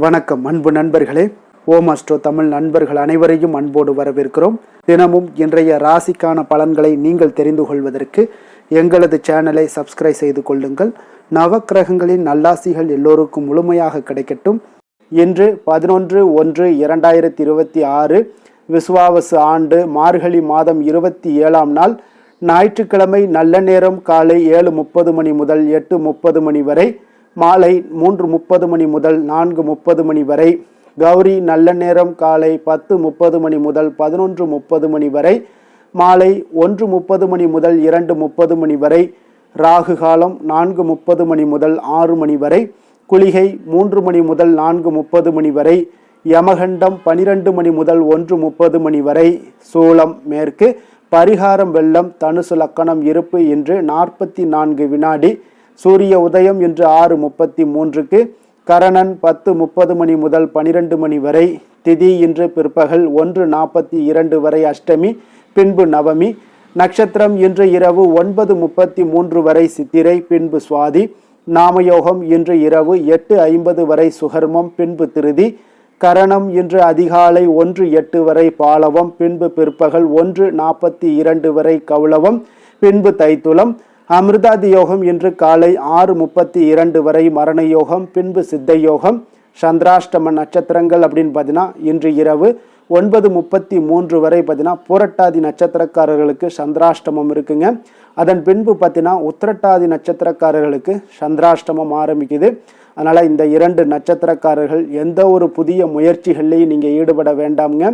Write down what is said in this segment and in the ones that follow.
வணக்கம் அன்பு நண்பர்களே. ஓம் அஸ்ட்ரோ தமிழ் நண்பர்கள் அனைவரையும் அன்போடு வரவேற்கிறோம். தினமும் இன்றைய ராசிக்கான பலன்களை நீங்கள் தெரிந்து கொள்வதற்கு எங்களது சேனலை சப்ஸ்கிரைப் செய்து கொள்ளுங்கள். நவக்கிரகங்களின் நல்லாசிகள் எல்லோருக்கும் முழுமையாக கிடைக்கட்டும். இன்று 11/1/2026 விசுவாவசு ஆண்டு மார்கழி மாதம் 27ஆம் நாள் ஞாயிற்றுக்கிழமை. நல்ல நேரம் காலை 7:30 மணி முதல் 8:30 மணி வரை, மாலை 3:30 மணி முதல் 4:30 மணி வரை. கௌரி நல்ல நேரம் காலை 10:30 மணி முதல் 11:30 மணி வரை, மாலை 1:30 மணி முதல் 2:30 மணி வரை. ராகு காலம் 4:30 மணி முதல் 6 மணி வரை, குளிகை 3 மணி முதல் 4:30 மணி வரை, யமகண்டம் 12 மணி முதல் 1:30 மணி வரை. சூலம் மேற்கு. பரிகாரம் வெள்ளம். தனுசு லக்கணம் இருப்பு இன்று 44 வினாடி. சூரிய உதயம் இன்று 6:33க்கு. கரணன் 10:30 மணி முதல் 12 மணி வரை. திதி இன்று பிற்பகல் 1:42 வரை அஷ்டமி, பின்பு நவமி. நட்சத்திரம் இன்று இரவு 9:33 வரை சித்திரை, பின்பு சுவாதி. நாமயோகம் இன்று இரவு 8:50 வரை சுகர்மம், பின்பு திருதி. கரணம் இன்று அதிகாலை 1:08 வரை பாலவம், பின்பு பிற்பகல் 1:42 வரை கௌளவம், பின்பு தைத்துளம். அமிர்தாதி யோகம் இன்று காலை 6:32 வரை மரண யோகம், பின்பு சித்த யோகம். சந்திராஷ்டம நட்சத்திரங்கள் அப்படின்னு பார்த்தீங்கன்னா இன்று இரவு 9:33 வரை பார்த்தீங்கன்னா பூரட்டாதி நட்சத்திரக்காரர்களுக்கு சந்திராஷ்டமம் இருக்குங்க. அதன் பின்பு பார்த்தீங்கன்னா உத்திரட்டாதி நட்சத்திரக்காரர்களுக்கு சந்திராஷ்டமம் ஆரம்பிக்குது. அதனால் இந்த 2 நட்சத்திரக்காரர்கள் எந்த ஒரு புதிய முயற்சிகள்லையும் நீங்கள் ஈடுபட வேண்டாம்ங்க.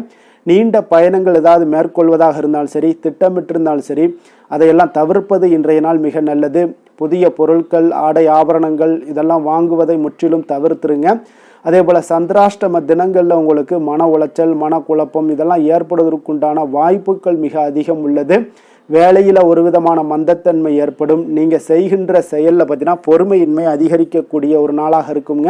நீண்ட பயணங்கள் ஏதாவது மேற்கொள்வதாக இருந்தாலும் சரி, திட்டமிட்டிருந்தாலும் சரி, அதையெல்லாம் தவிர்ப்பது இன்றைய நாள் மிக நல்லது. புதிய பொருட்கள், ஆடை ஆபரணங்கள் இதெல்லாம் வாங்குவதை முற்றிலும் தவிர்த்துருங்க. அதே போல் சந்திராஷ்டம தினங்களில் உங்களுக்கு மன உளைச்சல், மனக்குழப்பம் இதெல்லாம் ஏற்படுவதற்குண்டான வாய்ப்புகள் மிக அதிகம் உள்ளது. வேலையில் ஒரு விதமான மந்தத்தன்மை ஏற்படும். நீங்கள் செய்கின்ற செயலில் பார்த்தீங்கன்னா பொறுமையின்மை அதிகரிக்கக்கூடிய ஒரு நாளாக இருக்குங்க.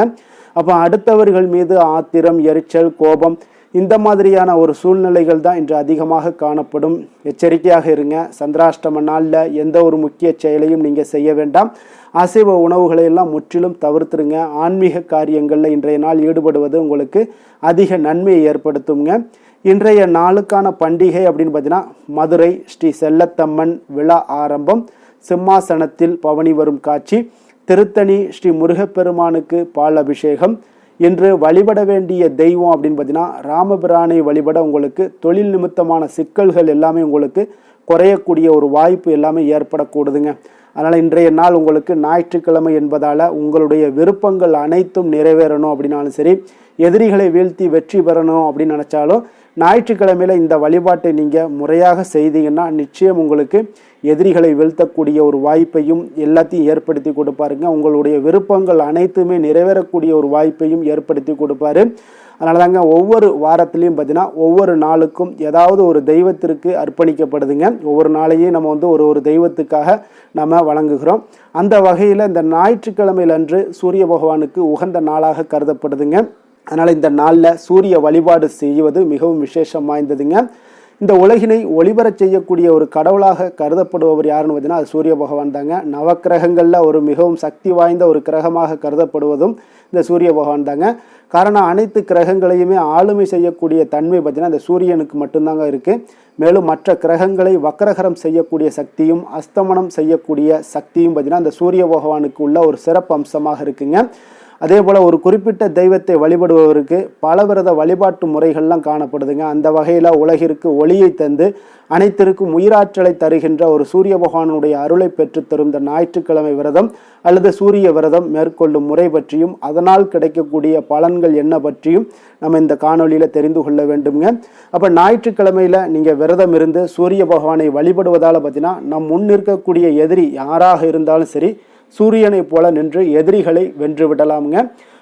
அப்போ அடுத்தவர்கள் மீது ஆத்திரம், எரிச்சல், கோபம் இந்த மாதிரியான ஒரு சூழ்நிலைகள் தான் இன்று அதிகமாக காணப்படும். எச்சரிக்கையாக இருங்க. சந்திராஷ்டம நாளில் எந்த ஒரு முக்கிய செயலையும் நீங்கள் செய்ய வேண்டாம். அசைவ உணவுகளை எல்லாம் முற்றிலும் தவிர்த்துருங்க. ஆன்மீக காரியங்களில் இன்றைய நாள் ஈடுபடுவது உங்களுக்கு அதிக நன்மையை ஏற்படுத்துங்க. இன்றைய நாளுக்கான பண்டிகை அப்படின்னு பார்த்தீங்கன்னா மதுரை ஸ்ரீ செல்லத்தம்மன் விழா ஆரம்பம், சிம்மாசனத்தில் பவனி வரும் காட்சி, திருத்தணி ஸ்ரீ முருகப்பெருமானுக்கு பால் அபிஷேகம். இன்று வழிபட வேண்டிய தெய்வம் அப்படின்னு பார்த்தீங்கன்னா ராமபிரானை வழிபட உங்களுக்கு தொழில் நிமித்தமான சிக்கல்கள் எல்லாமே உங்களுக்கு குறையக்கூடிய ஒரு வாய்ப்பு எல்லாமே ஏற்படக்கூடுதுங்க. அதனால் இன்றைய நாள் உங்களுக்கு ஞாயிற்றுக்கிழமை என்பதால் உங்களுடைய விருப்பங்கள் அனைத்தும் நிறைவேறணும் அப்படின்னாலும் சரி, எதிரிகளை வீழ்த்தி வெற்றி பெறணும் அப்படின்னு நினச்சாலும் ஞாயிற்றுக்கிழமையில் இந்த வழிபாட்டை நீங்கள் முறையாக செய்தீங்கன்னா நிச்சயம் உங்களுக்கு எதிரிகளை வீழ்த்தக்கூடிய ஒரு வாய்ப்பையும் எல்லாத்தையும் ஏற்படுத்தி கொடுப்பாருங்க. உங்களுடைய விருப்பங்கள் அனைத்துமே நிறைவேறக்கூடிய ஒரு வாய்ப்பையும் ஏற்படுத்தி கொடுப்பாரு. அதனால தாங்க ஒவ்வொரு வாரத்துலேயும் பார்த்தீங்கன்னா ஒவ்வொரு நாளுக்கும் ஏதாவது ஒரு தெய்வத்திற்கு அர்ப்பணிக்கப்படுதுங்க. ஒவ்வொரு நாளையும் நம்ம ஒரு தெய்வத்துக்காக நம்ம வழங்குகிறோம். அந்த வகையில் இந்த ஞாயிற்றுக்கிழமையில் அன்று சூரிய பகவானுக்கு உகந்த நாளாக கருதப்படுதுங்க. அதனால் இந்த நாளில் சூரிய வழிபாடு செய்வது மிகவும் விசேஷம் வாய்ந்ததுங்க. இந்த உலகினை ஒளிபரச் செய்யக்கூடிய ஒரு கடவுளாக கருதப்படுபவர் யாருன்னு பார்த்தீங்கன்னா அது சூரிய பகவான் தாங்க. நவக்கிரகங்களில் ஒரு மிகவும் சக்தி வாய்ந்த ஒரு கிரகமாக கருதப்படுவதும் இந்த சூரிய பகவான் தாங்க. காரணம் அனைத்து கிரகங்களையுமே ஆளுமை செய்யக்கூடிய தன்மை பார்த்தீங்கன்னா இந்த சூரியனுக்கு மட்டும்தாங்க இருக்குது. மேலும் மற்ற கிரகங்களை வக்ரகரம் செய்யக்கூடிய சக்தியும் அஸ்தமனம் செய்யக்கூடிய சக்தியும் பார்த்தீங்கன்னா இந்த சூரிய பகவானுக்கு உள்ள ஒரு சிறப்பு அம்சமாக இருக்குங்க. அதே போல் ஒரு குறிப்பிட்ட தெய்வத்தை வழிபடுபவருக்கு பலவித வழிபாட்டு முறைகள்லாம் காணப்படுதுங்க. அந்த வகையில் உலகிற்கு ஒளியை தந்து அனைத்திற்கும் உயிராற்றலை தருகின்ற ஒரு சூரிய பகவானுடைய அருளை பெற்றுத்தரும் இந்த ஞாயிற்றுக்கிழமை விரதம் அல்லது சூரிய விரதம் மேற்கொள்ளும் முறை பற்றியும் அதனால் கிடைக்கக்கூடிய பலன்கள் என்ன பற்றியும் நம்ம இந்த காணொலியில் தெரிந்து கொள்ள வேண்டுங்க. அப்போ ஞாயிற்றுக்கிழமையில் நீங்கள் விரதம் இருந்து சூரிய பகவானை வழிபடுவதால் பார்த்தீங்கன்னா நம் முன் இருக்கக்கூடிய எதிரி யாராக இருந்தாலும் சரி சூரியனை போல நின்று எதிரிகளை வென்று விடலாமுங்க.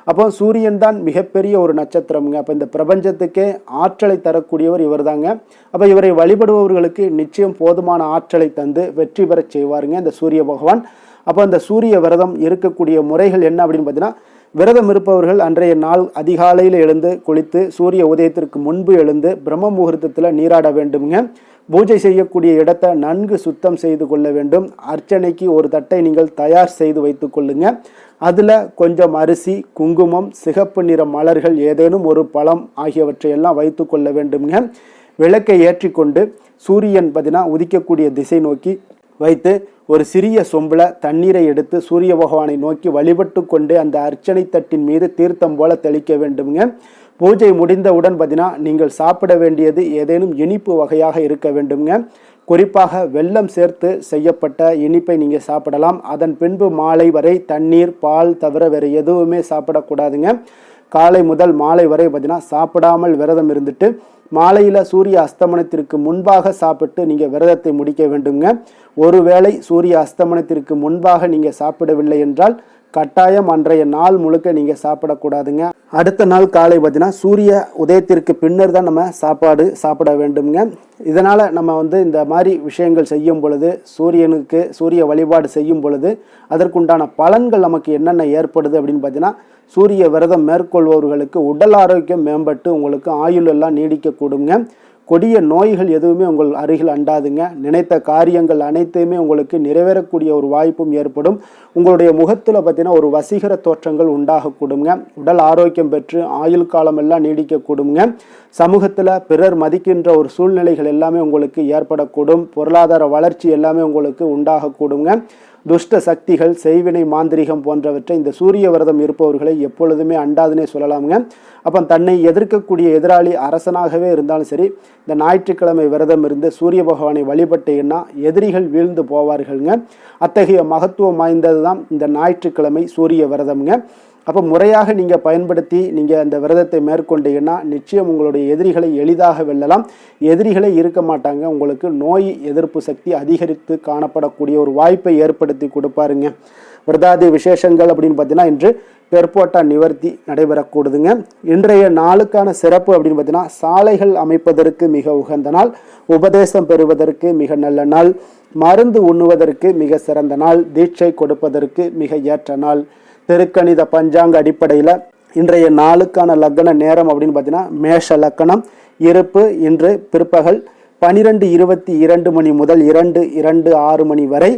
அப்போ சூரியன் தான் மிகப்பெரிய ஒரு நட்சத்திரம்ங்க. அப்போ இந்த பிரபஞ்சத்துக்கே ஆற்றலை தரக்கூடியவர் இவர் தாங்க. அப்போ இவரை வழிபடுபவர்களுக்கு நிச்சயம் போதுமான ஆற்றலை தந்து வெற்றி பெறச் செய்வாருங்க இந்த சூரிய பகவான். அப்போ அந்த சூரிய விரதம் இருக்கக்கூடிய முறைகள் என்ன அப்படின்னு பார்த்தீங்கன்னா விரதம் இருப்பவர்கள் அன்றைய நாள் அதிகாலையில் எழுந்து குளித்து சூரிய உதயத்திற்கு முன்பு எழுந்து பிரம்ம முகூர்த்தத்தில் நீராட வேண்டுங்க. பூஜை செய்யக்கூடிய இடத்தை நன்கு சுத்தம் செய்து கொள்ள வேண்டும். அர்ச்சனைக்கு ஒரு தட்டை நீங்கள் தயார் செய்து வைத்து கொள்ளுங்க. அதில் கொஞ்சம் அரிசி, குங்குமம், சிகப்பு நிற மலர்கள், ஏதேனும் ஒரு பழம் ஆகியவற்றை எல்லாம் வைத்து கொள்ள வேண்டுங்க. விளக்கை ஏற்றி கொண்டு சூரியன் உதிக்கக்கூடிய திசை நோக்கி வைத்து ஒரு சிறிய சொம்பில் தண்ணீரை எடுத்து சூரிய பகவானை நோக்கி வழிபட்டு கொண்டு அந்த அர்ச்சனை தட்டின் மீது தீர்த்தம் போல தெளிக்க வேண்டுங்க. பூஜை முடிந்தவுடன் நீங்கள் சாப்பிட வேண்டியது ஏதேனும் இனிப்பு வகையாக இருக்க வேண்டுங்க. குறிப்பாக வெல்லம் சேர்த்து செய்யப்பட்ட இனிப்பை நீங்கள் சாப்பிடலாம். அதன் பின்பு மாலை வரை தண்ணீர், பால் தவிர வேறு எதுவுமே சாப்பிடக்கூடாதுங்க. காலை முதல் மாலை வரை சாப்பிடாமல் விரதம் இருந்துட்டு மாலையில் சூரிய அஸ்தமனத்திற்கு முன்பாக சாப்பிட்டு நீங்கள் விரதத்தை முடிக்க வேண்டுங்க. ஒருவேளை சூரிய அஸ்தமனத்திற்கு முன்பாக நீங்கள் சாப்பிடவில்லை என்றால் கட்டாயம் அன்றைய நாள் முழுக்க நீங்கள் சாப்பிடக்கூடாதுங்க. அடுத்த நாள் காலை சூரிய உதயத்திற்கு பின்னர் தான் நம்ம சாப்பாடு சாப்பிட வேண்டுங்க. இதனால் நம்ம இந்த மாதிரி விஷயங்கள் செய்யும் பொழுது, சூரிய வழிபாடு செய்யும் பொழுது அதற்குண்டான பலன்கள் நமக்கு என்னென்ன ஏற்படுது அப்படின்னு சூரிய விரதம் மேற்கொள்பவர்களுக்கு உடல் ஆரோக்கியம் மேம்பட்டு உங்களுக்கு ஆயுள் எல்லாம் நீடிக்கக்கூடுங்க. கொடிய நோய்கள் எதுவுமே உங்கள் அருகில் அண்டாதுங்க. நினைத்த காரியங்கள் அனைத்தையுமே உங்களுக்கு நிறைவேறக்கூடிய ஒரு வாய்ப்பும் ஏற்படும். உங்களுடைய முகத்தில் ஒரு வசீகர தோற்றங்கள் உண்டாகக்கூடுங்க. உடல் ஆரோக்கியம் பெற்று ஆயுள் காலம் எல்லாம் நீடிக்கக்கூடுங்க. சமூகத்தில் பிறர் மதிக்கின்ற ஒரு சூழ்நிலைகள் எல்லாமே உங்களுக்கு ஏற்படக்கூடும். பொருளாதார வளர்ச்சி எல்லாமே உங்களுக்கு உண்டாகக்கூடுங்க. துஷ்ட சக்திகள், செய்வினை, மாந்திரிகம் போன்றவற்றை இந்த சூரிய விரதம் இருப்பவர்களை எப்பொழுதுமே அண்டாதுன்னே சொல்லலாமுங்க. அப்போ தன்னை எதிர்க்கக்கூடிய எதிராளி அரசனாகவே இருந்தாலும் சரி, இந்த ஞாயிற்றுக்கிழமை விரதம் இருந்து சூரிய பகவானை வழிபட்டீங்கன்னா எதிரிகள் வீழ்ந்து போவார்கள்ங்க. அத்தகைய மகத்துவம் வாய்ந்தது தான் இந்த ஞாயிற்றுக்கிழமை சூரிய விரதம்ங்க. அப்போ முறையாக நீங்கள் பயன்படுத்தி நீங்கள் அந்த விரதத்தை மேற்கொண்டீங்கன்னா நிச்சயம் உங்களுடைய எதிரிகளை எளிதாக வெல்லலாம். எதிரிகளே இருக்க மாட்டாங்க. உங்களுக்கு நோய் எதிர்ப்பு சக்தி அதிகரித்து காணப்படக்கூடிய ஒரு வாய்ப்பை ஏற்படுத்தி கொடுப்பாருங்க. விரதாதி விசேஷங்கள் அப்படின்னு இன்று பெர்போட்டா நிவர்த்தி நடைபெறக்கூடுதுங்க. இன்றைய நாளுக்கான சிறப்பு அப்படின்னு சாலைகள் அமைப்பதற்கு மிக உகந்த நாள், உபதேசம் பெறுவதற்கு மிக நல்ல நாள், மருந்து உண்ணுவதற்கு மிக சிறந்த நாள், தீட்சை கொடுப்பதற்கு மிக ஏற்ற நாள். திருக்கணித பஞ்சாங்க அடிப்படையில் இன்றைய நாளுக்கான லக்ன நேரம் அப்படின்னு மேஷ லக்கணம். இருப்பு இன்று பிற்பகல் 12:22 மணி முதல் 2:06 மணி வரை.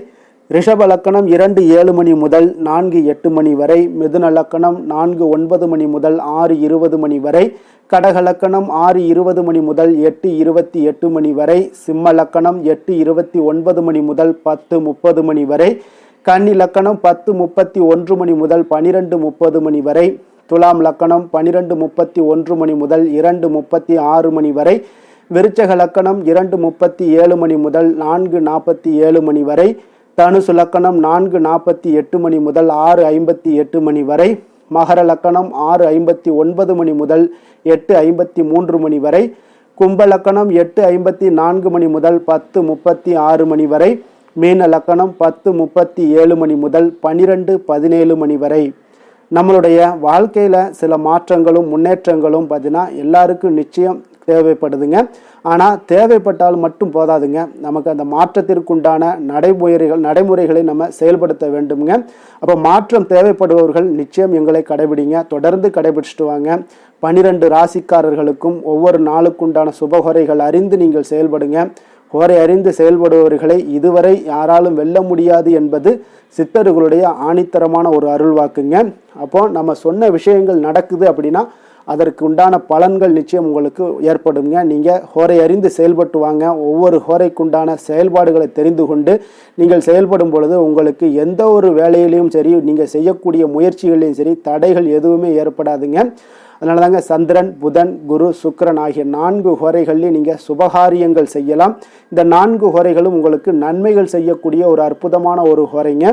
ரிஷப லக்கணம் 2:07 மணி முதல் 4:08 மணி வரை. மிதுன லக்கணம் 4:09 மணி முதல் 6:20 மணி வரை. கடக லக்கணம் 6:20 மணி முதல் 8:28 மணி வரை. சிம்ம லக்கணம் 8:29 மணி முதல் 10:30 மணி வரை. கன்னி லக்கணம் 10:31 மணி முதல் 12:30 மணி வரை. துலாம் லக்கணம் 12:31 மணி முதல் 2:36 மணி வரை. விருச்சக லக்கணம் 2:37 மணி முதல் 4:47 மணி வரை. தனுசு லக்கணம் 4:48 மணி முதல் 6:58 மணி வரை. மகர லக்கணம் 6:59 மணி முதல் 8:53 மணி வரை. கும்ப லக்கணம் 8:54 மணி முதல் 10:36 மணி வரை. மீன லக்கணம் 10:37 மணி முதல் 12:17 மணி வரை. நம்மளுடைய வாழ்க்கையில் சில மாற்றங்களும் முன்னேற்றங்களும் எல்லாருக்கும் நிச்சயம் தேவைப்படுதுங்க. ஆனால் தேவைப்பட்டால் மட்டும் போதாதுங்க. நமக்கு அந்த மாற்றத்திற்குண்டான நடைமுறைகளை நம்ம செயல்படுத்த வேண்டுங்க. அப்போ மாற்றம் தேவைப்படுபவர்கள் நிச்சயம் எங்களை கடைபிடிங்க, தொடர்ந்து கடைபிடிச்சிட்டு வாங்க. 12 ராசிக்காரர்களுக்கும் ஒவ்வொரு நாளுக்குண்டான சுபகுறைகள் அறிந்து நீங்கள் செயல்படுங்க. கோரை அறிந்து செயல்படுபவர்களை இதுவரை யாராலும் வெல்ல முடியாது என்பது சித்தர்களுடைய ஆணித்தரமான ஒரு அருள்வாக்குங்க. அப்போ நம்ம சொன்ன விஷயங்கள் நடக்குது அப்படின்னா அதற்கு உண்டான பலன்கள் நிச்சயம் உங்களுக்கு ஏற்படுங்க. நீங்கள் ஹோரை அறிந்து செயல்பட்டு வாங்க. ஒவ்வொரு ஹோரைக்குண்டான செயல்பாடுகளை தெரிந்து கொண்டு நீங்கள் செயல்படும் பொழுது உங்களுக்கு எந்த ஒரு வேலையிலையும் சரி, நீங்கள் செய்யக்கூடிய முயற்சிகளையும் சரி, தடைகள் எதுவுமே ஏற்படாதுங்க. அதனால தாங்க சந்திரன், புதன், குரு, சுக்கிரன் ஆகிய 4 ஹோரைகள்லையும் நீங்கள் சுபகாரியங்கள் செய்யலாம். இந்த 4 ஹோரைகளும் உங்களுக்கு நன்மைகள் செய்யக்கூடிய ஒரு அற்புதமான ஒரு ஹோரைங்க.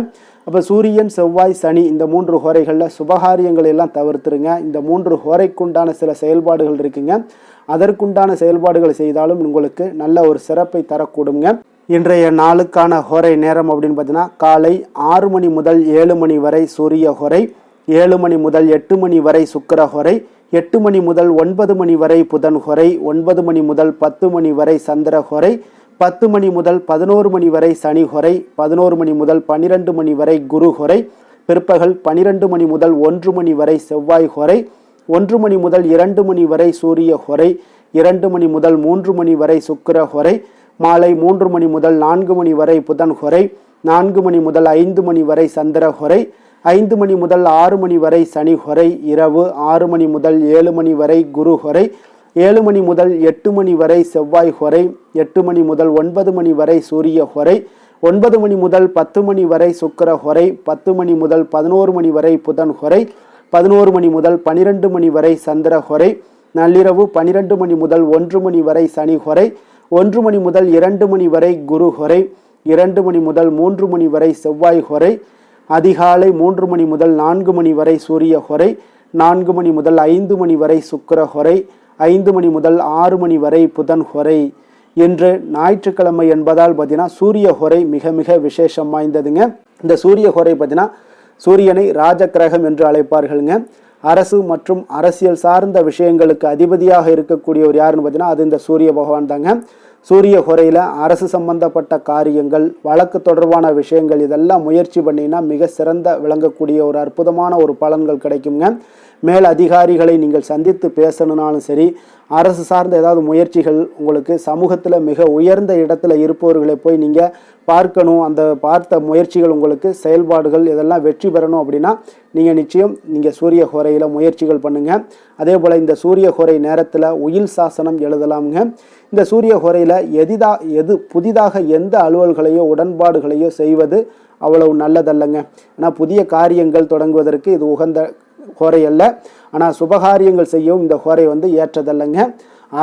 அப்போ சூரியன், செவ்வாய், சனி இந்த 3 ஹோரைகளில் சுபகாரியங்களை எல்லாம் தவிர்த்துருங்க. இந்த 3 ஹோரைக்குண்டான சில செயல்பாடுகள் இருக்குங்க. அதற்குண்டான செயல்பாடுகளை செய்தாலும் உங்களுக்கு நல்ல ஒரு சிறப்பை தரக்கூடுங்க. இன்றைய நாளுக்கான ஹோரை நேரம் அப்படின்னு காலை 6 மணி முதல் 7 மணி வரை சூரிய ஹோரை, 7 மணி முதல் 8 மணி வரை சுக்கிர ஹோரை, 8 மணி முதல் 9 மணி வரை புதன் ஹோரை, 9 மணி முதல் 10 மணி வரை சந்திர ஹோரை, 10 மணி முதல் 11 மணி வரை சனி ஹோரை, 11 மணி முதல் 12 மணி வரை குரு ஹோரை, பிற்பகல் 12 மணி முதல் 1 மணி வரை செவ்வாய் ஹொரை, 1 மணி முதல் 2 மணி வரை சூரிய ஹொரை, 2 மணி முதல் 3 மணி வரை சுக்கிர ஹொரை, மாலை 3 மணி முதல் 4 மணி வரை புதன் ஹொரை, 4 மணி முதல் 5 மணி வரை சந்திர ஹொரை, 5 மணி முதல் 6 மணி வரை சனி ஹொரை, இரவு 6 மணி முதல் 7 மணி வரை குரு ஹொரை, 7 மணி முதல் 8 மணி வரை செவ்வாய் ஹொரை, 8 மணி முதல் 9 மணி வரை சூரிய ஹொரை, 9 மணி முதல் 10 மணி வரை சுக்கிர ஹொரை, 10 மணி முதல் 11 மணி வரை புதன் ஹொரை, 11 மணி முதல் 12 மணி வரை சந்திர ஹொரை, நள்ளிரவு 12 மணி முதல் 1 மணி வரை சனி ஹொரை, 1 மணி முதல் 2 மணி வரை குரு ஹொரை, 2 மணி முதல் 3 மணி வரை செவ்வாய் ஹொரை, அதிகாலை 3 மணி முதல் 4 மணி வரை சூரிய ஹொரை, 4 மணி முதல் 5 மணி வரை சுக்கிர ஹொரை, 5 மணி முதல் 6 மணி வரை புதன் ஹொரை. இன்று ஞாயிற்றுக்கிழமை என்பதால் பார்த்தீங்கன்னா சூரிய ஹொரை மிக மிக விசேஷம் வாய்ந்ததுங்க. இந்த சூரிய ஹொரை பார்த்தீங்கன்னா சூரியனை ராஜகிரகம் என்று அழைப்பார்களுங்க. அரசு மற்றும் அரசியல் சார்ந்த விஷயங்களுக்கு அதிபதியாக இருக்கக்கூடியவர் யாருன்னு பார்த்தீங்கன்னா அது இந்த சூரிய பகவான் தாங்க. சூரிய ஹொரையில் அரசு சம்பந்தப்பட்ட காரியங்கள், வழக்கு தொடர்பான விஷயங்கள் இதெல்லாம் முயற்சி பண்ணினா மிக சிறந்த விளங்கக்கூடிய ஒரு அற்புதமான ஒரு பலன்கள் கிடைக்குங்க. மேல் அதிகாரிகளை நீங்கள் சந்தித்து பேசணுனாலும் சரி, அரசு சார்ந்த ஏதாவது முயற்சிகள், உங்களுக்கு சமூகத்தில் மிக உயர்ந்த இடத்துல இருப்பவர்களை போய் நீங்கள் பார்க்கணும், அந்த பார்த்த முயற்சிகள் உங்களுக்கு செயல்பாடுகள் இதெல்லாம் வெற்றி பெறணும் அப்படின்னா நீங்கள் நிச்சயம் நீங்கள் சூரிய ஹொரையில் முயற்சிகள் பண்ணுங்கள். அதே போல் இந்த சூரிய ஹொரை நேரத்தில் உயில் சாசனம் எழுதலாமுங்க. இந்த சூரிய ஹொரையில் புதிதாக எந்த அலுவல்களையோ உடன்பாடுகளையோ செய்வது அவ்வளவு நல்லதல்லங்க. ஆனால் புதிய காரியங்கள் தொடங்குவதற்கு இது உகந்த ஹோரை அல்ல. ஆனால் சுபகாரியங்கள் செய்யவும் இந்த ஹோரை ஏற்றதல்லைங்க.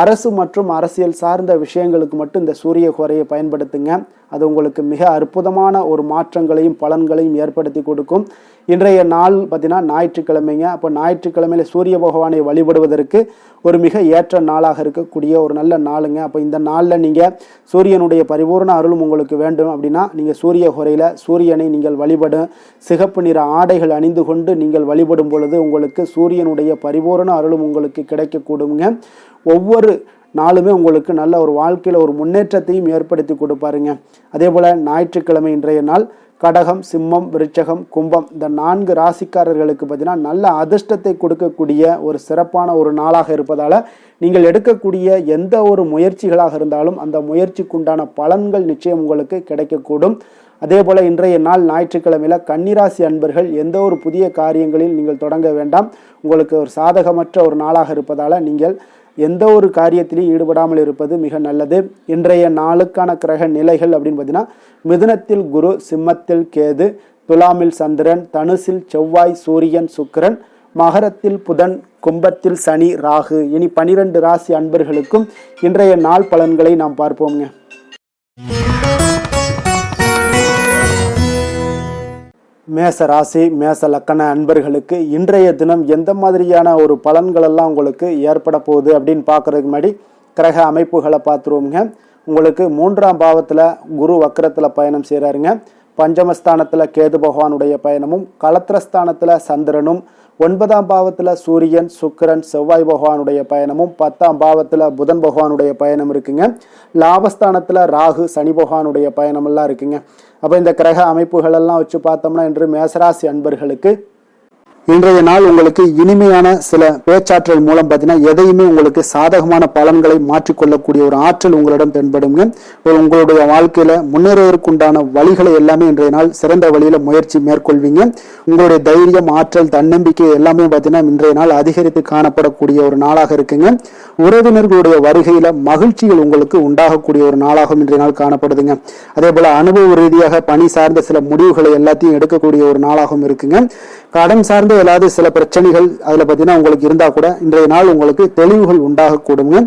அரசு மற்றும் அரசியல் சார்ந்த விஷயங்களுக்கு மட்டும் இந்த சூரிய ஹோரையை பயன்படுத்துங்க. அது உங்களுக்கு மிக அற்புதமான ஒரு மாற்றங்களையும் பலன்களையும் ஏற்படுத்தி கொடுக்கும். இன்றைய நாள் பார்த்தீங்கன்னா ஞாயிற்றுக்கிழமைங்க. அப்போ ஞாயிற்றுக்கிழமையில சூரிய பகவானை வழிபடுவதற்கு ஒரு மிக ஏற்ற நாளாக இருக்கக்கூடிய ஒரு நல்ல நாளுங்க. அப்போ இந்த நாளில் நீங்கள் சூரியனுடைய பரிபூர்ண அருளும் உங்களுக்கு வேண்டும் அப்படின்னா நீங்கள் சூரிய ஹொரையில் சூரியனை நீங்கள் வழிபடும் சிகப்பு நிற ஆடைகள் அணிந்து கொண்டு நீங்கள் வழிபடும் பொழுது உங்களுக்கு சூரியனுடைய பரிபூர்ண அருளும் உங்களுக்கு கிடைக்கக்கூடுங்க. ஒவ்வொரு நாளுமே உங்களுக்கு நல்ல ஒரு வாழ்க்கையில் ஒரு முன்னேற்றத்தையும் ஏற்படுத்தி கொடுப்பாருங்க. அதே போல் ஞாயிற்றுக்கிழமை இன்றைய நாள் கடகம், சிம்மம், விருச்சகம், கும்பம் இந்த 4 ராசிக்காரர்களுக்கு பார்த்தீங்கன்னா நல்ல அதிர்ஷ்டத்தை கொடுக்கக்கூடிய ஒரு சிறப்பான ஒரு நாளாக இருப்பதால் நீங்கள் எடுக்கக்கூடிய எந்த ஒரு முயற்சிகளாக இருந்தாலும் அந்த முயற்சிக்குண்டான பலன்கள் நிச்சயம் உங்களுக்கு கிடைக்கக்கூடும். அதே போல் இன்றைய நாள் ஞாயிற்றுக்கிழமையில் கன்னிராசி அன்பர்கள் எந்த ஒரு புதிய காரியங்களில் நீங்கள் தொடங்க வேண்டாம். உங்களுக்கு ஒரு சாதகமற்ற ஒரு நாளாக இருப்பதால் நீங்கள் எந்த ஒரு காரியத்திலையும் ஈடுபடாமல் இருப்பது மிக நல்லது. இன்றைய நாளுக்கான கிரக நிலைகள் அப்படின்னு பார்த்தீங்கன்னா மிதுனத்தில் குரு, சிம்மத்தில் கேது, துலாமில் சந்திரன், தனுசில் செவ்வாய், சூரியன், சுக்கிரன், மகரத்தில் புதன், கும்பத்தில் சனி, ராகு. இனி 12 ராசி அன்பர்களுக்கும் இன்றைய நாள் பலன்களை நாம் பார்ப்போங்க. மேச ராசி, மேச லக்கண அன்பர்களுக்கு இன்றைய தினம் எந்த மாதிரியான ஒரு பலன்களெல்லாம் உங்களுக்கு ஏற்பட போகுது அப்படின்னு பார்க்குறதுக்கு முன்னாடி கிரக அமைப்புகளை பார்த்துருவோங்க. உங்களுக்கு 3ஆம் பாவத்தில் குரு வக்கரத்தில் பயணம் செய்கிறாருங்க. பஞ்சமஸ்தானத்தில் கேது பகவானுடைய பயணமும், கலத்திரஸ்தானத்தில் சந்திரனும், 9ஆம் பாவத்தில் சூரியன், சுக்கிரன், செவ்வாய் பகவானுடைய பயணமும், 10ஆம் பாவத்தில் புதன் பகவானுடைய பயணம் இருக்குங்க. லாபஸ்தானத்தில் ராகு, சனி பகவானுடைய பயணமெல்லாம் இருக்குங்க. அப்போ இந்த கிரக அமைப்புகள் எல்லாம் வச்சு பார்த்தோம்னா இன்று மேசராசி அன்பர்களுக்கு இன்றைய நாள் உங்களுக்கு இனிமையான சில பேச்சாற்றல் மூலம் பார்த்தீங்கன்னா எதையுமே உங்களுக்கு சாதகமான பலன்களை மாற்றிக்கொள்ளக்கூடிய ஒரு ஆற்றல் உங்களிடம் தென்படுங்க. உங்களுடைய வாழ்க்கையில முன்னேறுவதற்குண்டான வழிகளை எல்லாமே இன்றைய நாள் சிறந்த வழியில முயற்சி மேற்கொள்வீங்க. உங்களுடைய தைரியம், ஆற்றல், தன்னம்பிக்கை எல்லாமே பார்த்தீங்கன்னா இன்றைய நாள் அதிகரித்து காணப்படக்கூடிய ஒரு நாளாக இருக்குங்க. உறவினர்களுடைய வருகையில மகிழ்ச்சிகள் உங்களுக்கு உண்டாகக்கூடிய ஒரு நாளாகவும் இன்றைய நாள் காணப்படுதுங்க. அதே போல அனுபவ ரீதியாக பணி சார்ந்த சில முடிவுகளை எல்லாத்தையும் எடுக்கக்கூடிய ஒரு நாளாகவும் இருக்குங்க. கடன் சார்ந்த ஏதாவது சில பிரச்சனைகள் அதுல பார்த்தீங்கன்னா உங்களுக்கு இருந்தா கூட இன்றைய நாள் உங்களுக்கு தெளிவுகள் உண்டாகக்கூடுங்க.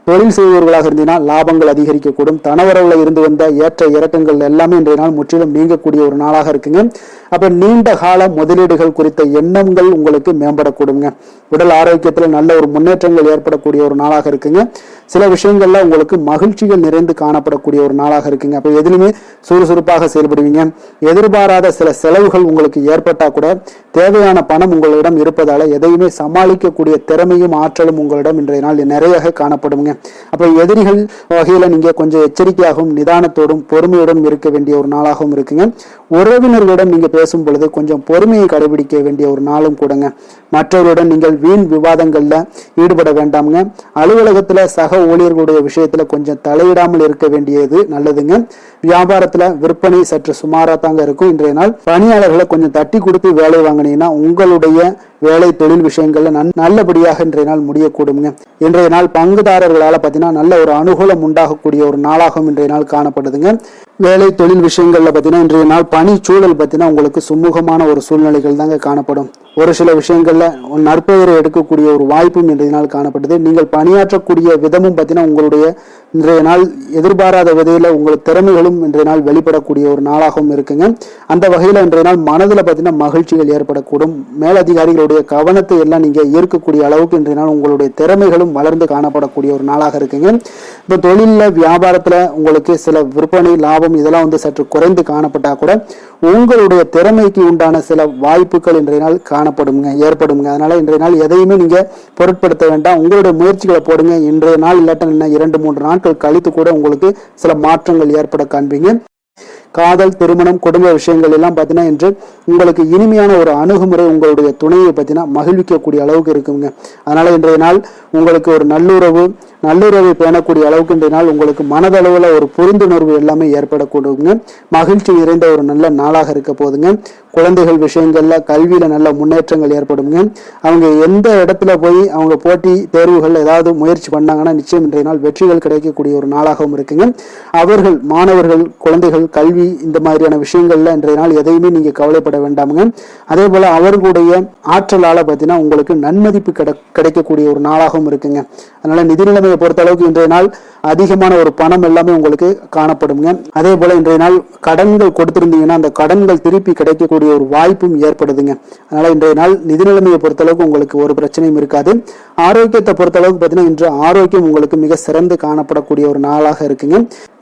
தொழில் செய்பவர்களாக இருந்தீங்கன்னா லாபங்கள் அதிகரிக்கக்கூடும். தனவரவுல இருந்து வந்த ஏற்ற இறக்கங்கள் எல்லாமே இன்றைய நாள் முற்றிலும் நீங்கக்கூடிய ஒரு நாளாக இருக்குங்க. அப்ப நீண்ட கால முதலீடுகள் குறித்த எண்ணங்கள் உங்களுக்கு மேம்படக்கூடுங்க. உடல் ஆரோக்கியத்துல நல்ல ஒரு முன்னேற்றங்கள் ஏற்படக்கூடிய ஒரு நாளாக இருக்குங்க. சில விஷயங்கள்ல உங்களுக்கு மகிழ்ச்சிகள் நிறைந்து காணப்படக்கூடிய ஒரு நாளாக இருக்குங்க. அப்போ எதுலையுமே சுறுசுறுப்பாக செயல்படுவீங்க. எதிர்பாராத சில செலவுகள் உங்களுக்கு ஏற்பட்டா கூட தேவையான பணம் உங்களிடம் இருப்பதால எதையுமே சமாளிக்கக்கூடிய திறமையும் ஆற்றலும் உங்களிடம் இன்றைய நாள் நிறைய காணப்படுங்க. அப்போ எதிரிகள் வகையில நீங்க கொஞ்சம் எச்சரிக்கையாகவும் நிதானத்தோடும் பொறுமையோடும் இருக்க வேண்டிய ஒரு நாளாகவும் இருக்குங்க. உறவினர்களிடம் நீங்க பேசும் பொழுது கொஞ்சம் பொறுமையை கடைபிடிக்க வேண்டிய ஒரு நாளும் கூடங்க. மற்றவருடன் நீங்கள் வீண் விவாதங்கள்ல ஈடுபட வேண்டாமுங்க. அலுவலகத்துல சக ஊழியர்களுடைய விஷயத்துல கொஞ்சம் தலையிடாமல் இருக்க வேண்டியது நல்லதுங்க. வியாபாரத்துல விற்பனை சற்று சுமாரா தாங்க இருக்கும். இன்றைய நாள் பணியாளர்களை கொஞ்சம் தட்டி கொடுத்து வேலை வாங்கினீங்கன்னா உங்களுடைய வேலை தொழில் விஷயங்கள்ல நல்லபடியாக இன்றைய நாள் முடியக்கூடுங்க. இன்றைய நாள் பங்குதாரர்களால பார்த்தீங்கன்னா நல்ல ஒரு அனுகூலம் உண்டாகக்கூடிய ஒரு நாளாகவும் இன்றைய நாள் காணப்படுதுங்க. வேலை தொழில் விஷயங்கள்ல பார்த்தீங்கன்னா இன்றைய நாள் பணி சூழல் பார்த்தீங்கன்னா உங்களுக்கு சுமூகமான ஒரு சூழ்நிலைகள் தாங்க காணப்படும். ஒரு சில விஷயங்கள்ல நற்பெயரை எடுக்கக்கூடிய ஒரு வாய்ப்பும் இன்றைய நாள் காணப்படுது. நீங்கள் பணியாற்றக்கூடிய விதமும் பார்த்தீங்கன்னா உங்களுடைய இன்றைய நாள் எதிர்பாராத விதையில உங்கள் திறமைகளும் இன்றைய நாள் வெளிப்படக்கூடிய ஒரு நாளாகவும் இருக்குங்க. அந்த வகையில இன்றைய நாள் மனதில் பார்த்தீங்கன்னா மகிழ்ச்சிகள் ஏற்படக்கூடும். மேலதிகாரிகளுடைய கவனத்தை எல்லாம் நீங்க ஈர்க்கக்கூடிய அளவுக்கு இன்றைய நாள் உங்களுடைய திறமைகளும் வளர்ந்து காணப்படக்கூடிய ஒரு நாளாக இருக்குங்க. இப்போ தொழில வியாபாரத்துல உங்களுக்கு சில விற்பனை லாபம் இதெல்லாம் சற்று குறைந்து காணப்பட்டா கூட உங்களுடைய திறமைக்கு உண்டான சில வாய்ப்புகள் இன்றைய நாள் ஏற்படுங்க. அதனால இன்றைய நாள் எதையுமே நீங்க பொருட்படுத்த வேண்டாம். உங்களுடைய முயற்சிகளை போடுங்க. இன்றைய நாள் இல்லாட்ட இன்னும் 2-3 நாட்கள் கழித்து கூட உங்களுக்கு சில மாற்றங்கள் ஏற்பட காண்பீங்க. காதல், திருமணம், குடும்ப விஷயங்கள் எல்லாம் பார்த்தீங்கன்னா இன்று உங்களுக்கு இனிமையான ஒரு அணுகுமுறை உங்களுடைய துணையை பார்த்தீங்கன்னா மகிழ்விக்கக்கூடிய அளவுக்கு இருக்குங்க. அதனால இன்றைய நாள் உங்களுக்கு ஒரு நல்லுறவை பேணக்கூடிய அளவுக்கு இன்றைய நாள் உங்களுக்கு மனதளவில் ஒரு புரிந்துணர்வு எல்லாமே ஏற்படக்கூடுங்க. மகிழ்ச்சி நிறைந்த ஒரு நல்ல நாளாக இருக்க போதுங்க. குழந்தைகள் விஷயங்கள்ல கல்வியில நல்ல முன்னேற்றங்கள் ஏற்படுங்க. அவங்க எந்த இடத்துல போய் அவங்க போட்டி தேர்வுகள் ஏதாவது முயற்சி பண்ணாங்கன்னா நிச்சயம் இன்றைய நாள் வெற்றிகள் கிடைக்கக்கூடிய ஒரு நாளாகவும் இருக்குங்க. அவர்கள் மாணவர்கள் குழந்தைகள் கல்வி இந்த மாதிரியான விஷயங்கள்ல இன்றைய நாள் எதையுமே நீங்க கவலைப்பட வேண்டாமுங்க. அதே போல அவர்களுடைய ஆற்றலால பார்த்தீங்கன்னா உங்களுக்கு நன்மதிப்பு கிடைக்கக்கூடிய ஒரு நாளாகவும் இருக்குங்க. அதனால நிதி நிலைமையை பொறுத்த அளவுக்கு இன்றைய நாள் அதிகமான ஒரு பணம் எல்லாமே உங்களுக்கு காணப்படுங்க. அதே போல இன்றைய நாள் கடன்கள் கொடுத்திருந்தீங்கன்னா அந்த கடன்கள் திருப்பி கிடைக்கக்கூடிய ஒரு வாய்ப்பும் ஏற்படுதுங்க. அதனால இன்றைய நாள் நிதி நிலைமையை பொறுத்தளவுக்கு உங்களுக்கு ஒரு பிரச்சனையும் இருக்காது. ஆரோக்கியத்தை பொறுத்தளவுக்கு பார்த்தீங்கன்னா இன்று ஆரோக்கியம் உங்களுக்கு மிக சிறந்து காணப்படக்கூடிய ஒரு நாளாக இருக்குங்க.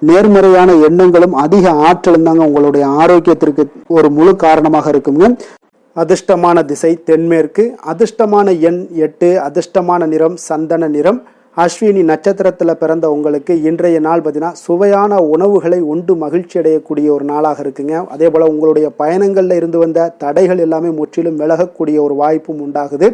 நேர்மறையான எண்ணங்களும் அதிக ஆற்றலும் தாங்க உங்களுடைய ஆரோக்கியத்திற்கு ஒரு முழு காரணமாக இருக்குங்க. அதிர்ஷ்டமான திசை தென்மேற்கு, அதிர்ஷ்டமான எண் 8, அதிர்ஷ்டமான நிறம் சந்தன நிறம். அஸ்வினி நட்சத்திரத்தில் பிறந்த உங்களுக்கு இன்றைய நாள் பார்த்தீங்கன்னா சுவையான உணவுகளை உண்டு மகிழ்ச்சி அடையக்கூடிய ஒரு நாளாக இருக்குங்க. அதே போல் உங்களுடைய பயணங்களில் இருந்து வந்த தடைகள் எல்லாமே முற்றிலும் விலகக்கூடிய ஒரு வாய்ப்பும் உண்டாகுது.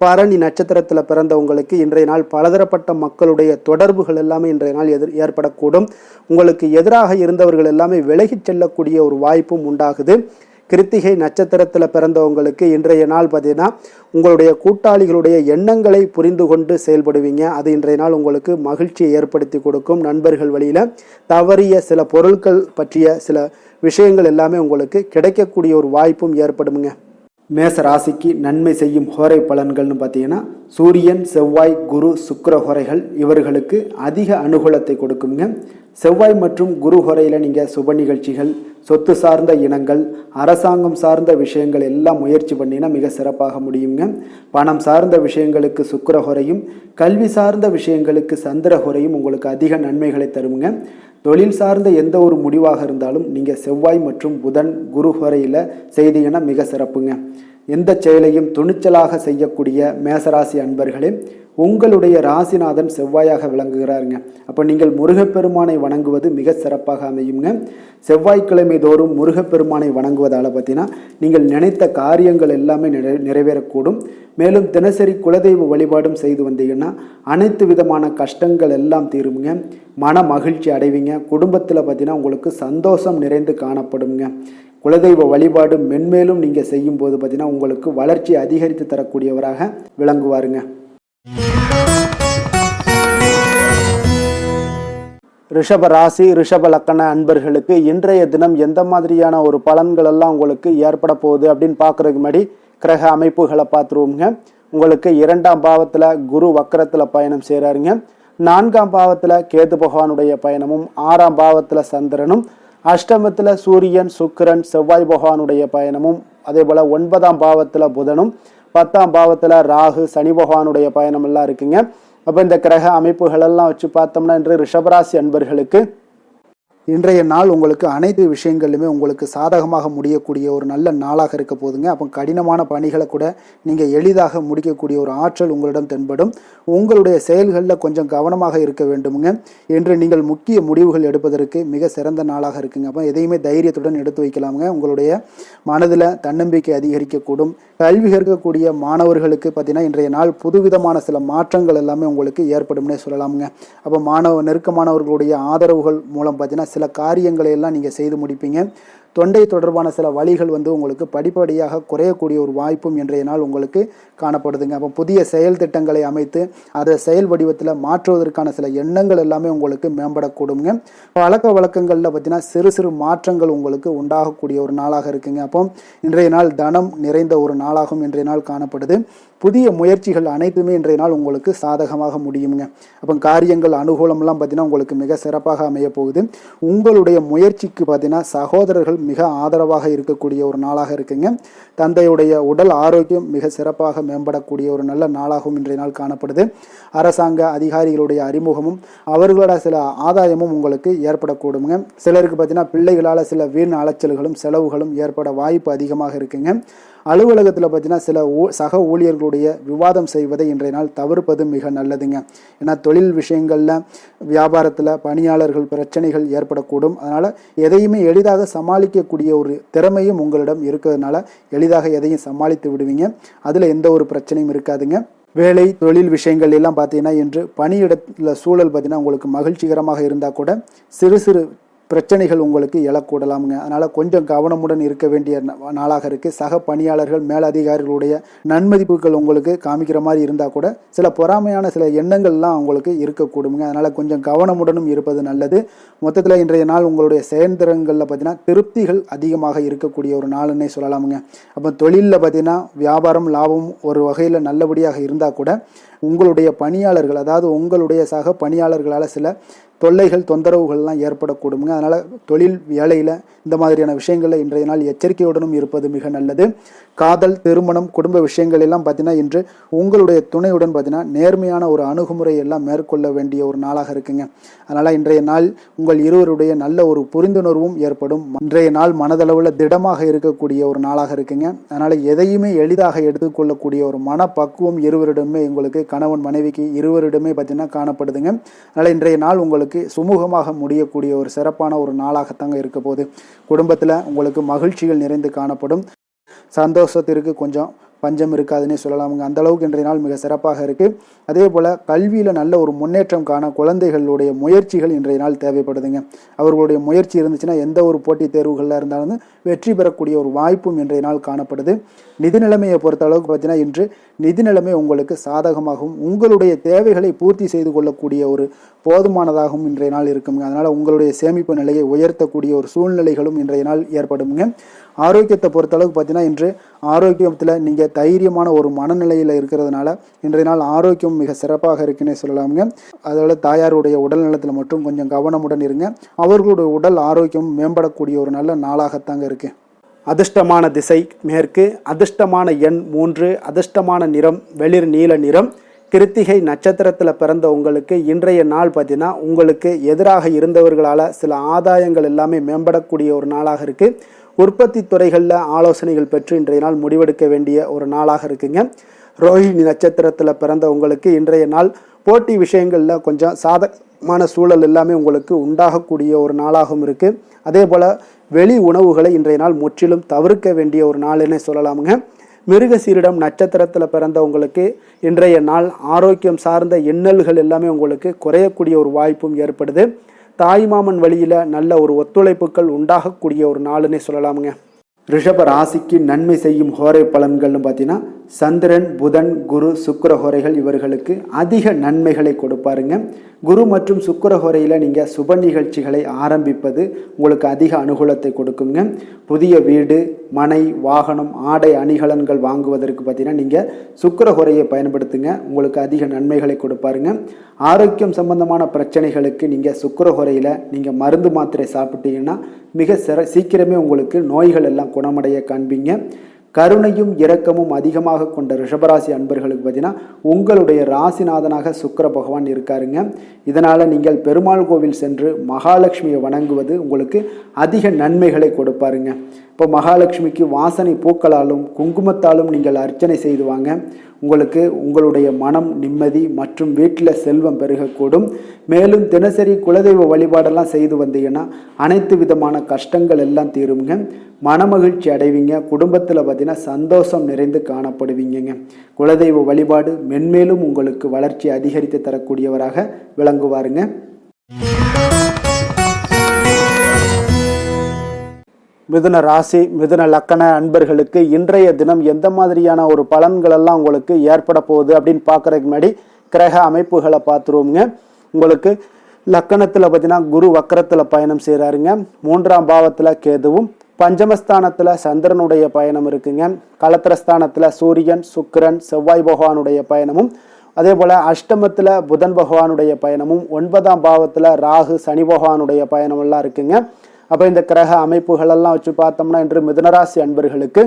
பரணி நட்சத்திரத்தில் பிறந்தவங்களுக்கு இன்றைய நாள் பலதரப்பட்ட மக்களுடைய தொடர்புகள் எல்லாமே இன்றைய நாள் ஏற்படக்கூடும். உங்களுக்கு எதிராக இருந்தவர்கள் எல்லாமே விலகிச் செல்லக்கூடிய ஒரு வாய்ப்பும் உண்டாகுது. கிருத்திகை நட்சத்திரத்தில் பிறந்தவங்களுக்கு இன்றைய நாள் பார்த்தீங்கன்னா உங்களுடைய கூட்டாளிகளுடைய எண்ணங்களை புரிந்து கொண்டு செயல்படுவீங்க. அது இன்றைய நாள் உங்களுக்கு மகிழ்ச்சியை ஏற்படுத்தி கொடுக்கும். நண்பர்கள் வழியில் தவறிய சில பொருட்கள் பற்றிய சில விஷயங்கள் எல்லாமே உங்களுக்கு கிடைக்கக்கூடிய ஒரு வாய்ப்பும் ஏற்படுங்க. மேச ராசிக்கு நன்மை செய்யும் ஹோரை பலன்கள்னு பார்த்தீங்கன்னா சூரியன், செவ்வாய், குரு, சுக்கிர ஹோரைகள் இவர்களுக்கு அதிக அனுகூலத்தை கொடுக்குங்க. செவ்வாய் மற்றும் குரு ஹோரையில் நீங்கள் சுப நிகழ்ச்சிகள், சொத்து சார்ந்த இனங்கள், அரசாங்கம் சார்ந்த விஷயங்கள் எல்லாம் முயற்சி பண்ணினா மிக சிறப்பாக முடியுங்க. பணம் சார்ந்த விஷயங்களுக்கு சுக்கிர ஹோரையும், கல்வி சார்ந்த விஷயங்களுக்கு சந்திர ஹோரையும் உங்களுக்கு அதிக நன்மைகளை தருங்க. தொழில் சார்ந்த எந்த ஒரு முடிவாக இருந்தாலும் நீங்கள் செவ்வாய் மற்றும் புதன், குரு ஹோரையில் செய்தீங்கன்னா மிக சிறப்புங்க. எந்த செயலையும் துணிச்சலாக செய்யக்கூடிய மேசராசி அன்பர்களே, உங்களுடைய ராசிநாதன் செவ்வாயாக விளங்குகிறாருங்க. அப்போ நீங்கள் முருகப்பெருமானை வணங்குவது மிக சிறப்பாக அமையுங்க. செவ்வாய்க்கிழமை தோறும் முருகப்பெருமானை வணங்குவதால் பார்த்தீங்கன்னா நீங்கள் நினைத்த காரியங்கள் எல்லாமே நிறைவேறக்கூடும். மேலும் தினசரி குலதெய்வ வழிபாடும் செய்து வந்தீங்கன்னா அனைத்து விதமான கஷ்டங்கள் எல்லாம் தீருங்க. மன மகிழ்ச்சி அடைவீங்க. குடும்பத்தில் பார்த்தீங்கன்னா உங்களுக்கு சந்தோஷம் நிறைந்து காணப்படுங்க. குலதெய்வ வழிபாடு மென்மேலும் நீங்கள் செய்யும்போது பார்த்தீங்கன்னா உங்களுக்கு வளர்ச்சி அதிகரித்து தரக்கூடியவராக விளங்குவாருங்க. ரிஷப ராசி, ரிஷப லக்கண அன்பர்களுக்கு இன்றைய தினம் எந்த மாதிரியான ஒரு பலன்கள் எல்லாம் உங்களுக்கு ஏற்பட போகுது அப்படின்னு பார்க்குறதுக்கு முன்னாடி கிரக அமைப்புகளை பார்த்துருவோங்க. உங்களுக்கு 2ஆம் பாவத்தில் குரு வக்கரத்தில் பயணம் செய்கிறாருங்க. 4ஆம் பாவத்தில் கேது பகவானுடைய பயணமும், 6ஆம் பாவத்தில் சந்திரனும், அஷ்டமத்தில் சூரியன், சுக்கிரன், செவ்வாய் பகவானுடைய பயணமும், அதே போல் 9ஆம் பாவத்தில் புதனும், 10ஆம் பாவத்தில் ராகு, சனி பகவானுடைய பயணம் எல்லாம் இருக்குங்க. அப்போ இந்த கிரக அமைப்புகளெல்லாம் வச்சு பார்த்தோம்னா இன்று ரிஷபராசி அன்பர்களுக்கு இன்றைய நாள் உங்களுக்கு அனைத்து விஷயங்களிலுமே உங்களுக்கு சாதகமாக முடியக்கூடிய ஒரு நல்ல நாளாக இருக்க போதுங்க. அப்போ கடினமான பணிகளை கூட நீங்கள் எளிதாக முடிக்கக்கூடிய ஒரு ஆற்றல் உங்களிடம் தென்படும். உங்களுடைய செயல்களில் கொஞ்சம் கவனமாக இருக்க வேண்டுமுங்க. என்று நீங்கள் முக்கிய முடிவுகள் எடுப்பதற்கு மிக சிறந்த நாளாக இருக்குங்க. அப்போ எதையுமே தைரியத்துடன் எடுத்து வைக்கலாமுங்க. உங்களுடைய மனதில் தன்னம்பிக்கை அதிகரிக்கக்கூடும். கல்வி கற்கக்கூடிய மாணவர்களுக்கு பார்த்தீங்கன்னா இன்றைய நாள் புதுவிதமான சில மாற்றங்கள் எல்லாமே உங்களுக்கு ஏற்படும்னே சொல்லலாமுங்க. அப்போ நெருக்கமானவர்களுடைய ஆதரவுகள் மூலம் பார்த்தீங்கன்னா சில காரியங்களை எல்லாம் நீங்கள் செய்து முடிப்பீங்க. தொண்டை தொடர்பான சில வழிகள் உங்களுக்கு படிப்படியாக குறையக்கூடிய ஒரு வாய்ப்பும் இன்றைய நாள் உங்களுக்கு காணப்படுதுங்க. அப்போ புதிய செயல் திட்டங்களை அமைத்து அதை செயல் வடிவத்தில் மாற்றுவதற்கான சில எண்ணங்கள் எல்லாமே உங்களுக்கு மேம்படக்கூடுங்க. பழக்க வழக்கங்களில் பார்த்தீங்கன்னா சிறு சிறு மாற்றங்கள் உங்களுக்கு உண்டாகக்கூடிய ஒரு நாளாக இருக்குங்க. அப்போ இன்றைய நாள் தனம் நிறைந்த ஒரு நாளாகவும் இன்றைய நாள் காணப்படுது. புதிய முயற்சிகள் அனைத்துமே இன்றைய நாள் உங்களுக்கு சாதகமாக முடியுங்க. அப்போ காரியங்கள் அனுகூலம்லாம் பார்த்தீங்கன்னா உங்களுக்கு மிக சிறப்பாக அமைய போகுது. உங்களுடைய முயற்சிக்கு பார்த்தீங்கன்னா சகோதரர்கள் மிக ஆதரவாக இருக்கக்கூடிய ஒரு நாளாக இருக்குங்க. தந்தையுடைய உடல் ஆரோக்கியம் மிக சிறப்பாக மேம்படக்கூடிய ஒரு நல்ல நாளாகவும் இன்றைய நாள் காணப்படுது. அரசாங்க அதிகாரிகளுடைய அறிமுகமும் அவர்களோட சில ஆதாயமும் உங்களுக்கு ஏற்படக்கூடுங்க. சிலருக்கு பார்த்தீங்கன்னா பிள்ளைகளால் சில வீண் அலைச்சல்களும் செலவுகளும் ஏற்பட வாய்ப்பு அதிகமாக இருக்குங்க. அலுவலகத்தில் பார்த்தீங்கன்னா சில சக ஊழியர்களுடைய விவாதம் செய்வதை இன்றைய நாள் தவிர்ப்பது மிக நல்லதுங்க. ஏன்னா தொழில் விஷயங்களில் வியாபாரத்தில் பணியாளர்கள் பிரச்சனைகள் ஏற்படக்கூடும். அதனால் எதையுமே எளிதாக சமாளிக்கக்கூடிய ஒரு திறமையும் உங்களிடம் இருக்கிறதுனால எளிதாக எதையும் சமாளித்து விடுவீங்க. அதில் எந்த ஒரு பிரச்சனையும் இருக்காதுங்க. வேலை தொழில் விஷயங்கள் எல்லாம் பார்த்தீங்கன்னா இன்று பணியிடத்தில் சூழல் பார்த்தீங்கன்னா உங்களுக்கு மகிழ்ச்சிகரமாக இருந்தால் கூட சிறு சிறு பிரச்சனைகள் உங்களுக்கு எழக்கூடலாமுங்க. அதனால் கொஞ்சம் கவனமுடன் இருக்க வேண்டிய நாளாக இருக்குது. சக பணியாளர்கள் மேலதிகாரிகளுடைய நன்மதிப்புகள் உங்களுக்கு காமிக்கிற மாதிரி இருந்தால் கூட சில பொறாமையான சில எண்ணங்கள்லாம் உங்களுக்கு இருக்கக்கூடுங்க. அதனால் கொஞ்சம் கவனமுடனும் இருப்பது நல்லது. மொத்தத்தில் இன்றைய நாள் உங்களுடைய செயல்திறன்களில் பார்த்தீங்கன்னா திருப்திகள் அதிகமாக இருக்கக்கூடிய ஒரு நாளுன்னே சொல்லலாமுங்க. அப்போ தொழிலில் பார்த்தீங்கன்னா வியாபாரம் லாபம் ஒரு வகையில் நல்லபடியாக இருந்தால் கூட உங்களுடைய பணியாளர்கள் அதாவது உங்களுடைய சக பணியாளர்களால் சில தொல்லைகள் தொந்தரவுகள்லாம் ஏற்படக்கூடுங்க. அதனால் தொழில் வேலையில் இந்த மாதிரியான விஷயங்களில் இன்றைய நாள் எச்சரிக்கையுடனும் இருப்பது மிக நல்லது. காதல் திருமணம் குடும்ப விஷயங்கள் எல்லாம் பார்த்தீங்கன்னா இன்று உங்களுடைய துணையுடன் பார்த்தீங்கன்னா நேர்மையான ஒரு அணுகுமுறை எல்லாம் மேற்கொள்ள வேண்டிய ஒரு நாளாக இருக்குங்க. அதனால் இன்றைய நாள் உங்கள் இருவருடைய நல்ல ஒரு புரிந்துணர்வும் ஏற்படும். இன்றைய நாள் மனதளவில் திடமாக இருக்கக்கூடிய ஒரு நாளாக இருக்குங்க. அதனால் எதையுமே எளிதாக எடுத்துக்கொள்ளக்கூடிய ஒரு மனப்பக்குவம் இருவரிடமே உங்களுக்கு கணவன் மனைவிக்கு இருவரிடமே பார்த்தீங்கன்னா காணப்படுதுங்க. அதனால் இன்றைய நாள் உங்களுக்கு சுமூகமாக முடியக்கூடிய ஒரு சிறப்பான ஒரு நாளாகத்தாங்க இருக்க போகுது. குடும்பத்தில் உங்களுக்கு மகிழ்ச்சிகள் நிறைந்து காணப்படும். சந்தோஷத்திற்கு கொஞ்சம் பஞ்சம் இருக்காதுன்னே சொல்லலாமுங்க. அந்த அளவுக்கு இன்றைய நாள் மிக சிறப்பாக இருக்குது. அதே போல் கல்வியில் நல்ல ஒரு முன்னேற்றம் காண குழந்தைகளுடைய முயற்சிகள் இன்றைய நாள் தேவைப்படுதுங்க. அவர்களுடைய முயற்சி இருந்துச்சுன்னா எந்த ஒரு போட்டித் தேர்வுகளில் இருந்தாலும் வெற்றி பெறக்கூடிய ஒரு வாய்ப்பும் இன்றைய நாள் காணப்படுது. நிதி நிலைமையை பொறுத்த அளவுக்கு பார்த்தீங்கன்னா இன்று நிதி நிலைமை உங்களுக்கு சாதகமாகவும் உங்களுடைய தேவைகளை பூர்த்தி செய்து கொள்ளக்கூடிய ஒரு போதுமானதாகவும் இன்றைய நாள் இருக்குங்க. அதனால் உங்களுடைய சேமிப்பு நிலையை உயர்த்தக்கூடிய ஒரு சூழ்நிலைகளும் இன்றைய நாள் ஏற்படுங்க. ஆரோக்கியத்தை பொறுத்தளவுக்கு பார்த்தீங்கன்னா இன்று ஆரோக்கியத்தில் நீங்கள் தைரியமான ஒரு மனநிலையில் இருக்கிறதுனால இன்றைய நாள் ஆரோக்கியம் மிக சிறப்பாக இருக்குன்னே சொல்லலாமுங்க. அதோட தாயாருடைய உடல் நலத்தில் மட்டும் கொஞ்சம் கவனமுடன் இருங்க. அவர்களுடைய உடல் ஆரோக்கியம் மேம்படக்கூடிய ஒரு நல்ல நாளாகத்தாங்க இருக்கு. அதிர்ஷ்டமான திசை மேற்கு, அதிர்ஷ்டமான எண் 3, அதிர்ஷ்டமான நிறம் வெளிர் நீல நிறம். கிருத்திகை நட்சத்திரத்தில் பிறந்த உங்களுக்கு இன்றைய நாள் பார்த்தீங்கன்னா உங்களுக்கு எதிராக இருந்தவர்களால் சில ஆதாயங்கள் எல்லாமே மேம்படக்கூடிய ஒரு நாளாக இருக்குது. உற்பத்தி துறைகளில் ஆலோசனைகள் பெற்று இன்றைய நாள் முடிவெடுக்க வேண்டிய ஒரு நாளாக இருக்குங்க. ரோஹிணி நட்சத்திரத்தில் பிறந்த உங்களுக்கு இன்றைய நாள் போட்டி விஷயங்களில் கொஞ்சம் சாதகமான சூழல் எல்லாமே உங்களுக்கு உண்டாகக்கூடிய ஒரு நாளாகவும் இருக்குது. அதே போல் வெளி உணவுகளை இன்றைய நாள் முற்றிலும் தவிர்க்க வேண்டிய ஒரு நாள்னே சொல்லலாமுங்க. மிருகசீரிடம் நட்சத்திரத்தில் பிறந்தவங்களுக்கு இன்றைய நாள் ஆரோக்கியம் சார்ந்த இன்னல்கள் எல்லாமே உங்களுக்கு குறையக்கூடிய ஒரு வாய்ப்பும் ஏற்படுது. தாய்மாமன் வழியில் நல்ல ஒரு ஒத்துழைப்புகள் உண்டாகக்கூடிய ஒரு நாளுன்னே சொல்லலாமுங்க. ரிஷப ராசிக்கு நன்மை செய்யும் ஹோரை பலன்கள்னு பார்த்தீங்கன்னா சந்திரன் புதன் குரு சுக்கிர ஹோரைகள் இவர்களுக்கு அதிக நன்மைகளை கொடுப்பாருங்க. குரு மற்றும் சுக்கிர ஹோரையில் நீங்கள் சுப நிகழ்ச்சிகளை ஆரம்பிப்பது உங்களுக்கு அதிக அனுகூலத்தை கொடுக்குங்க. புதிய வீடு மனை வாகனம் ஆடை அணிகலன்கள் வாங்குவதற்கு பார்த்தீங்கன்னா நீங்கள் சுக்கிர ஹோரையை பயன்படுத்துங்க. உங்களுக்கு அதிக நன்மைகளை கொடுப்பாருங்க. ஆரோக்கியம் சம்பந்தமான பிரச்சனைகளுக்கு நீங்கள் சுக்கிர ஹோரையில் நீங்கள் மருந்து மாத்திரை சாப்பிட்டீங்கன்னா மிக சீக்கிரமே உங்களுக்கு நோய்கள் எல்லாம் குணமடைய காண்பீங்க. கருணையும் இரக்கமும் அதிகமாக கொண்ட ரிஷபராசி அன்பர்களுக்கு பார்த்தீங்கன்னா உங்களுடைய ராசிநாதனாக சுக்கிர பகவான் இருக்காருங்க. இதனால் நீங்கள் பெருமாள் கோவில் சென்று மகாலட்சுமியை வணங்குவது உங்களுக்கு அதிக நன்மைகளை கொடுப்பாருங்க. இப்போ மகாலட்சுமிக்கு வாசனை பூக்களாலும் குங்குமத்தாலும் நீங்கள் அர்ச்சனை செய்து வாங்க. உங்களுக்கு உங்களுடைய மனம் நிம்மதி மற்றும் வீட்டில் செல்வம் பெருகக்கூடும். மேலும் தினசரி குலதெய்வ வழிபாடெல்லாம் செய்து வந்தீங்கன்னா அனைத்து விதமான கஷ்டங்கள் எல்லாம் தீருங்க. மனமகிழ்ச்சி அடைவீங்க. குடும்பத்தில் பார்த்தீங்கன்னா சந்தோஷம் நிறைந்து காணப்படுவீங்க. குலதெய்வ வழிபாடு மென்மேலும் உங்களுக்கு வளர்ச்சி அதிகரித்து தரக்கூடியவராக விளங்குவாருங்க. மிதுன ராசி மிதுன லக்கண அன்பர்களுக்கு இன்றைய தினம் எந்த மாதிரியான ஒரு பலன்கள் எல்லாம் உங்களுக்கு ஏற்பட போகுது அப்படின்னு பார்க்கறதுக்கு முன்னாடி கிரக அமைப்புகளை பார்த்துருவோங்க. உங்களுக்கு லக்கணத்தில் பார்த்தீங்கன்னா குரு வக்கரத்தில் பயணம் செய்கிறாருங்க. 3ஆம் பாவத்தில் கேதுவும், பஞ்சமஸ்தானத்தில் சந்திரனுடைய பயணம் இருக்குங்க. கலத்திரஸ்தானத்தில் சூரியன் சுக்கிரன் செவ்வாய் பகவானுடைய பயணமும், அதே போல் அஷ்டமத்தில் புதன் பகவானுடைய பயணமும், 9ஆம் பாவத்தில் ராகு சனி பகவானுடைய பயணமெல்லாம் இருக்குங்க. அப்போ இந்த கிரக அமைப்புகளெல்லாம் வச்சு பார்த்தோம்னா இன்று மிதுனராசி அன்பர்களுக்கு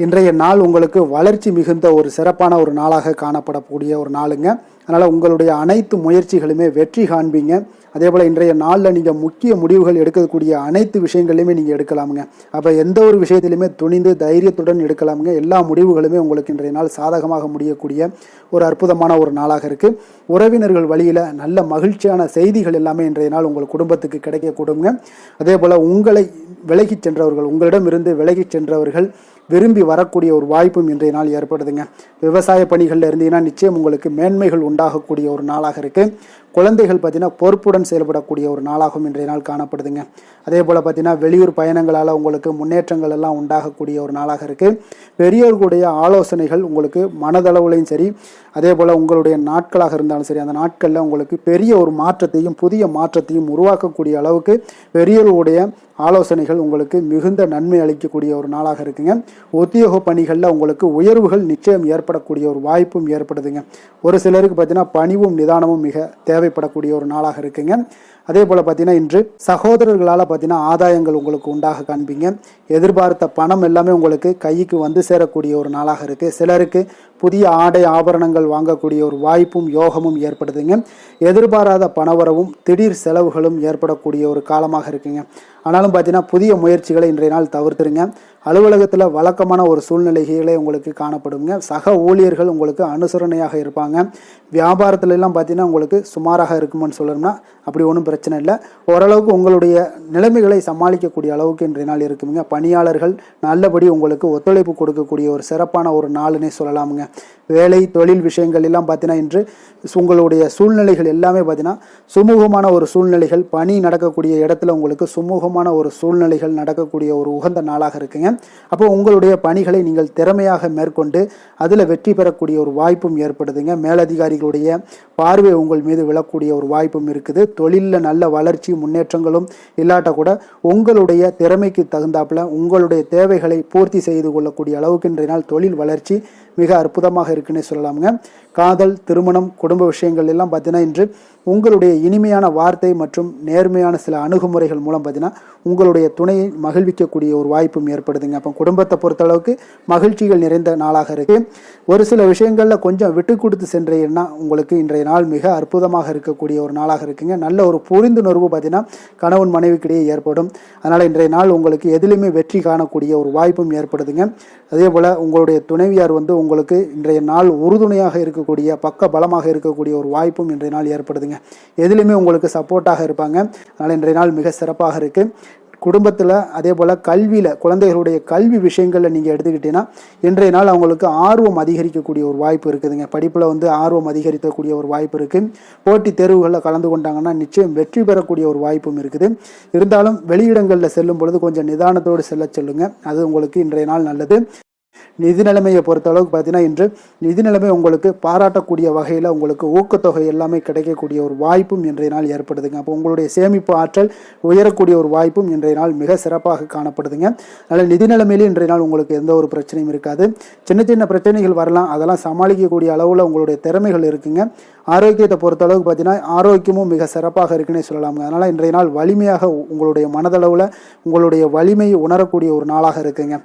இன்றைய நாள் உங்களுக்கு வளர்ச்சி மிகுந்த ஒரு சிறப்பான ஒரு நாளாக காணப்படக்கூடிய ஒரு நாளுங்க. அதனால் உங்களுடைய அனைத்து முயற்சிகளுமே வெற்றி காண்பீங்க. அதே போல் இன்றைய நாளில் நீங்கள் முக்கிய முடிவுகள் எடுக்கக்கூடிய அனைத்து விஷயங்களையுமே நீங்கள் எடுக்கலாமுங்க. அப்போ எந்த ஒரு விஷயத்திலையுமே துணிந்து தைரியத்துடன் எடுக்கலாமுங்க. எல்லா முடிவுகளுமே உங்களுக்கு இன்றைய நாள் சாதகமாக முடியக்கூடிய ஒரு அற்புதமான ஒரு நாளாக இருக்குது. உறவினர்கள் வழியில் நல்ல மகிழ்ச்சியான செய்திகள் எல்லாமே இன்றைய நாள் உங்கள் குடும்பத்துக்கு கிடைக்கக்கூடுங்க. அதே போல் உங்களை விலகிச் சென்றவர்கள், உங்களிடமிருந்து விலகிச் சென்றவர்கள் விரும்பி வரக்கூடிய ஒரு வாய்ப்பும் இன்றைய நாள் ஏற்படுதுங்க. விவசாய பணிகளில் இருந்தீங்கன்னா நிச்சயம் உங்களுக்கு மேன்மைகள் உண்டாகக்கூடிய ஒரு நாளாக இருக்குது. குழந்தைகள் பார்த்தீங்கன்னா பொறுப்புடன் செயல்படக்கூடிய ஒரு நாளாகவும் இன்றைய நாள் காணப்படுதுங்க. அதே போல் பார்த்தீங்கன்னா வெளியூர் பயணங்களால் உங்களுக்கு முன்னேற்றங்கள் எல்லாம் உண்டாகக்கூடிய ஒரு நாளாக இருக்குது. பெரியோர்களுடைய ஆலோசனைகள் உங்களுக்கு மனதளவுலையும் சரி, அதே போல் உங்களுடைய நாட்களாக இருந்தாலும் சரி, அந்த நாட்களில் உங்களுக்கு பெரிய ஒரு மாற்றத்தையும் புதிய மாற்றத்தையும் உருவாக்கக்கூடிய அளவுக்கு பெரியோர்களுடைய ஆலோசனைகள் உங்களுக்கு மிகுந்த நன்மை அளிக்கக்கூடிய ஒரு நாளாக இருக்குங்க. உத்தியோக பணிகளில் உங்களுக்கு உயர்வுகள் நிச்சயம் ஏற்படக்கூடிய ஒரு வாய்ப்பும் ஏற்படுதுங்க. ஒரு சிலருக்கு பார்த்தீங்கன்னா பணிவும் நிதானமும் மிக தேவைப்படக்கூடிய ஒரு நாளாக இருக்குங்க. அதே போல் பார்த்தீங்கன்னா இன்று சகோதரர்களால் பார்த்தீங்கன்னா ஆதாயங்கள் உங்களுக்கு உண்டாக காண்பீங்க. எதிர்பார்த்த பணம் எல்லாமே உங்களுக்கு கைக்கு வந்து சேரக்கூடிய ஒரு நாளாக இருக்குது. சிலருக்கு புதிய ஆடை ஆபரணங்கள் வாங்கக்கூடிய ஒரு வாய்ப்பும் யோகமும் ஏற்படுதுங்க. எதிர்பாராத பணவரவும் திடீர் செலவுகளும் ஏற்படக்கூடிய ஒரு காலமாக இருக்குங்க. ஆனாலும் பார்த்தீங்கன்னா புதிய முயற்சிகளை இன்றைய நாள் தவிர்த்துருங்க. அலுவலகத்தில் வழக்கமான ஒரு சூழ்நிலைகளே உங்களுக்கு காணப்படுங்க. சக ஊழியர்கள் உங்களுக்கு அனுசரணையாக இருப்பாங்க. வியாபாரத்துல எல்லாம் பார்த்தீங்கன்னா உங்களுக்கு சுமாராக இருக்குமென்னு சொல்லணும்னா அப்படி ஒன்றும் பிரச்சனை இல்லை. ஓரளவுக்கு உங்களுடைய நிலைமைகளை சமாளிக்கக்கூடிய அளவுக்கு இன்றைய நாள் இருக்குங்க. பணியாளர்கள் நல்லபடி உங்களுக்கு ஒத்துழைப்பு கொடுக்கக்கூடிய ஒரு சிறப்பான ஒரு நாளுன்னே சொல்லலாமுங்க. வேலை தொழில் விஷயங்கள் எல்லாம் பார்த்தீங்கன்னா இன்று உங்களுடைய சூழ்நிலைகள் எல்லாமே பார்த்தீங்கன்னா சுமூகமான ஒரு சூழ்நிலைகள், பணி நடக்கக்கூடிய இடத்துல உங்களுக்கு சுமூகமான ஒரு சூழ்நிலைகள் நடக்கக்கூடிய ஒரு உகந்த நாளாக இருக்குங்க. அப்போ உங்களுடைய பணிகளை நீங்கள் திறமையாக மேற்கொண்டு அதில் வெற்றி பெறக்கூடிய ஒரு வாய்ப்பும் ஏற்படுதுங்க. மேலதிகாரிகளுடைய பார்வை உங்கள் மீது விழக்கூடிய ஒரு வாய்ப்பும் இருக்குது. தொழிலில் நல்ல வளர்ச்சி முன்னேற்றங்களும் இல்லாட்ட கூட உங்களுடைய திறமைக்கு தகுந்தாப்புல உங்களுடைய தேவைகளை பூர்த்தி செய்து கொள்ளக்கூடிய அளவுக்கு இன்றைய நாள் தொழில் வளர்ச்சி மிக அற்புதமாக இருக்குன்னே சொல்லலாமுங்க. காதல், திருமணம், குடும்ப விஷயங்கள் எல்லாம் பார்த்தீங்கன்னா இன்று உங்களுடைய இனிமையான வார்த்தை மற்றும் நேர்மையான சில அணுகுமுறைகள் மூலம் பார்த்தீங்கன்னா உங்களுடைய துணையை மகிழ்விக்கக்கூடிய ஒரு வாய்ப்பும் ஏற்படுதுங்க. அப்போ குடும்பத்தை பொறுத்தளவுக்கு மகிழ்ச்சிகள் நிறைந்த நாளாக இருக்குது. ஒரு சில விஷயங்களில் கொஞ்சம் விட்டு கொடுத்து சென்றீங்கன்னா உங்களுக்கு இன்றைய நாள் மிக அற்புதமாக இருக்கக்கூடிய ஒரு நாளாக இருக்குங்க. நல்ல ஒரு புரிந்துணர்வு பார்த்தீங்கன்னா கணவன் மனைவிக்கிடையே ஏற்படும். அதனால் இன்றைய நாள் உங்களுக்கு எதிலுமே வெற்றி காணக்கூடிய ஒரு வாய்ப்பும் ஏற்படுதுங்க. அதே போல் உங்களுடைய துணைவியார் உங்களுக்கு இன்றைய நாள் உறுதுணையாக இருக்கக்கூடிய பக்க பலமாக இருக்கக்கூடிய ஒரு வாய்ப்பும் இன்றைய நாள் ஏற்படுதுங்க. எதிலுமே உங்களுக்கு சப்போர்ட்டாக இருப்பாங்க. அதனால் இன்றைய நாள் மிக சிறப்பாக இருக்குது. குடும்பத்தில் அதே போல் கல்வியில் குழந்தைகளுடைய கல்வி விஷயங்களில் நீங்கள் எடுத்துக்கிட்டீங்கன்னா இன்றைய நாள் அவங்களுக்கு ஆர்வம் அதிகரிக்கக்கூடிய ஒரு வாய்ப்பு இருக்குதுங்க. படிப்பில் ஆர்வம் அதிகரிக்கக்கூடிய ஒரு வாய்ப்பு இருக்குது. போட்டித் தேர்வுகளில் கலந்து கொண்டாங்கன்னா நிச்சயம் வெற்றி பெறக்கூடிய ஒரு வாய்ப்பும் இருக்குது. இருந்தாலும் வெளியிடங்களில் செல்லும் பொழுது கொஞ்சம் நிதானத்தோடு செல்ல சொல்லுங்கள். அது உங்களுக்கு இன்றைய நாள் நல்லது. நிதி நிலைமையை பொறுத்தளவுக்கு பார்த்தீங்கன்னா இன்று நிதி நிலைமை உங்களுக்கு பாராட்டக்கூடிய வகையில் உங்களுக்கு ஊக்கத்தொகை எல்லாமே கிடைக்கக்கூடிய ஒரு வாய்ப்பும் இன்றைய நாள் ஏற்படுதுங்க. அப்போ உங்களுடைய சேமிப்பு ஆற்றல் உயரக்கூடிய ஒரு வாய்ப்பும் இன்றைய நாள் மிக சிறப்பாக காணப்படுதுங்க. அதனால் நிதி நிலைமையிலே இன்றைய நாள் உங்களுக்கு எந்த ஒரு பிரச்சனையும் இருக்காது. சின்ன சின்ன பிரச்சனைகள் வரலாம், அதெல்லாம் சமாளிக்கக்கூடிய அளவில் உங்களுடைய திறமைகள் இருக்குங்க. ஆரோக்கியத்தை பொறுத்தளவுக்கு பார்த்தீங்கன்னா ஆரோக்கியமும் மிக சிறப்பாக இருக்குன்னே சொல்லலாமுங்க. அதனால் இன்றைய நாள் வலிமையாக உங்களுடைய மனதளவில் உங்களுடைய வலிமையை உணரக்கூடிய ஒரு நாளாக இருக்குங்க.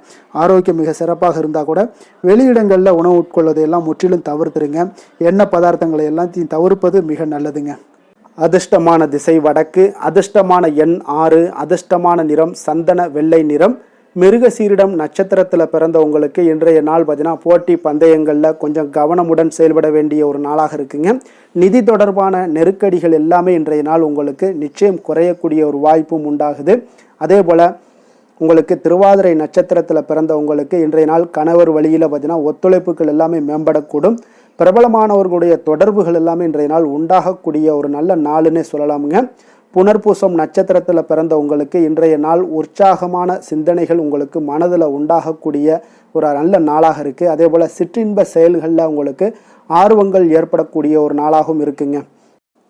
ஆரோக்கியம் மிக சிறப்பாக இருந்தால் கூட வெளியிடங்களில் உணவு உட்கொள்வதை எல்லாம் முற்றிலும் தவிர்த்துருங்க. எண்ணெய் பதார்த்தங்களை எல்லாத்தையும் தவிர்ப்பது மிக நல்லதுங்க. அதிர்ஷ்டமான திசை வடக்கு, அதிர்ஷ்டமான எண் 6, அதிர்ஷ்டமான நிறம் சந்தன வெள்ளை நிறம். மிருகசீரிடம் நட்சத்திரத்தில் பிறந்தவங்களுக்கு இன்றைய நாள் பார்த்தீங்கன்னா போட்டி பந்தயங்களில் கொஞ்சம் கவனமுடன் செயல்பட வேண்டிய ஒரு நாளாக இருக்குங்க. நிதி தொடர்பான நெருக்கடிகள் எல்லாமே இன்றைய நாள் உங்களுக்கு நிச்சயம் குறையக்கூடிய ஒரு வாய்ப்பும் உண்டாகுது. அதே போல் உங்களுக்கு திருவாதிரை நட்சத்திரத்தில் பிறந்தவங்களுக்கு இன்றைய நாள் கணவர் வழியில் பார்த்தீங்கன்னா ஒத்துழைப்புகள் எல்லாமே மேம்படக்கூடும். பிரபலமானவர்களுடைய தொடர்புகள் எல்லாமே இன்றைய நாள் உண்டாகக்கூடிய ஒரு நல்ல நாளுன்னே சொல்லலாமுங்க. புனர்பூசம் நட்சத்திரத்தில் பிறந்த உங்களுக்கு இன்றைய நாள் உற்சாகமான சிந்தனைகள் உங்களுக்கு மனதில் உண்டாகக்கூடிய ஒரு நல்ல நாளாக இருக்குது. அதே போல் சிற்றின்ப செயல்களில் உங்களுக்கு ஆர்வங்கள் ஏற்படக்கூடிய ஒரு நாளாகவும் இருக்குங்க.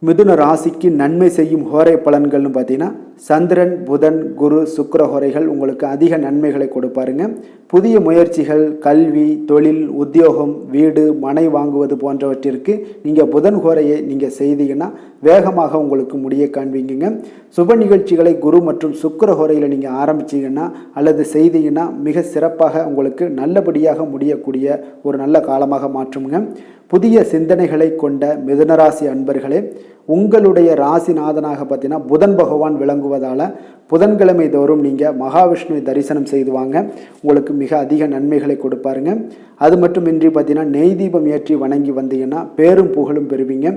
மிதுன ராசிக்கு நன்மை செய்யும் ஹோரை பலன்கள்னு பார்த்தீங்கன்னா சந்திரன், புதன், குரு, சுக்கிர ஹோரைகள் உங்களுக்கு அதிக நன்மைகளை கொடுப்பாருங்க. புதிய முயற்சிகள், கல்வி, தொழில், உத்தியோகம், வீடு, மனை வாங்குவது போன்றவற்றிற்கு நீங்கள் புதன் ஹோரையை நீங்கள் செய்தீங்கன்னா வேகமாக உங்களுக்கு முடிய காண்பீங்க. சுப நிகழ்ச்சிகளை குரு மற்றும் சுக்கிர ஹோரையில் நீங்கள் ஆரம்பிச்சிங்கன்னா அல்லது செய்தீங்கன்னா மிக சிறப்பாக உங்களுக்கு நல்லபடியாக முடியக்கூடிய ஒரு நல்ல காலமாக மாற்றுங்க. புதிய சிந்தனைகளை கொண்ட மிதுனராசி அன்பர்களே, உங்களுடைய ராசிநாதனாக பார்த்தீங்கன்னா புதன் பகவான் விளங்குவதால் புதன்கிழமை தோறும் நீங்கள் மகாவிஷ்ணுவை தரிசனம் செய்து வாங்க. உங்களுக்கு மிக அதிக நன்மைகளை கொடுப்பாருங்க. அது மட்டுமின்றி பார்த்தீங்கன்னா நெய் தீபம் ஏற்றி வணங்கி வந்தீங்கன்னா பேரும் புகழும் பெறுவீங்க.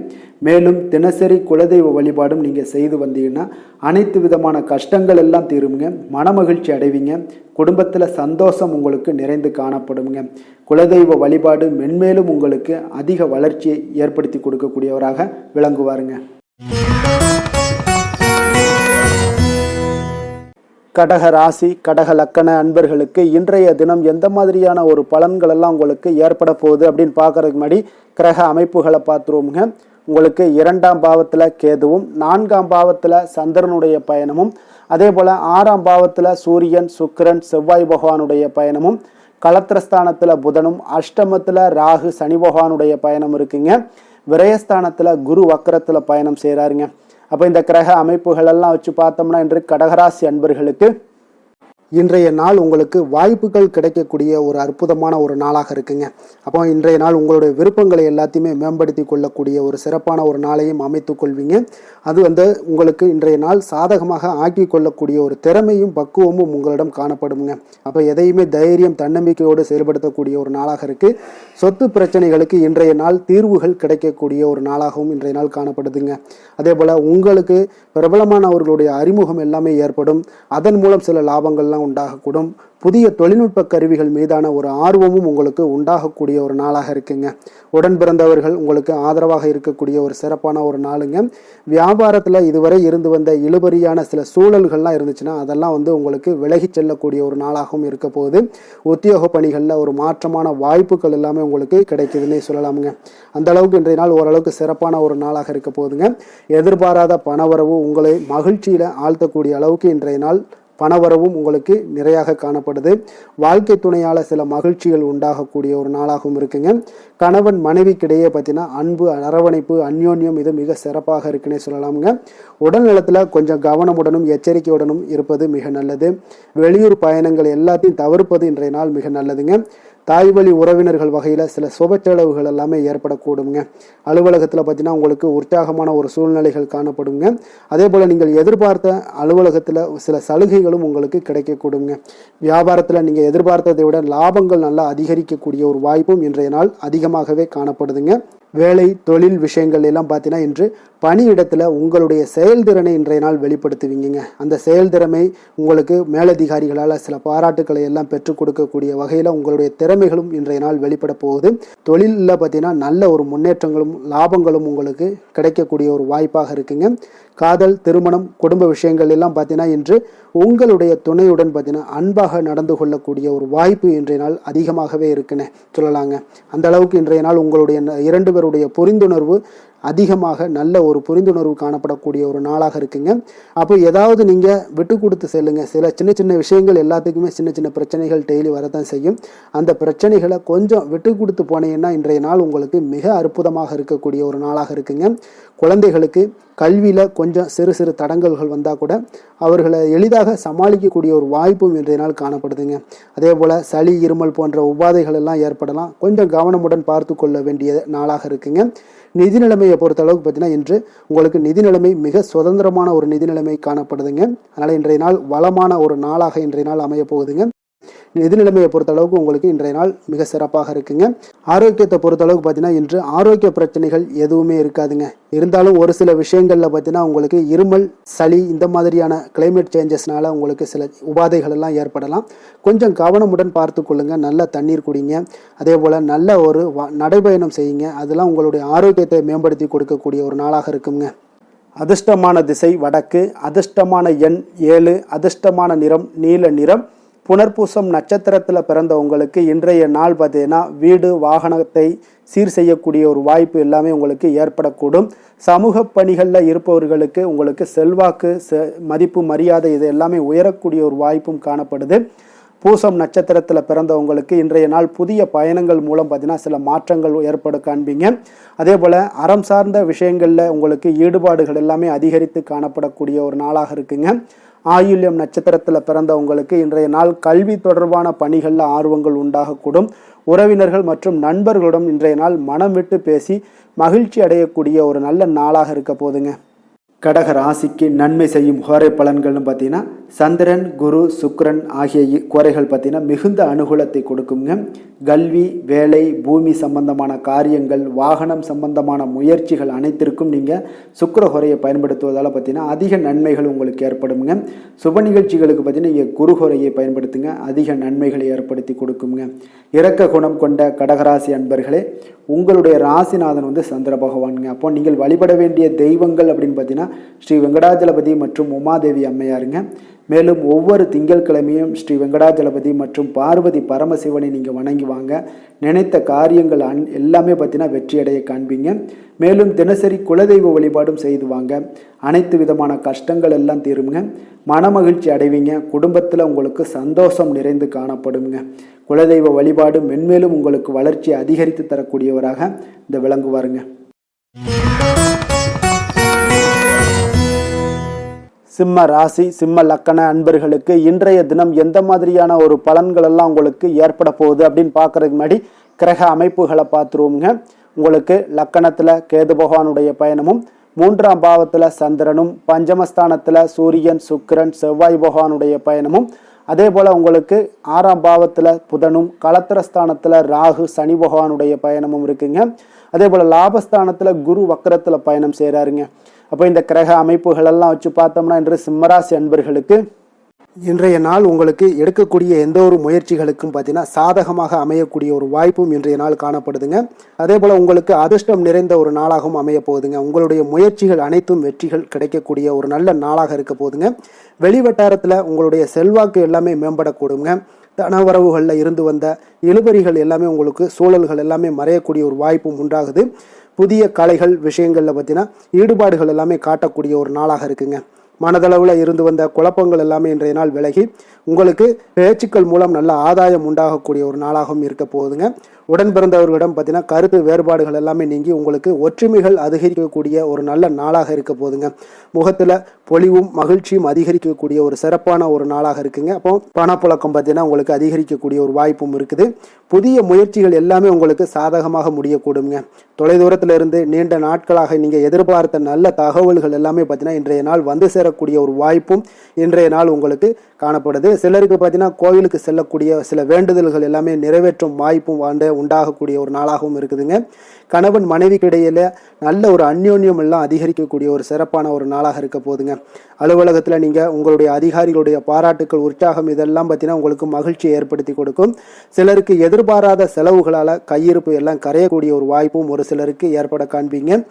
மேலும் தினசரி குலதெய்வ வழிபாடும் நீங்கள் செய்து வந்தீங்கன்னா அனைத்து விதமான கஷ்டங்கள் எல்லாம் தீருங்க. மனமகிழ்ச்சி அடைவீங்க. குடும்பத்தில் சந்தோஷம் உங்களுக்கு நிறைந்து காணப்படுங்க. குலதெய்வ வழிபாடு மென்மேலும் உங்களுக்கு அதிக வளர்ச்சியை ஏற்படுத்தி கொடுக்கக்கூடியவராக விளங்குவாருங்க. கடக ராசி, கடக லக்கண அன்பர்களுக்கு இன்றைய தினம் எந்த மாதிரியான ஒரு பலன்கள் எல்லாம் உங்களுக்கு ஏற்பட போகுது அப்படின்னு பார்க்கறதுக்கு முன்னாடி கிரக அமைப்புகளை பார்த்துருவோமுங்க. உங்களுக்கு 2ஆம் பாவத்தில் கேதுவும், 4ஆம் பாவத்தில் சந்திரனுடைய பயணமும், அதே போல் 6ஆம் பாவத்தில் சூரியன், சுக்கிரன், செவ்வாய் பகவானுடைய பயணமும், களத்திரஸ்தானத்தில் புதனும், அஷ்டமத்தில் ராகு, சனி பகவானுடைய பயணம் இருக்குங்க. விரயஸ்தானத்தில் குரு வக்கரத்தில் பயணம் செய்கிறாருங்க. அப்போ இந்த கிரக அமைப்புகள் எல்லாம் வச்சு பார்த்தோம்னா இன்று கடகராசி அன்பர்களுக்கு இன்றைய நாள் உங்களுக்கு வாய்ப்புகள் கிடைக்கக்கூடிய ஒரு அற்புதமான ஒரு நாளாக இருக்குங்க. அப்போ இன்றைய நாள் உங்களுடைய விருப்பங்களை எல்லாத்தையுமே மேம்படுத்தி கொள்ளக்கூடிய ஒரு சிறப்பான ஒரு நாளையும் அமைத்து கொள்வீங்க. அது உங்களுக்கு இன்றைய நாள் சாதகமாக ஆக்கி கொள்ளக்கூடிய ஒரு திறமையும் பக்குவமும் உங்களிடம் காணப்படுங்க. அப்போ எதையுமே தைரியம், தன்னம்பிக்கையோடு செயல்படுத்தக்கூடிய ஒரு நாளாக இருக்குது. சொத்து பிரச்சனைகளுக்கு இன்றைய நாள் தீர்வுகள் கிடைக்கக்கூடிய ஒரு நாளாகவும் இன்றைய நாள் காணப்படுதுங்க. அதே போல் உங்களுக்கு பிரபலமானவர்களுடைய அறிமுகம் எல்லாமே ஏற்படும். அதன் மூலம் சில லாபங்கள்லாம் உண்டாகக்கூடும். புதிய தொழில்நுட்ப கருவிகள் மீதான ஒரு ஆர்வமும் உங்களுக்கு உண்டாகக்கூடிய ஒரு நாளாக இருக்குங்க. உடன் பிறந்தவர்கள் உங்களுக்கு ஆதரவாக இருக்கக்கூடிய ஒரு சிறப்பான ஒரு நாளுங்க. வியாபாரத்தில் இதுவரை இருந்து வந்த இழுபறியான சில சூழல்கள்லாம் இருந்துச்சுன்னா அதெல்லாம் உங்களுக்கு விலகி செல்லக்கூடிய ஒரு நாளாகவும் இருக்க போகுது. உத்தியோக பணிகளில் ஒரு மாற்றமான வாய்ப்புகள் எல்லாமே உங்களுக்கு கிடைக்குதுன்னே சொல்லலாமுங்க. அந்த அளவுக்கு இன்றைய நாள் ஓரளவுக்கு சிறப்பான ஒரு நாளாக இருக்க போகுதுங்க. எதிர்பாராத பணவரவு உங்களை மகிழ்ச்சியில் ஆழ்த்தக்கூடிய அளவுக்கு இன்றைய நாள் பணவரவும் உங்களுக்கு நிறையாக காணப்படுது. வாழ்க்கை துணையால் சில மகிழ்ச்சிகள் உண்டாகக்கூடிய ஒரு நாளாகவும் இருக்குங்க. கணவன் மனைவிக்கிடையே பார்த்தீங்கன்னா அன்பு, அரவணைப்பு, அந்யோன்யம் இது மிக சிறப்பாக இருக்குன்னே சொல்லலாமுங்க. உடல் நலத்தில் கொஞ்சம் கவனமுடனும் எச்சரிக்கையுடனும் இருப்பது மிக நல்லது. வெளியூர் பயணங்கள் எல்லாத்தையும் தவிர்ப்பது இன்றைய நாள் மிக நல்லதுங்க. தாய் வழி உறவினர்கள் வகையில் சில சுப செலவுகள் எல்லாமே ஏற்படக்கூடுங்க. அலுவலகத்தில் பார்த்தீங்கன்னா உங்களுக்கு உற்சாகமான ஒரு சூழ்நிலைகள் காணப்படுங்க. அதே போல் நீங்கள் எதிர்பார்த்த அலுவலகத்தில் சில சலுகைகளும் உங்களுக்கு கிடைக்கக்கூடுங்க. வியாபாரத்தில் நீங்கள் எதிர்பார்த்ததை விட லாபங்கள் நல்லா அதிகரிக்கக்கூடிய ஒரு வாய்ப்பும் இன்றைய நாள் அதிகமாகவே காணப்படுதுங்க. வேலை, தொழில் விஷயங்கள் எல்லாம் பார்த்தீங்கன்னா இன்று பணியிடத்தில் உங்களுடைய செயல்திறனை இன்றைய நாள் வெளிப்படுத்துவீங்க. அந்த செயல்திறமை உங்களுக்கு மேலதிகாரிகளால் சில பாராட்டுக்களை எல்லாம் பெற்றுக் கொடுக்கக்கூடிய வகையில் உங்களுடைய திறமைகளும் இன்றைய நாள் வெளிப்பட போகுது. தொழிலில் பார்த்தீங்கன்னா நல்ல ஒரு முன்னேற்றங்களும் லாபங்களும் உங்களுக்கு கிடைக்கக்கூடிய ஒரு வாய்ப்பாக இருக்குங்க. காதல், திருமணம், குடும்ப விஷயங்கள் எல்லாம் பார்த்தீங்கன்னா இன்று உங்களுடைய துணையுடன் பார்த்தீங்கன்னா அன்பாக நடந்து கொள்ளக்கூடிய ஒரு வாய்ப்பு இன்றைய நாள் அதிகமாகவே இருக்குன்னு சொல்லலாங்க. அந்த அளவுக்கு இன்றைய நாள் உங்களுடைய 2 பேருடைய புரிந்துணர்வு அதிகமாக நல்ல ஒரு புரிந்துணர்வு காணப்படக்கூடிய ஒரு நாளாக இருக்குங்க. அப்போ ஏதாவது நீங்கள் விட்டு கொடுத்து செல்லுங்க. சில சின்ன சின்ன விஷயங்கள் எல்லாத்துக்குமே சின்ன சின்ன பிரச்சனைகள் டெய்லி வரதான் செய்யும். அந்த பிரச்சனைகளை கொஞ்சம் விட்டு கொடுத்து போனீங்கன்னா இன்றைய நாள் உங்களுக்கு மிக அற்புதமாக இருக்கக்கூடிய ஒரு நாளாக இருக்குங்க. குழந்தைகளுக்கு கல்வியில் கொஞ்சம் சிறு சிறு தடங்கல்கள் வந்தால் கூட அவர்களை எளிதாக சமாளிக்கக்கூடிய ஒரு வாய்ப்பும் இன்றைய நாள் காணப்படுதுங்க. அதே போல் சளி இருமல் போன்ற உபாதைகள் எல்லாம் ஏற்படலாம். கொஞ்சம் கவனமுடன் பார்த்து கொள்ள வேண்டிய நாளாக இருக்குங்க. நிதி நிலைமையை பொறுத்த அளவுக்கு பார்த்தீங்கன்னா இன்று உங்களுக்கு நிதி நிலைமை மிக சுதந்திரமான ஒரு நிதி நிலைமை காணப்படுதுங்க. அதனால் இன்றைய நாள் வளமான ஒரு நாளாக இன்றைய நாள் அமைய போகுதுங்க. நிதி நிலைமையை பொறுத்த அளவுக்கு உங்களுக்கு இன்றைய நாள் மிக சிறப்பாக இருக்குங்க. ஆரோக்கியத்தை பொறுத்த அளவுக்கு பார்த்தீங்கன்னா இன்று ஆரோக்கிய பிரச்சனைகள் எதுவுமே இருக்காதுங்க. இருந்தாலும் ஒரு சில விஷயங்களில் பார்த்தீங்கன்னா உங்களுக்கு இருமல் சளி இந்த மாதிரியான கிளைமேட் சேஞ்சஸ்னால உங்களுக்கு சில உபாதைகள் எல்லாம் ஏற்படலாம். கொஞ்சம் கவனமுடன் பார்த்து கொள்ளுங்க. நல்ல தண்ணீர் குடிங்க. அதே போல் நல்ல ஒரு நடைபயணம் செய்யுங்க. அதெல்லாம் உங்களுடைய ஆரோக்கியத்தை மேம்படுத்தி கொடுக்கக்கூடிய ஒரு நாளாக இருக்குங்க. அதிர்ஷ்டமான திசை வடக்கு, அதிர்ஷ்டமான எண் 7, அதிர்ஷ்டமான நிறம் நீல நிறம். புனர்பூசம் நட்சத்திரத்தில் பிறந்த உங்களுக்கு இன்றைய நாள் பார்த்தீங்கன்னா வீடு வாகனத்தை சீர் செய்யக்கூடிய ஒரு வாய்ப்பு எல்லாமே உங்களுக்கு ஏற்படக்கூடும். சமூக பணிகளில் இருப்பவர்களுக்கு உங்களுக்கு செல்வாக்கு மதிப்பு மரியாதை இது எல்லாமே உயரக்கூடிய ஒரு வாய்ப்பும் காணப்படுது. பூசம் நட்சத்திரத்தில் பிறந்தவங்களுக்கு இன்றைய நாள் புதிய பயணங்கள் மூலம் பார்த்தீங்கன்னா சில மாற்றங்கள் ஏற்பட காண்பீங்க. அதே போல் அறம் சார்ந்த விஷயங்களில் உங்களுக்கு ஈடுபாடுகள் எல்லாமே அதிகரித்து காணப்படக்கூடிய ஒரு நாளாக இருக்குங்க. ஆயுள்யம் நட்சத்திரத்தில் பிறந்தவங்களுக்கு இன்றைய நாள் கல்வி தொடர்பான பணிகளில் ஆர்வங்கள் உண்டாகக்கூடும். உறவினர்கள் மற்றும் நண்பர்களுடன் இன்றைய நாள் மனம் விட்டு பேசி மகிழ்ச்சி அடையக்கூடிய ஒரு நல்ல நாளாக இருக்க போதுங்க. கடக ராசிக்கு நன்மை செய்யும் ஹோரை பலன்கள்னு பார்த்தீங்கன்னா சந்திரன் குரு சுக்கிரன் ஆகிய கோரைகள் பார்த்தீங்கன்னா மிகுந்த அனுகூலத்தை கொடுக்குங்க. கல்வி வேலை பூமி சம்பந்தமான காரியங்கள் வாகனம் சம்பந்தமான முயற்சிகள் அனைத்திற்கும் நீங்கள் சுக்கிர ஹோரையை பயன்படுத்துவதால் பார்த்தீங்கன்னா அதிக நன்மைகள் உங்களுக்கு ஏற்படுங்க. சுப நிகழ்ச்சிகளுக்கு பார்த்தீங்கன்னா நீங்கள் குரு ஹோரையை பயன்படுத்துங்க. அதிக நன்மைகளை ஏற்படுத்தி கொடுக்குங்க. இரக்க குணம் கொண்ட கடகராசி அன்பர்களே, உங்களுடைய ராசிநாதன் சந்திர பகவானுங்க. அப்போ நீங்கள் வழிபட வேண்டிய தெய்வங்கள் அப்படின்னு பார்த்தீங்கன்னா ஸ்ரீ வெங்கடாஜலபதி மற்றும் உமாதேவி அம்மையாருங்க. மேலும் ஒவ்வொரு திங்கட்கிழமையும் ஸ்ரீ வெங்கடாஜலபதி மற்றும் பார்வதி பரமசிவனை நீங்கள் வணங்கி வாங்க. நினைத்த காரியங்கள் எல்லாமே பார்த்தீங்கன்னா வெற்றியடைய காண்பீங்க. மேலும் தினசரி குலதெய்வ வழிபாடும் செய்து வாங்க. அனைத்து விதமான கஷ்டங்கள் எல்லாம் தீருங்க. மனமகிழ்ச்சி அடைவீங்க. குடும்பத்தில் உங்களுக்கு சந்தோஷம் நிறைந்து காணப்படுங்க. குலதெய்வ வழிபாடு மென்மேலும் உங்களுக்கு வளர்ச்சி அதிகரித்து தரக்கூடியவராக இந்த விளங்குவாருங்க. சிம்ம ராசி சிம்ம லக்கண அன்பர்களுக்கு இன்றைய தினம் எந்த மாதிரியான ஒரு பலன்கள் எல்லாம் உங்களுக்கு ஏற்பட போகுது அப்படின்னு பார்க்கறதுக்கு முன்னாடி கிரக அமைப்புகளை பார்த்துருவோங்க. உங்களுக்கு லக்கணத்தில் கேது பகவானுடைய பயணமும், 3ஆம் பாவத்தில் சந்திரனும், பஞ்சமஸ்தானத்தில் சூரியன் சுக்கிரன் செவ்வாய் பகவானுடைய பயணமும், அதே போல் உங்களுக்கு 6ஆம் பாவத்தில் புதனும், களத்திரஸ்தானத்தில் ராகு சனி பகவானுடைய பயணமும் இருக்குங்க. அதே போல் லாபஸ்தானத்தில் குரு வக்கரத்தில் பயணம் செய்கிறாருங்க. அப்போ இந்த கிரக அமைப்புகளெல்லாம் வச்சு பார்த்தோம்னா இன்று சிம்மராசி அன்பர்களுக்கு இன்றைய நாள் உங்களுக்கு எடுக்கக்கூடிய எந்த ஒரு முயற்சிகளுக்கும் பார்த்தீங்கன்னா சாதகமாக அமையக்கூடிய ஒரு வாய்ப்பும் இன்றைய நாள் காணப்படுதுங்க. அதே போல் உங்களுக்கு அதிர்ஷ்டம் நிறைந்த ஒரு நாளாகவும் அமைய போகுதுங்க. உங்களுடைய முயற்சிகள் அனைத்தும் வெற்றிகள் கிடைக்கக்கூடிய ஒரு நல்ல நாளாக இருக்க போகுதுங்க. வெளிவட்டாரத்தில் உங்களுடைய செல்வாக்கு எல்லாமே மேம்படக்கூடுங்க. தனவரவுகளில் இருந்து வந்த இழுபறிகள் எல்லாமே உங்களுக்கு சூழல்கள் எல்லாமே மறையக்கூடிய ஒரு வாய்ப்பும் உண்டாகுது. புதிய கலைகள் விஷயங்களில் பார்த்தீங்கன்னா ஈடுபாடுகள் எல்லாமே காட்டக்கூடிய ஒரு நாளாக இருக்குங்க. மனதளவில் இருந்து வந்த குழப்பங்கள் எல்லாமே இன்றைய நாள் விலகி உங்களுக்கு பேச்சுக்கள் மூலம் நல்ல ஆதாயம் உண்டாகக்கூடிய ஒரு நாளாகவும் இருக்க போகுதுங்க. உடன் பிறந்தவர்களிடம் பார்த்தீங்கன்னா கருத்து வேறுபாடுகள் எல்லாமே நீங்கி உங்களுக்கு ஒற்றுமைகள் அதிகரிக்கக்கூடிய ஒரு நல்ல நாளாக இருக்க போகுதுங்க. முகத்தில் பொலிவும் மகிழ்ச்சியும் அதிகரிக்கக்கூடிய ஒரு சிறப்பான ஒரு நாளாக இருக்குங்க. அப்போ பணப்புழக்கம் பார்த்தீங்கன்னா உங்களுக்கு அதிகரிக்கக்கூடிய ஒரு வாய்ப்பும் இருக்குது. புதிய முயற்சிகள் எல்லாமே உங்களுக்கு சாதகமாக முடியக்கூடுங்க. தொலைதூரத்தில் இருந்து நீண்ட நாட்களாக நீங்கள் எதிர்பார்த்த நல்ல தகவல்கள் எல்லாமே பார்த்தீங்கன்னா இன்றைய நாள் வந்து சேரக்கூடிய ஒரு வாய்ப்பும் இன்றைய நாள் உங்களுக்கு காணப்படுது. சிலருக்கு பார்த்தீங்கன்னா கோவிலுக்கு செல்லக்கூடிய சில வேண்டுதல்கள் எல்லாமே நிறைவேற்றும் வாய்ப்பும் உண்டாகக்கூடிய ஒரு நாளாகவும் இருக்குதுங்க. கணவன் மனைவிக்கு இடையில நல்ல ஒரு அந்யோன்யம் எல்லாம் அதிகரிக்கக்கூடிய ஒரு சிறப்பான ஒரு நாளாக இருக்க போதுங்க. அலுவலகத்தில் நீங்கள் உங்களுடைய அதிகாரிகளுடைய பாராட்டுக்கள் உற்சாகம் இதெல்லாம் பார்த்தீங்கன்னா உங்களுக்கு மகிழ்ச்சியை ஏற்படுத்தி கொடுக்கும். சிலருக்கு எதிர்பாராத செலவுகளால் கையிருப்பு எல்லாம் கரையக்கூடிய ஒரு வாய்ப்பும் ஒரு சிலருக்கு ஏற்பட காண்பீங்க.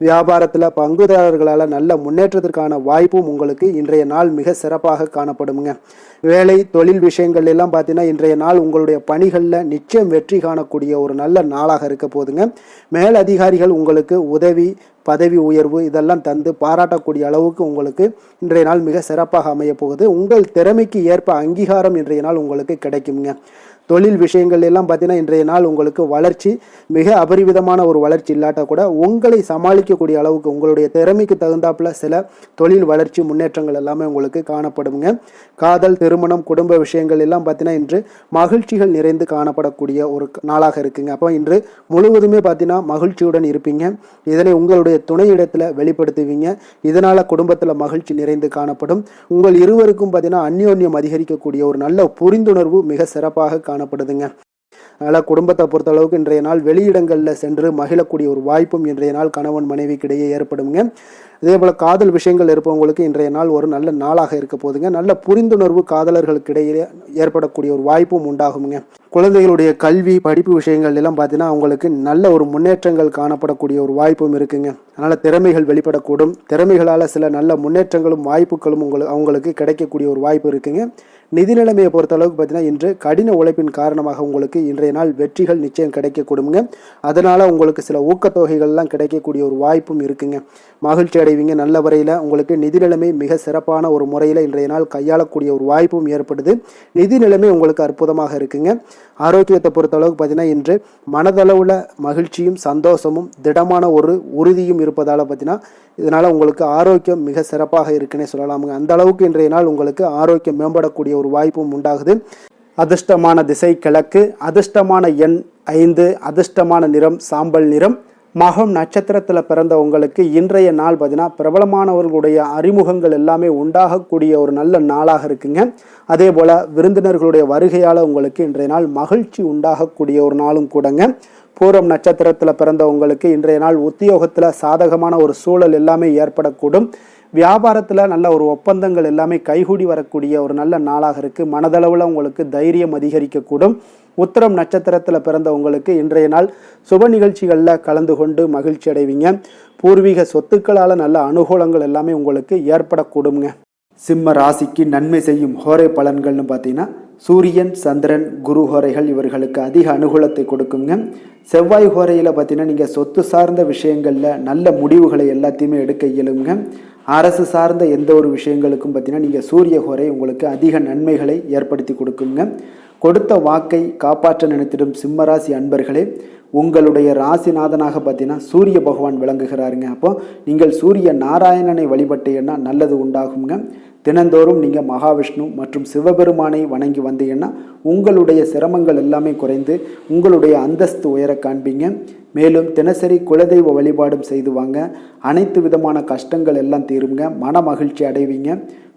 வியாபாரத்தில் பங்குதாரர்களால் நல்ல முன்னேற்றத்திற்கான வாய்ப்பும் உங்களுக்கு இன்றைய நாள் மிக சிறப்பாக காணப்படுங்க. வேலை தொழில் விஷயங்கள் எல்லாம் பார்த்தீங்கன்னா இன்றைய நாள் உங்களுடைய பணிகளில் நிச்சயம் வெற்றி காணக்கூடிய ஒரு நல்ல நாளாக இருக்க போதுங்க. மேலதிகாரிகள் உங்களுக்கு உதவி பதவி உயர்வு இதெல்லாம் தந்து பாராட்டக்கூடிய அளவுக்கு உங்களுக்கு இன்றைய நாள் மிக சிறப்பாக அமைய போகுது. உங்கள் திறமைக்கு ஏற்ப அங்கீகாரம் இன்றைய நாள் உங்களுக்கு கிடைக்குங்க. தொழில் விஷயங்கள் எல்லாம் பார்த்தீங்கன்னா இன்றைய நாள் உங்களுக்கு வளர்ச்சி மிக அபரிவிதமான ஒரு வளர்ச்சி இல்லாட்டா கூட உங்களை சமாளிக்கக்கூடிய அளவுக்கு உங்களுடைய திறமைக்கு தகுந்தாப்புல சில தொழில் வளர்ச்சி முன்னேற்றங்கள் எல்லாமே உங்களுக்கு காணப்படுங்க. காதல், திருமணம், குடும்ப விஷயங்கள் எல்லாம் பார்த்தீங்கன்னா இன்று மகிழ்ச்சிகள் நிறைந்து காணப்படக்கூடிய ஒரு நாளாக இருக்குங்க. அப்போ இன்று முழுவதுமே பார்த்தீங்கன்னா மகிழ்ச்சியுடன் இருப்பீங்க. இதனை உங்களுடைய துணையிடத்தில் வெளிப்படுத்துவீங்க. இதனால குடும்பத்தில் மகிழ்ச்சி நிறைந்து காணப்படும். உங்கள் இருவருக்கும் பார்த்தீங்கன்னா அந்யோன்யம் அதிகரிக்கக்கூடிய ஒரு நல்ல புரிந்துணர்வு மிக சிறப்பாக காணப்படுதுங்க. அதனால் குடும்பத்தை பொறுத்த அளவுக்கு இன்றைய நாள் வெளியிடங்களில் சென்று மகிழக்கூடிய ஒரு வாய்ப்பும் இன்றைய நாள் கணவன் மனைவிக்கிடையே ஏற்படுங்க. அதே போல் காதல் விஷயங்கள் இருப்பவங்களுக்கு இன்றைய நாள் ஒரு நல்ல நாளாக இருக்க போதுங்க. நல்ல புரிந்துணர்வு காதலர்களுக்கு இடையே ஏற்படக்கூடிய ஒரு வாய்ப்பும் உண்டாகுங்க. குழந்தைகளுடைய கல்வி படிப்பு விஷயங்கள் எல்லாம் பார்த்தீங்கன்னா அவங்களுக்கு நல்ல ஒரு முன்னேற்றங்கள் காணப்படக்கூடிய ஒரு வாய்ப்பும் இருக்குங்க. அதனால் திறமைகள் வெளிப்படக்கூடும். திறமைகளால் சில நல்ல முன்னேற்றங்களும் வாய்ப்புகளும் அவங்களுக்கு கிடைக்கக்கூடிய ஒரு வாய்ப்பு இருக்குங்க. நிதி நிலைமையை பொறுத்த அளவுக்கு பார்த்தீங்கன்னா இன்று கடின உழைப்பின் காரணமாக உங்களுக்கு இன்றைய நாள் வெற்றிகள் நிச்சயம் கிடைக்கக்கூடுங்க. அதனால் உங்களுக்கு சில ஊக்கத்தொகைகள்லாம் கிடைக்கக்கூடிய ஒரு வாய்ப்பும் இருக்குங்க. மகிழ்ச்சி அடைவீங்க. நல்ல வரையில் உங்களுக்கு நிதி நிலைமை மிக சிறப்பான ஒரு முறையில் இன்றைய நாள் கையாளக்கூடிய ஒரு வாய்ப்பும் ஏற்படுது. நிதி நிலைமை உங்களுக்கு அற்புதமாக இருக்குங்க. ஆரோக்கியத்தை பொறுத்த அளவுக்கு பார்த்தீங்கன்னா இன்று மனதளவில் மகிழ்ச்சியும் சந்தோஷமும் திடமான ஒரு உறுதியும் இருப்பதால் பார்த்தீங்கன்னா இதனால் உங்களுக்கு ஆரோக்கியம் மிக சிறப்பாக இருக்குன்னே சொல்லலாமுங்க. அந்த அளவுக்கு இன்றைய நாள் உங்களுக்கு ஆரோக்கியம் மேம்படக்கூடிய ஒரு வாய்ப்பும் உண்டாகுது. அதிர்ஷ்டமான திசை கிழக்கு, அதிர்ஷ்டமான எண் 5, அதிர்ஷ்டமான நிறம் சாம்பல் நிறம். மகம் நட்சத்திரத்தில் பிறந்த உங்களுக்கு இன்றைய நாள் பார்த்தீங்கன்னா பிரபலமானவர்களுடைய அறிமுகங்கள் எல்லாமே உண்டாகக்கூடிய ஒரு நல்ல நாளாக இருக்குங்க. அதே போல் விருந்தினர்களுடைய வருகையால் உங்களுக்கு இன்றைய நாள் மகிழ்ச்சி உண்டாகக்கூடிய ஒரு நாளும் கூடங்க. பூரம் நட்சத்திரத்தில் பிறந்த உங்களுக்கு இன்றைய நாள் உத்தியோகத்தில் சாதகமான ஒரு சூழல் எல்லாமே ஏற்படக்கூடும். வியாபாரத்தில் நல்ல ஒரு ஒப்பந்தங்கள் எல்லாமே கைகூடி வரக்கூடிய ஒரு நல்ல நாளாக இருக்குது. மனதளவில் உங்களுக்கு தைரியம் அதிகரிக்கக்கூடும். உத்திரம் நட்சத்திரத்தில் பிறந்த உங்களுக்கு இன்றைய நாள் சுப நிகழ்ச்சிகளில் கலந்து கொண்டு மகிழ்ச்சி அடைவீங்க. பூர்வீக சொத்துக்களால் நல்ல அனுகூலங்கள் எல்லாமே உங்களுக்கு ஏற்படக்கூடுங்க. சிம்ம ராசிக்கு நன்மை செய்யும் ஹோரை பலன்கள்னு பார்த்தீங்கன்னா சூரியன், சந்திரன், குரு ஹோரைகள் இவர்களுக்கு அதிக அனுகூலத்தை கொடுக்குங்க. செவ்வாய் ஹோரையில் பார்த்தீங்கன்னா நீங்கள் சொத்து சார்ந்த விஷயங்களில் நல்ல முடிவுகளை எல்லாத்தையுமே எடுக்க இயலுங்க. அரசு சார்ந்த எந்த ஒரு விஷயங்களுக்கும் பார்த்தீங்கன்னா நீங்கள் சூரிய ஹோரை உங்களுக்கு அதிக நன்மைகளை ஏற்படுத்தி கொடுக்குங்க. கொடுத்த வாக்கை காப்பாற்ற நினைத்திடும் சிம்மராசி அன்பர்களே, உங்களுடைய ராசிநாதனாக பார்த்தீங்கன்னா சூரிய பகவான் விளங்குகிறாருங்க. அப்போ நீங்கள் சூரிய நாராயணனை வழிபட்டீங்கன்னா நல்லது உண்டாகுங்க. தினந்தோறும் நீங்கள் மகாவிஷ்ணு மற்றும் சிவபெருமானை வணங்கி வந்தீங்கன்னா உங்களுடைய சிரமங்கள் எல்லாமே குறைந்து உங்களுடைய அந்தஸ்து உயர காண்பீங்க. மேலும் தினசரி குலதெய்வ வழிபாடும் செய்து வாங்க. அனைத்து விதமான கஷ்டங்கள் எல்லாம் தீருங்க. மன மகிழ்ச்சி அடைவீங்க.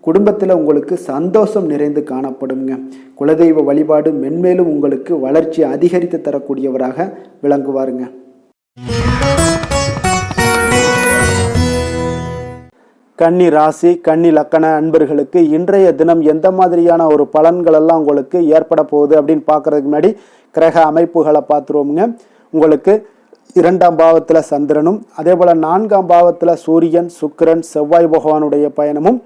குடும்பத்தில் உங்களுக்கு சந்தோஷம் நிறைந்து காணப்படுங்க. குலதெய்வ வழிபாடு மென்மேலும் உங்களுக்கு வளர்ச்சி அதிகரித்து தரக்கூடியவராக விளங்குவாருங்க. கன்னி ராசி, கன்னி லக்கண அன்பர்களுக்கு இன்றைய தினம் எந்த மாதிரியான ஒரு பலன்கள் எல்லாம் உங்களுக்கு ஏற்பட போகுது அப்படின்னு பார்க்கறதுக்கு முன்னாடி கிரக அமைப்புகளை பார்த்துருவோமுங்க. உங்களுக்கு 2ஆம் பாவத்தில் சந்திரனும் அதே போல் 4ஆம் பாவத்தில் சூரியன், சுக்கிரன், செவ்வாய் பகவானுடைய பயணமும்,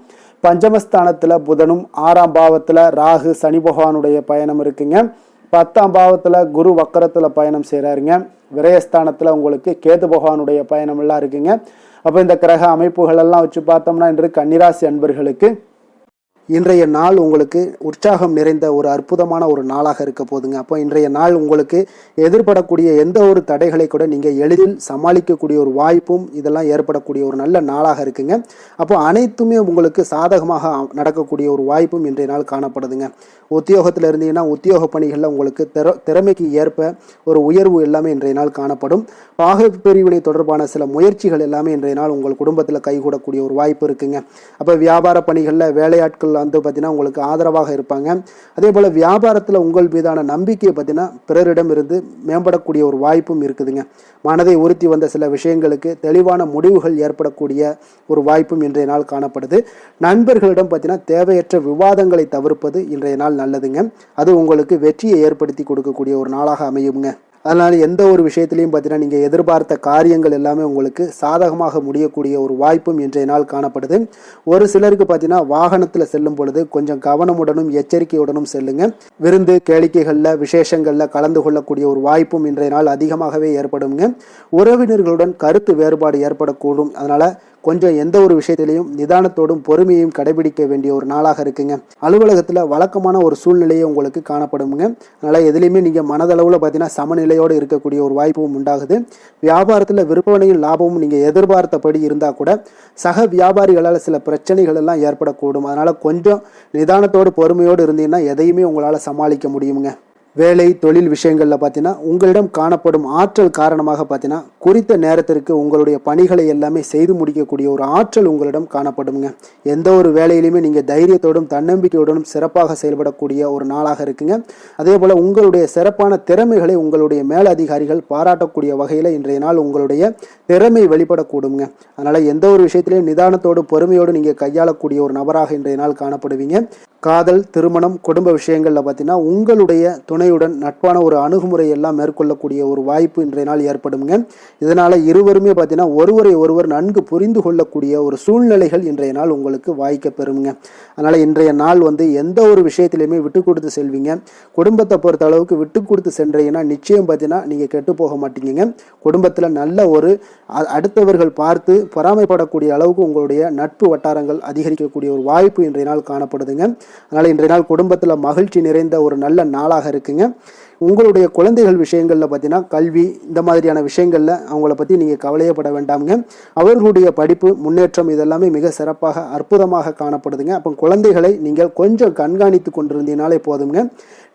பஞ்சமஸ்தானத்தில் புதனும், 6ஆம் பாவத்தில் ராகு, சனி பகவானுடைய பயணம் இருக்குங்க. 10ஆம் பாவத்தில் குரு வக்கரத்தில் பயணம் செய்கிறாருங்க. விரயஸ்தானத்தில் உங்களுக்கு கேது பகவானுடைய பயணம் எல்லாம் இருக்குங்க. அப்போ இந்த கிரக அமைப்புகள் எல்லாம் வச்சு பார்த்தோம்னா இன்று கன்னிராசி அன்பர்களுக்கு இன்றைய நாள் உங்களுக்கு உற்சாகம் நிறைந்த ஒரு அற்புதமான ஒரு நாளாக இருக்க போதுங்க. அப்போ இன்றைய நாள் உங்களுக்கு எதிர்படக்கூடிய எந்த ஒரு தடைகளை கூட நீங்கள் எளிதில் சமாளிக்கக்கூடிய ஒரு வாய்ப்பும் இதெல்லாம் ஏற்படக்கூடிய ஒரு நல்ல நாளாக இருக்குங்க. அப்போ அனைத்துமே உங்களுக்கு சாதகமாக நடக்கக்கூடிய ஒரு வாய்ப்பும் இன்றைய நாள் காணப்படுதுங்க. உத்தியோகத்தில் இருந்தீங்கன்னா உத்தியோக பணிகளில் உங்களுக்கு திறமைக்கு ஏற்ப ஒரு உயர்வு எல்லாமே இன்றைய நாள் காணப்படும். பாக பிரிவினை தொடர்பான சில முயற்சிகள் எல்லாமே இன்றைய நாள் உங்கள் குடும்பத்தில் கைகூடக்கூடிய ஒரு வாய்ப்பு இருக்குங்க. அப்போ வியாபார பணிகளில் வேலையாட்கள் வந்து பார்த்தீங்கன்னா உங்களுக்கு ஆதரவாக இருப்பாங்க. அதே போல் வியாபாரத்தில் உங்கள் மீதான நம்பிக்கையை பார்த்தீங்கன்னா பிறரிடம் இருந்து மேம்படக்கூடிய ஒரு வாய்ப்பும் இருக்குதுங்க. மனதை உறுத்தி வந்த சில விஷயங்களுக்கு தெளிவான முடிவுகள் ஏற்படக்கூடிய ஒரு வாய்ப்பும் இன்றைய நாள் காணப்படுது. நண்பர்களிடம் பார்த்தீங்கன்னா தேவையற்ற விவாதங்களை தவிர்ப்பது இன்றைய நாள் நல்லதுங்க. அது உங்களுக்கு வெற்றியை ஏற்படுத்தி கொடுக்கக்கூடிய ஒரு நாளாக அமையுங்க. அதனால் எந்த ஒரு விஷயத்திலையும் பார்த்தீங்கன்னா நீங்கள் எதிர்பார்த்த காரியங்கள் எல்லாமே உங்களுக்கு சாதகமாக முடியக்கூடிய ஒரு வாய்ப்பும் இன்றைய நாள் காணப்படுது. ஒரு சிலருக்கு பார்த்தீங்கன்னா வாகனத்தில் செல்லும் பொழுது கொஞ்சம் கவனமுடனும் எச்சரிக்கையுடனும் செல்லுங்க. விருந்து கேளிக்கைகளில் விசேஷங்களில் கலந்து கொள்ளக்கூடிய ஒரு வாய்ப்பும் இன்றைய நாள் அதிகமாகவே ஏற்படுங்க. உறவினர்களுடன் கருத்து வேறுபாடு ஏற்படக்கூடும். அதனால் கொஞ்சம் எந்த ஒரு விஷயத்திலையும் நிதானத்தோடும் பொறுமையையும் கடைபிடிக்க வேண்டிய ஒரு நாளாக இருக்குங்க. அலுவலகத்தில் வழக்கமான ஒரு சூழ்நிலையை உங்களுக்கு காணப்படுங்க. அதனால் எதுலையுமே நீங்கள் மனதளவில் பார்த்தீங்கன்னா சமநிலையோடு இருக்கக்கூடிய ஒரு வாய்ப்பும் உண்டாகுது. வியாபாரத்தில் விற்பனையும் லாபமும் நீங்கள் எதிர்பார்த்தபடி இருந்தால் கூட சக வியாபாரிகளால் சில பிரச்சனைகள் எல்லாம் ஏற்படக்கூடும். அதனால் கொஞ்சம் நிதானத்தோடு பொறுமையோடு இருந்தீங்கன்னா எதையுமே உங்களால் சமாளிக்க முடியுங்க. வேலை தொழில் விஷயங்களில் பார்த்தீங்கன்னா உங்களிடம் காணப்படும் ஆற்றல் காரணமாக பார்த்தீங்கன்னா குறித்த நேரத்திற்கு உங்களுடைய பணிகளை எல்லாமே செய்து முடிக்கக்கூடிய ஒரு ஆற்றல் உங்களிடம் காணப்படுங்க. எந்த ஒரு வேலையிலுமே நீங்கள் தைரியத்தோடும் தன்னம்பிக்கையோடும் சிறப்பாக செயல்படக்கூடிய ஒரு நாளாக இருக்குங்க. அதே போல் உங்களுடைய சிறப்பான திறமைகளை உங்களுடைய மேலதிகாரிகள் பாராட்டக்கூடிய வகையில் இன்றைய நாள் உங்களுடைய திறமை வெளிப்படக்கூடுங்க. அதனால் எந்த ஒரு விஷயத்திலையும் நிதானத்தோடு பொறுமையோடு நீங்கள் கையாளக்கூடிய ஒரு நபராக இன்றைய நாள் காணப்படுவீங்க. காதல், திருமணம், குடும்ப விஷயங்களில் பார்த்தீங்கன்னா உங்களுடைய துணையுடன் நட்பான ஒரு அணுகுமுறை எல்லாம் மேற்கொள்ளக்கூடிய ஒரு வாய்ப்பு இன்றைய நாள் ஏற்படுங்க. இதனால் இருவருமே பார்த்தீங்கன்னா ஒருவரை ஒருவர் நன்கு புரிந்து கொள்ளக்கூடிய ஒரு சூழ்நிலைகள் இன்றைய நாள் உங்களுக்கு வாய்க்க பெறுங்க. அதனால் இன்றைய நாள் எந்த ஒரு விஷயத்திலையுமே விட்டு கொடுத்து செல்வீங்க. குடும்பத்தை பொறுத்த அளவுக்கு விட்டு கொடுத்து சென்றீங்கன்னா நிச்சயம் பார்த்தீங்கன்னா நீங்கள் கெட்டு போக மாட்டீங்க. குடும்பத்தில் நல்ல ஒரு அடுத்தவர்கள் பார்த்து பொறாமைப்படக்கூடிய அளவுக்கு உங்களுடைய நட்பு வட்டாரங்கள் அதிகரிக்கக்கூடிய ஒரு வாய்ப்பு இன்றைய நாள் காணப்படுதுங்க. அதனால் இன்றைய நாள் குடும்பத்தில் மகிழ்ச்சி நிறைந்த ஒரு நல்ல நாளாக இருக்குங்க. உங்களுடைய குழந்தைகள் விஷயங்களில் பார்த்தீங்கன்னா கல்வி இந்த மாதிரியான விஷயங்களில் அவங்கள பற்றி நீங்கள் கவலையப்பட வேண்டாமுங்க. அவர்களுடைய படிப்பு முன்னேற்றம் இதெல்லாமே மிக சிறப்பாக அற்புதமாக காணப்படுதுங்க. அப்போ குழந்தைகளை நீங்கள் கொஞ்சம் கண்காணித்து கொண்டிருந்தீங்கனாலே போதுங்க.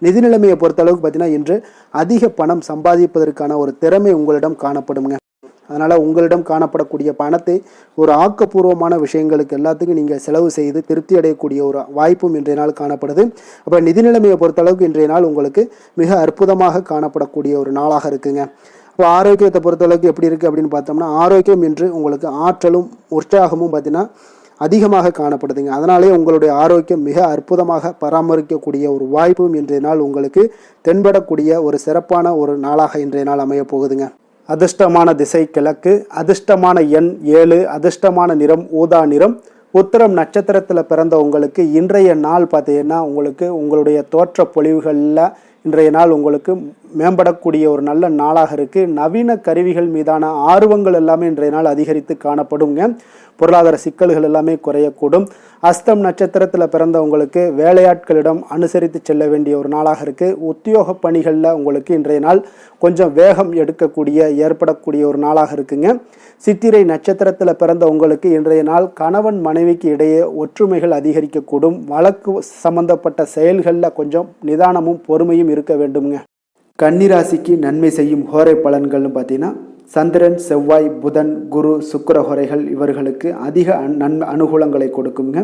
நிதி நிலைமையை பொறுத்தளவுக்கு பார்த்தீங்கன்னா இன்று அதிக பணம் சம்பாதிப்பதற்கான ஒரு திறமை உங்களிடம் காணப்படுங்க. அதனால் உங்களிடம் காணப்படக்கூடிய பணத்தை ஒரு ஆக்கப்பூர்வமான விஷயங்களுக்கு எல்லாத்துக்கும் நீங்கள் செலவு செய்து திருப்தி அடையக்கூடிய ஒரு வாய்ப்பும் இன்றைய நாள் காணப்படுது. அப்போ நிதி நிலைமையை பொறுத்தளவுக்கு இன்றைய நாள் உங்களுக்கு மிக அற்புதமாக காணப்படக்கூடிய ஒரு நாளாக இருக்குங்க. இப்போ ஆரோக்கியத்தை பொறுத்தளவுக்கு எப்படி இருக்குது அப்படின்னு பார்த்தோம்னா ஆரோக்கியம் இன்று உங்களுக்கு ஆற்றலும் உற்சாகமும் பார்த்தீங்கன்னா அதிகமாக காணப்படுதுங்க. அதனாலே உங்களுடைய ஆரோக்கியம் மிக அற்புதமாக பராமரிக்கக்கூடிய ஒரு வாய்ப்பும் இன்றைய நாள் உங்களுக்கு தென்படக்கூடிய ஒரு சிறப்பான ஒரு நாளாக இன்றைய நாள் அமைய போகுதுங்க. அதிர்ஷ்டமான திசை கிழக்கு, அதிர்ஷ்டமான எண் 7, அதிர்ஷ்டமான நிறம் ஊதா நிறம். உத்திரம் நட்சத்திரத்தில் பிறந்த உங்களுக்கு இன்றைய நாள் பார்த்தீங்கன்னா உங்களுக்கு உங்களுடைய தோற்ற பொலிவுகளில் இன்றைய நாள் உங்களுக்கு மேம்படக்கூடிய ஒரு நல்ல நாளாக இருக்குது. நவீன கருவிகள் மீதான ஆர்வங்கள் எல்லாமே இன்றைய நாள் அதிகரித்து காணப்படுங்க. பொருளாதார சிக்கல்கள் எல்லாமே குறையக்கூடும். அஸ்தம் நட்சத்திரத்தில் பிறந்தவங்களுக்கு வேலையாட்களிடம் அனுசரித்து செல்ல வேண்டிய ஒரு நாளாக இருக்குது. உத்தியோக பணிகளில் உங்களுக்கு இன்றைய நாள் கொஞ்சம் வேகம் ஏற்படக்கூடிய ஒரு நாளாக இருக்குங்க. சித்திரை நட்சத்திரத்தில் பிறந்த உங்களுக்கு இன்றைய நாள் கணவன் மனைவிக்கு இடையே ஒற்றுமைகள் அதிகரிக்கக்கூடும். வழக்கு சம்பந்தப்பட்ட செயல்களில் கொஞ்சம் நிதானமும் பொறுமையும் இருக்க வேண்டுங்க. கன்னிராசிக்கு நன்மை செய்யும் ஹோரை பலன்கள்னு பார்த்தீங்கன்னா சந்திரன், செவ்வாய், புதன், குரு, சுக்கிர ஹோரைகள் இவர்களுக்கு அதிக அனுகூலங்களை கொடுக்குங்க.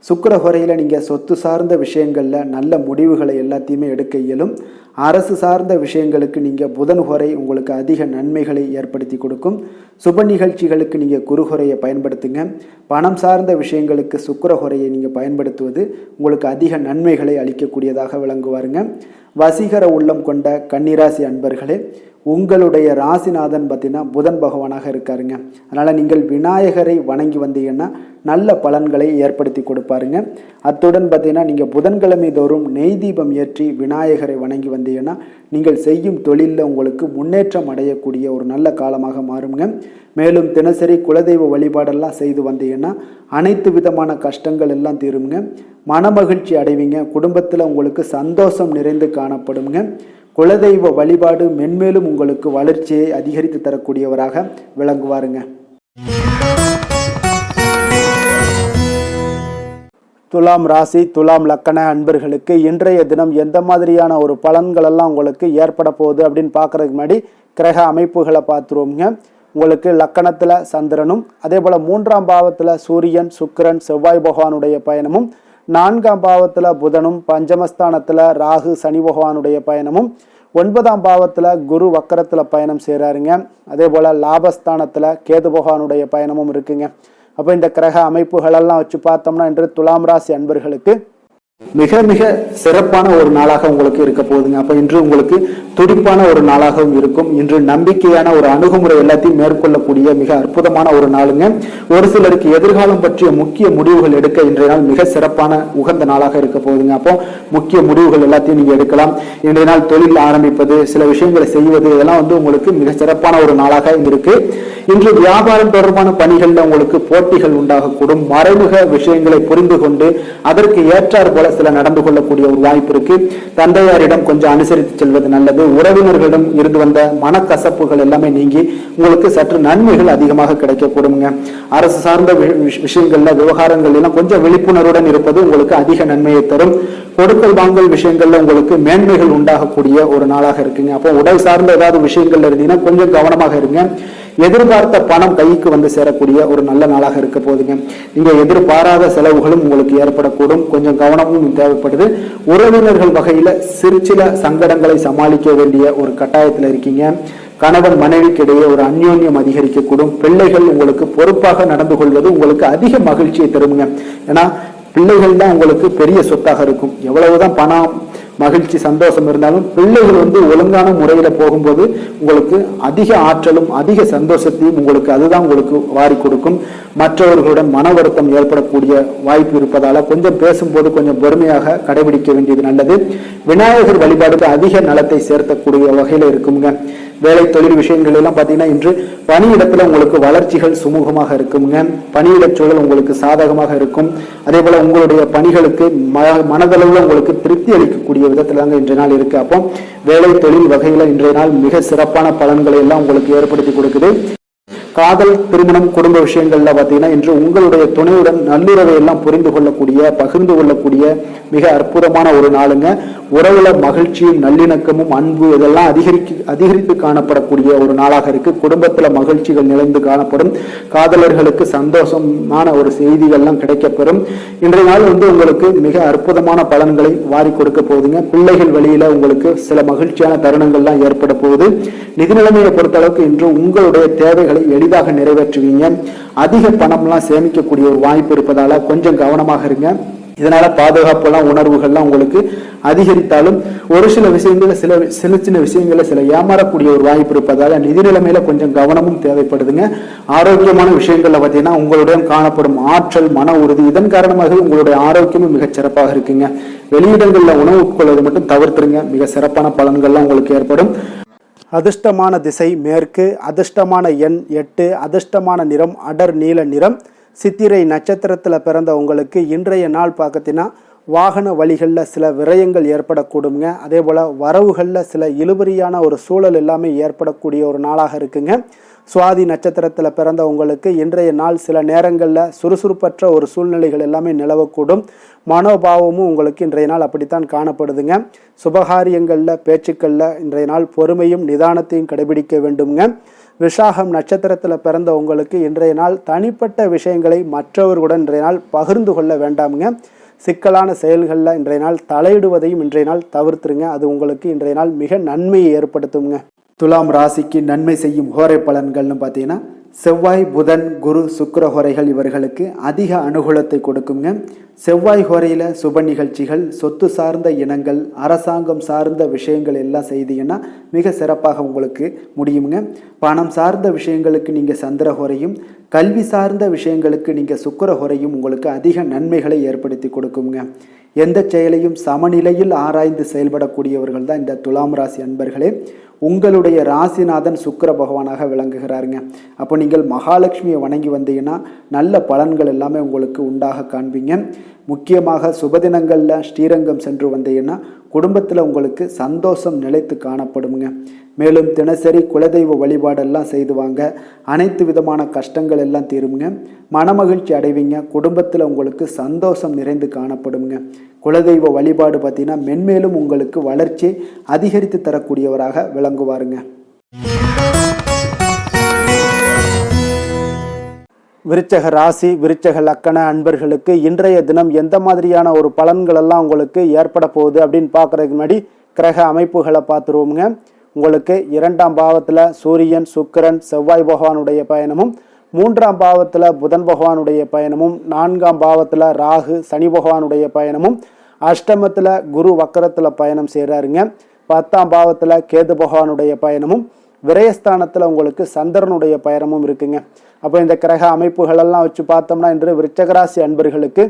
சுக்கிர ஹோரையில் நீங்கள் சொத்து சார்ந்த விஷயங்களில் நல்ல முடிவுகளை எல்லாத்தையுமே எடுக்க இயலும். அரசு சார்ந்த விஷயங்களுக்கு நீங்கள் புதன் ஹோரை உங்களுக்கு அதிக நன்மைகளை ஏற்படுத்தி கொடுக்கும். சுப நிகழ்ச்சிகளுக்கு நீங்கள் குரு ஹோரையை பயன்படுத்துங்க. பணம் சார்ந்த விஷயங்களுக்கு சுக்கிர ஹோரையை நீங்கள் பயன்படுத்துவது உங்களுக்கு அதிக நன்மைகளை அளிக்கக்கூடியதாக விளங்குவாருங்க. வசீகர உள்ளம் கொண்ட கன்னிராசி அன்பர்களே, உங்களுடைய ராசிநாதன் பார்த்தீங்கன்னா புதன் பகவானாக இருக்காருங்க. அதனால் நீங்கள் விநாயகரை வணங்கி வந்தீங்கன்னா நல்ல பலன்களை ஏற்படுத்தி கொடுப்பாருங்க. அத்துடன் பார்த்தீங்கன்னா நீங்கள் புதன்கிழமை தோறும் நெய் தீபம் ஏற்றி விநாயகரை வணங்கி வந்தீங்கன்னா நீங்கள் செய்யும் தொழிலில் உங்களுக்கு முன்னேற்றம் அடையக்கூடிய ஒரு நல்ல காலமாக மாறுங்க. மேலும் தினசரி குலதெய்வ வழிபாடெல்லாம் செய்து வந்தீங்கன்னா அனைத்து விதமான கஷ்டங்கள் எல்லாம் தீருங்க. மனமகிழ்ச்சி அடைவீங்க. குடும்பத்தில் உங்களுக்கு சந்தோஷம் நிறைந்து காணப்படுங்க. குலதெய்வ வழிபாடு மென்மேலும் உங்களுக்கு வளர்ச்சியை அதிகரித்து தரக்கூடியவராக விளங்குவாருங்க. துலாம் ராசி, துலாம் லக்கண அன்பர்களுக்கு இன்றைய தினம் எந்த மாதிரியான ஒரு பலன்களெல்லாம் உங்களுக்கு ஏற்பட போகுது அப்படின்னு பார்க்கறதுக்கு முன்னாடி கிரக அமைப்புகளை பார்த்துருவோங்க. உங்களுக்கு லக்கணத்தில் சந்திரனும் அதே போல் 3ஆம் பாவத்தில் சூரியன், சுக்கிரன், செவ்வாய் பகவானுடைய பயணமும், 4ஆம் பாவத்தில் புதனும், பஞ்சமஸ்தானத்தில் ராகு, சனி பகவானுடைய பயணமும், 9ஆம் பாவத்தில் குரு வக்கரத்தில் பயணம் செய்கிறாருங்க. அதே போல் லாபஸ்தானத்தில் கேது பகவானுடைய பயணமும் இருக்குங்க. அப்போ இந்த கிரக அமைப்புகளெல்லாம் வச்சு பார்த்தோம்னா இன்று துலாம் ராசி அன்பர்களுக்கு மிக மிக சிறப்பான ஒரு நாளாக உங்களுக்கு இருக்க போகுதுங்க. அப்ப இன்று உங்களுக்கு துடிப்பான ஒரு நாளாகவும் இருக்கும். இன்று நம்பிக்கையான ஒரு அணுகுமுறை எல்லாத்தையும் மேற்கொள்ளக்கூடிய மிக அற்புதமான ஒரு நாளுங்க. ஒரு சிலருக்கு எதிர்காலம் பற்றிய முக்கிய முடிவுகள் எடுக்க இன்றைய நாள் மிக சிறப்பான உகந்த நாளாக இருக்க போகுதுங்க. அப்போ முக்கிய முடிவுகள் எல்லாத்தையும் நீங்க எடுக்கலாம். இன்றைய நாள் தொழில் ஆரம்பிப்பது, சில விஷயங்களை செய்வது, இதெல்லாம் உங்களுக்கு மிக சிறப்பான ஒரு நாளாக இருக்கு. இன்று வியாபாரம் தொடர்பான பணிகள்ல உங்களுக்கு போட்டிகள் உண்டாகக்கூடும். மறைமுக விஷயங்களை புரிந்து கொண்டு அதற்கு ஏற்றார் போல சில நடந்து கொள்ளக்கூடிய ஒரு வாய்ப்பு இருக்கு. தந்தையாரிடம் கொஞ்சம் அனுசரித்து செல்வது நல்லது. உறவினர்களிடம் இருந்து வந்த மனக்கசப்புகள் எல்லாமே நீங்கி உங்களுக்கு சற்று நன்மைகள் அதிகமாக கிடைக்கக்கூடுங்க. அரசு சார்ந்த விஷயங்கள்ல விவகாரங்கள் எல்லாம் கொஞ்சம் விழிப்புணர்வுடன் இருப்பது உங்களுக்கு அதிக நன்மையை தரும். கொடுக்கல் வாங்கல் விஷயங்கள்ல உங்களுக்கு மேன்மைகள் உண்டாகக்கூடிய ஒரு நாளாக இருக்குங்க. அப்போ உடல் சார்ந்த ஏதாவது விஷயங்கள்ல இருந்தீங்கன்னா கொஞ்சம் கவனமாக இருங்க. எதிர்பார்த்த பணம் கைக்கு வந்து சேரக்கூடிய ஒரு நல்ல நாளாக இருக்க போகுதுங்க. நீங்க எதிர்பாராத செலவுகளும் உங்களுக்கு ஏற்படக்கூடும். கொஞ்சம் கவனமும் தேவைப்படுது. உறவினர்கள் வகையில சில சங்கடங்களை சமாளிக்க வேண்டிய ஒரு கட்டாயத்துல இருக்கீங்க. கணவன் மனைவிக்கிடையே ஒரு அந்யோன்யம் அதிகரிக்கக்கூடும். பிள்ளைகள் உங்களுக்கு பொறுப்பாக நடந்து கொள்வது உங்களுக்கு அதிக மகிழ்ச்சியை தருங்க. ஏன்னா பிள்ளைகள் தான் உங்களுக்கு பெரிய சொத்தாக இருக்கும். எவ்வளவுதான் பணம், மகிழ்ச்சி, சந்தோஷம் இருந்தாலும் பிள்ளைகள் ஒழுங்கான முறையில போகும்போது உங்களுக்கு அதிக ஆற்றலும் அதிக சந்தோஷத்தையும் அதுதான் உங்களுக்கு வாரி கொடுக்கும். மற்றவர்களுடன் மன வருத்தம் ஏற்படக்கூடிய வாய்ப்பு இருப்பதால கொஞ்சம் பேசும்போது கொஞ்சம் பொறுமையாக கடைபிடிக்க வேண்டியது நல்லது. விநாயகர் வழிபாடுக்கு அதிக நலத்தை சேர்த்தக்கூடிய வகையில இருக்குங்க. வேலை தொழில் விஷயங்கள் எல்லாம் பாத்தீங்கன்னா இன்று பணியிடத்துல உங்களுக்கு வளர்ச்சிகள் சுமூகமாக இருக்குங்க. பணியிட சூழல் உங்களுக்கு சாதகமாக இருக்கும். அதே போல உங்களுடைய பணிகளுக்கு மனதளவுல உங்களுக்கு திருப்தி அளிக்கக்கூடிய விதத்துல தாங்க இன்றைய நாள் இருக்கு. அப்போ வேலை தொழில் வகையில இன்றைய நாள் மிக சிறப்பான பலன்களை எல்லாம் உங்களுக்கு ஏற்படுத்தி கொடுக்குது. காதல், திருமணம், குடும்ப விஷயங்கள்ல பாத்தீங்கன்னா இன்று உங்களுடைய துணையுடன் நல்லுறவை எல்லாம் புரிந்து கொள்ளக்கூடிய, பகிர்ந்து கொள்ளக்கூடிய மிக அற்புதமான ஒரு நாளுங்க. உறவுல மகிழ்ச்சியும் நல்லிணக்கமும் அன்பு இதெல்லாம் அதிகரித்து காணப்படக்கூடிய ஒரு நாளாக இருக்கு. குடும்பத்துல மகிழ்ச்சிகள் நிறைந்து காணப்படும். காதலர்களுக்கு சந்தோஷமான ஒரு செய்திகள்லாம் கிடைக்கப்பெறும். இன்றைய நாள் உங்களுக்கு மிக அற்புதமான பலன்களை வாரி கொடுக்க போகுதுங்க. பிள்ளைகள் வழியில உங்களுக்கு சில மகிழ்ச்சியான தருணங்கள்லாம் ஏற்பட போகுது. நிதி நிலைமையை பொறுத்த அளவுக்கு இன்று உங்களுடைய தேவைகளை எளிதாக நிறைவேற்றுவீங்க. அதிக பணம்லாம் சேமிக்கக்கூடிய ஒரு வாய்ப்பு இருப்பதால கொஞ்சம் கவனமாக இருங்க. இதனால பாதுகாப்புலாம் உணர்வுகள்லாம் உங்களுக்கு அதிகரித்தாலும் ஒரு சில விஷயங்கள்ல சின்ன விஷயங்கள்ல சில ஏமாறக்கூடிய ஒரு வாய்ப்பு இருப்பதால நிதி நிலைமையில கொஞ்சம் கவனமும் தேவைப்படுதுங்க. ஆரோக்கியமான விஷயங்கள்ல பார்த்தீங்கன்னா உங்களுடைய காணப்படும் ஆற்றல், மன உறுதி, இதன் காரணமாக உங்களுடைய ஆரோக்கியமும் மிகச் சிறப்பாக இருக்குங்க. வெளியிடங்கள்ல உணவு உட்கொள்வதை மட்டும் தவிர்த்துருங்க. மிக சிறப்பான பலன்கள்லாம் உங்களுக்கு ஏற்படும். அதிர்ஷ்டமான திசை மேற்கு, அதிர்ஷ்டமான எண் 8, அதிர்ஷ்டமான நிறம் அடர் நீல நிறம். சித்திரை நட்சத்திரத்தில் பிறந்த உங்களுக்கு இன்றைய நாள் பார்த்தீங்கன்னா வாகன வழிகளில் சில விரயங்கள் ஏற்படக்கூடுங்க. அதே போல் வரவுகளில் சில இழுபறியான ஒரு சூழல் எல்லாமே ஏற்படக்கூடிய ஒரு நாளாக இருக்குங்க. சுவாதி நட்சத்திரத்தில் பிறந்த உங்களுக்கு இன்றைய நாள் சில நேரங்களில் சுறுசுறுப்பற்ற ஒரு சூழ்நிலைகள் எல்லாமே நிலவக்கூடும். மனோபாவமும் உங்களுக்கு இன்றைய நாள் அப்படித்தான் காணப்படுதுங்க. சுபகாரியங்களில் பேச்சுக்களில் இன்றைய நாள் பொறுமையும் நிதானத்தையும் கடைபிடிக்க வேண்டுங்க. விசாகம் நட்சத்திரத்தில் பிறந்த உங்களுக்கு இன்றைய நாள் தனிப்பட்ட விஷயங்களை மற்றவர்களுடன் இன்றைய நாள் பகிர்ந்து கொள்ள வேண்டாமுங்க. சிக்கலான செயல்களில் இன்றைய நாள் தலையிடுவதையும் இன்றைய நாள் தவிர்த்துருங்க. அது உங்களுக்கு இன்றைய நாள் மிக நன்மையை ஏற்படுத்துங்க. துலாம் ராசிக்கு நன்மை செய்யும் ஹோரை பலன்கள்னு பார்த்தீங்கன்னா செவ்வாய், புதன், குரு, சுக்கிர ஹோரைகள் இவர்களுக்கு அதிக அனுகூலத்தை கொடுக்குங்க. செவ்வாய் ஹோரையில் சுப நிகழ்ச்சிகள், சொத்து சார்ந்த இனங்கள், அரசாங்கம் சார்ந்த விஷயங்கள் எல்லாம் செய்தீங்கன்னா மிக சிறப்பாக உங்களுக்கு முடியுங்க. பணம் சார்ந்த விஷயங்களுக்கு நீங்கள் சந்திர ஹோரையும், கல்வி சார்ந்த விஷயங்களுக்கு நீங்கள் சுக்கிர ஹோரையும் உங்களுக்கு அதிக நன்மைகளை ஏற்படுத்தி கொடுக்குங்க. எந்த செயலையும் சமநிலையில் ஆராய்ந்து செயல்படக்கூடியவர்கள் தான் இந்த துலாம் ராசி அன்பர்களே. உங்களுடைய ராசிநாதன் சுக்கிர பகவானாக விளங்குகிறாருங்க. அப்போ நீங்கள் மகாலட்சுமியை வணங்கி வந்தீங்கன்னா நல்ல பலன்கள் எல்லாமே உங்களுக்கு உண்டாக காண்பீங்க. முக்கியமாக சுபதினங்களில் ஸ்ரீரங்கம் சென்று வந்தீங்கன்னா குடும்பத்தில் உங்களுக்கு சந்தோஷம் நிலைத்து காணப்படுங்க. மேலும் தினசரி குலதெய்வ வழிபாடெல்லாம் செய்து வாங்க. அனைத்து விதமான கஷ்டங்கள் எல்லாம் தீருங்க. மனமகிழ்ச்சி அடைவீங்க. குடும்பத்தில் உங்களுக்கு சந்தோஷம் நிறைந்து காணப்படுங்க. குலதெய்வ வழிபாடு பார்த்தீங்கன்னா மென்மேலும் உங்களுக்கு வளர்ச்சி அதிகரித்து தரக்கூடியவராக விளங்குவாருங்க. விருச்சக ராசி, விருச்சக லக்கண அன்பர்களுக்கு இன்றைய தினம் எந்த மாதிரியான ஒரு பலன்கள் எல்லாம் உங்களுக்கு ஏற்பட போகுது அப்படின்னு பார்க்கறதுக்கு முன்னாடி கிரக அமைப்புகளை பார்த்துருவோங்க. உங்களுக்கு 2ஆம் பாவத்தில் சூரியன், சுக்கிரன், செவ்வாய் பகவானுடைய பயணமும், 3ஆம் பாவத்தில் புதன் பகவானுடைய பயணமும், 4ஆம் பாவத்தில் ராகு, சனி பகவானுடைய பயணமும், அஷ்டமத்தில் குரு வக்கரத்தில் பயணம் செய்கிறாருங்க. 10ஆம் பாவத்தில் கேது பகவானுடைய பயணமும், விரயஸ்தானத்தில் உங்களுக்கு சந்திரனுடைய பயணமும் இருக்குங்க. அப்போ இந்த கிரக அமைப்புகளெல்லாம் வச்சு பார்த்தோம்னா இன்று விருச்சகராசி அன்பர்களுக்கு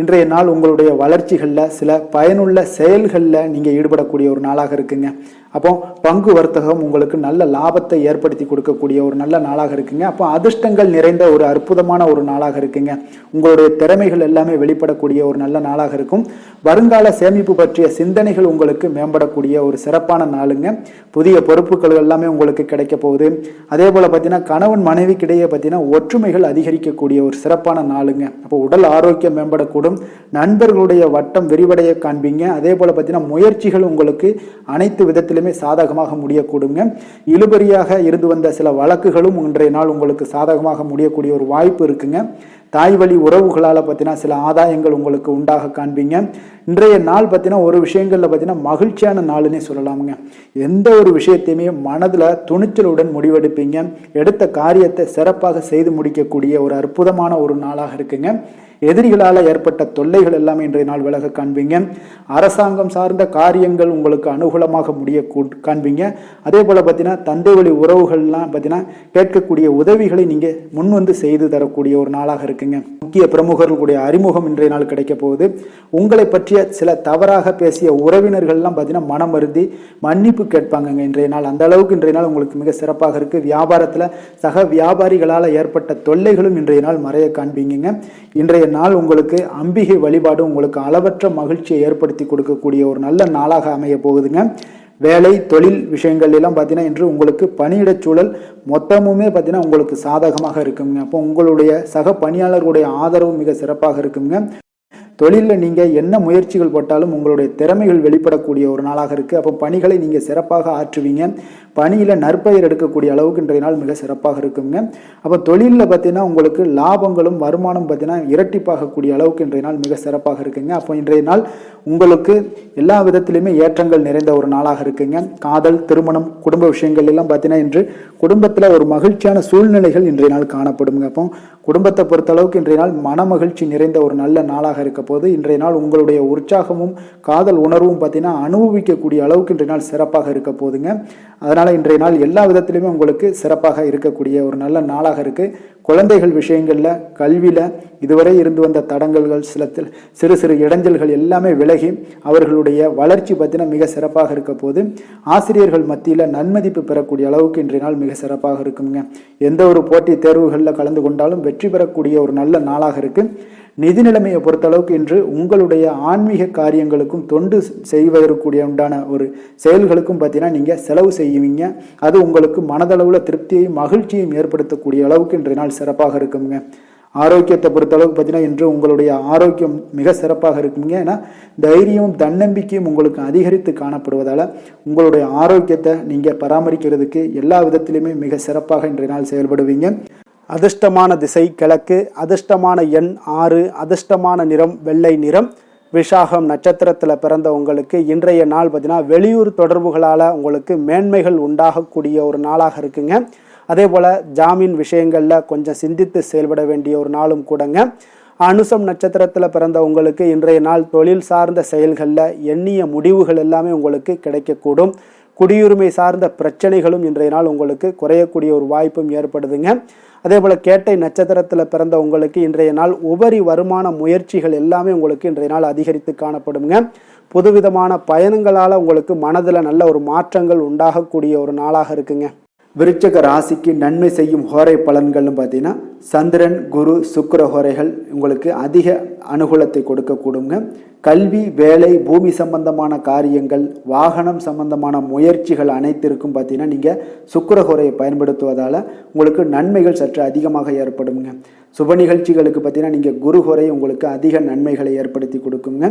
இன்றைய நாள் உங்களுடைய வளர்ச்சிகளில் சில பயனுள்ள செயல்களில் நீங்கள் ஈடுபடக்கூடிய ஒரு நாளாக இருக்குங்க. அப்போ பங்கு வர்த்தகம் உங்களுக்கு நல்ல லாபத்தை ஏற்படுத்தி கொடுக்கக்கூடிய ஒரு நல்ல நாளாக இருக்குங்க. அப்போ அதிர்ஷ்டங்கள் நிறைந்த ஒரு அற்புதமான ஒரு நாளாக இருக்குங்க. உங்களுடைய திறமைகள் எல்லாமே வெளிப்படக்கூடிய ஒரு நல்ல நாளாக இருக்கும். வருங்கால சேமிப்பு பற்றிய சிந்தனைகள் உங்களுக்கு மேம்படக்கூடிய ஒரு சிறப்பான நாளுங்க. புதிய பொறுப்புகள் எல்லாமே உங்களுக்கு கிடைக்க போகுது. அதே போல் பார்த்தீங்கன்னா கணவன் மனைவிக்கிடையே பார்த்தீங்கன்னா ஒற்றுமைகள் அதிகரிக்கக்கூடிய ஒரு சிறப்பான நாளுங்க. அப்போ உடல் ஆரோக்கியம் மேம்படக்கூடும். நண்பர்களுடைய வட்டம் விரிவடைய காண்பீங்க. அதே போல் பார்த்தீங்கன்னா முயற்சிகள் உங்களுக்கு அனைத்து விதத்திலும் சாதகமாக முடியக்கூடுங்க. இழுபறியாக இருந்து வந்த சில வழக்குகளும் இன்றைய நாள் உங்களுக்கு சாதகமாக முடியக்கூடிய ஒரு வாய்ப்பு இருக்குங்க. தாய் வழி உறவுகளால் பார்த்தீங்கன்னா சில ஆதாயங்கள் உங்களுக்கு உண்டாக காண்பீங்க. இன்றைய நாள் பார்த்தீங்கன்னா ஒரு விஷயங்களில் பார்த்தீங்கன்னா மகிழ்ச்சியான நாளுன்னே சொல்லலாமுங்க. எந்த ஒரு விஷயத்தையுமே மனதில் துணிச்சலுடன் முடிவெடுப்பீங்க. எடுத்த காரியத்தை சிறப்பாக செய்து முடிக்கக்கூடிய ஒரு அற்புதமான ஒரு நாளாக இருக்குங்க. எதிரிகளால் ஏற்பட்ட தொல்லைகள் எல்லாமே இன்றைய நாள் விலக காண்பீங்க. அரசாங்கம் சார்ந்த காரியங்கள் உங்களுக்கு அனுகூலமாக முடிய காண்பீங்க. அதே போல் பார்த்தீங்கன்னா தந்தை வழி உறவுகள்லாம் பார்த்தீங்கன்னா கேட்கக்கூடிய உதவிகளை நீங்கள் முன் வந்து செய்து தரக்கூடிய ஒரு நாளாக இருக்குங்க. முக்கிய பிரமுகர்களுடைய அறிமுகம் இன்றைய நாள் கிடைக்க போகுது. உங்களை பற்றிய சில தவறாக பேசிய உறவினர்கள்லாம் பார்த்தீங்கன்னா மனம் வருந்தி மன்னிப்பு கேட்பாங்க இன்றைய நாள். அந்த அளவுக்கு இன்றைய நாள் உங்களுக்கு மிக சிறப்பாக இருக்குது. வியாபாரத்தில் சக வியாபாரிகளால் ஏற்பட்ட தொல்லைகளும் இன்றைய நாள் மறைய காண்பீங்க. இன்றைய நாள் உங்களுக்கு அம்பிகை வழிபாடு உங்களுக்கு அளவற்ற மகிழ்ச்சியை ஏற்படுத்தி கொடுக்கக்கூடிய ஒரு நல்ல நாளாக அமைய போகுதுங்க. வேலை தொழில் விஷயங்கள் எல்லாம் பார்த்தீங்கன்னா இன்று உங்களுக்கு பணியிடச் சூழல் மொத்தமுமே பார்த்தீங்கன்னா உங்களுக்கு சாதகமாக இருக்குங்க. அப்போ உங்களுடைய சக பணியாளர்களுடைய ஆதரவு மிக சிறப்பாக இருக்குங்க. தொழிலில் நீங்கள் என்ன முயற்சிகள் போட்டாலும் உங்களுடைய திறமைகள் வெளிப்படக்கூடிய ஒரு நாளாக இருக்குது. அப்போ பணிகளை நீங்கள் சிறப்பாக ஆற்றுவீங்க. பணியில் நற்பெயர் எடுக்கக்கூடிய அளவுக்கு இன்றைய நாள் மிக சிறப்பாக இருக்குங்க. அப்போ தொழிலில் பார்த்தீங்கன்னா உங்களுக்கு லாபங்களும் வருமானம் பார்த்தீங்கன்னா இரட்டிப்பாகக்கூடிய அளவுக்கு இன்றைய நாள் மிக சிறப்பாக இருக்குங்க. அப்போ இன்றைய நாள் உங்களுக்கு எல்லா விதத்திலையுமே ஏற்றங்கள் நிறைந்த ஒரு நாளாக இருக்குங்க. காதல், திருமணம், குடும்ப விஷயங்கள் எல்லாம் பார்த்தீங்கன்னா இன்று குடும்பத்தில் ஒரு மகிழ்ச்சியான சூழ்நிலைகள் இன்றைய நாள் காணப்படுங்க. அப்போ குடும்பத்தை பொறுத்தளவுக்கு இன்றைய நாள் மன மகிழ்ச்சி நிறைந்த ஒரு நல்ல நாளாக இருக்க போது இன்றைய நாள் உங்களுடைய உற்சாகமும் காதல் உணர்வும் பார்த்தீங்கன்னா அனுபவிக்கக்கூடிய அளவுக்கு இன்றைய நாள் சிறப்பாக இருக்க போதுங்க. அதனால் இன்றைய நாள் எல்லா விதத்திலுமே உங்களுக்கு சிறப்பாக இருக்கக்கூடிய ஒரு நல்ல நாளாக இருக்குது. குழந்தைகள் விஷயங்களில், கல்வியில் இதுவரை இருந்து வந்த தடங்கல்கள், சிறு சிறு இடைஞ்சல்கள் எல்லாமே விலகி அவர்களுடைய வளர்ச்சி பார்த்தீங்கன்னா மிக சிறப்பாக இருக்க போது ஆசிரியர்கள் மத்தியில் நன்மதிப்பு பெறக்கூடிய அளவுக்கு இன்றைய நாள் மிக சிறப்பாக இருக்குங்க. எந்த ஒரு போட்டி தேர்வுகளில் கலந்து கொண்டாலும் வெற்றி பெறக்கூடிய ஒரு நல்ல நாளாக இருக்குது. நிதி நிலைமையை பொறுத்தளவுக்கு இன்று உங்களுடைய ஆன்மீக காரியங்களுக்கும் தொண்டு செய்வதற்குரிய உண்டான ஒரு செயல்களுக்கும் பார்த்தீங்கன்னா நீங்கள் செலவு செய்வீங்க. அது உங்களுக்கு மனதளவில் திருப்தியையும் மகிழ்ச்சியையும் ஏற்படுத்தக்கூடிய அளவுக்கு இன்றைய நாள் சிறப்பாக இருக்குங்க. ஆரோக்கியத்தை பொறுத்தளவுக்கு பார்த்தீங்கன்னா இன்று உங்களுடைய ஆரோக்கியம் மிக சிறப்பாக இருக்குங்க. ஏன்னா தைரியமும் தன்னம்பிக்கையும் உங்களுக்கு அதிகரித்து காணப்படுவதால் உங்களுடைய ஆரோக்கியத்தை நீங்கள் பராமரிக்கிறதுக்கு எல்லா விதத்திலுமே மிக சிறப்பாக இன்றைய நாள் செயல்படுவீங்க. அதிர்ஷ்டமான திசை கிழக்கு, அதிர்ஷ்டமான எண் 6, அதிர்ஷ்டமான நிறம் வெள்ளை நிறம். விஷாகம் நட்சத்திரத்தில் பிறந்த உங்களுக்கு இன்றைய நாள் பார்த்தீங்கன்னா வெளியூர் தொடர்புகளால் உங்களுக்கு மேன்மைகள் உண்டாகக்கூடிய ஒரு நாளாக இருக்குங்க. அதே போல் ஜாமீன் விஷயங்களில் கொஞ்சம் சிந்தித்து செயல்பட வேண்டிய ஒரு நாளும் கூடங்க. அனுசம் நட்சத்திரத்தில் பிறந்த உங்களுக்கு இன்றைய நாள் தொழில் சார்ந்த செயல்களில் எண்ணிய முடிவுகள் எல்லாமே உங்களுக்கு கிடைக்கக்கூடும். குடியுரிமை சார்ந்த பிரச்சனைகளும் இன்றைய நாள் உங்களுக்கு குறையக்கூடிய ஒரு வாய்ப்பும் ஏற்படுதுங்க. அதே போல் கேட்டை நட்சத்திரத்தில் பிறந்த உங்களுக்கு இன்றைய நாள் உபரி வருமான முயற்சிகள் எல்லாமே உங்களுக்கு இன்றைய நாள் அதிகரித்து காணப்படுங்க. புதுவிதமான பயணங்களால் உங்களுக்கு மனதில் நல்ல ஒரு மாற்றங்கள் உண்டாகக்கூடிய ஒரு நாளாக இருக்குங்க. விருச்சக ராசிக்கு நன்மை செய்யும் ஹோரை பலன்கள்னு பார்த்தீங்கன்னா சந்திரன், குரு, சுக்கிர ஹோரைகள் உங்களுக்கு அதிக அனுகூலத்தை கொடுக்கக்கூடுங்க. கல்வி, வேலை, பூமி சம்பந்தமான காரியங்கள், வாகனம் சம்பந்தமான முயற்சிகள் அனைத்திற்கும் பார்த்தீங்கன்னா நீங்கள் சுக்கிர ஹோரையை பயன்படுத்துவதால் உங்களுக்கு நன்மைகள் சற்று அதிகமாக ஏற்படுங்க. சுப நிகழ்ச்சிகளுக்கு பார்த்தீங்கன்னா நீங்கள் குரு ஹோரை உங்களுக்கு அதிக நன்மைகளை ஏற்படுத்தி கொடுக்குங்க.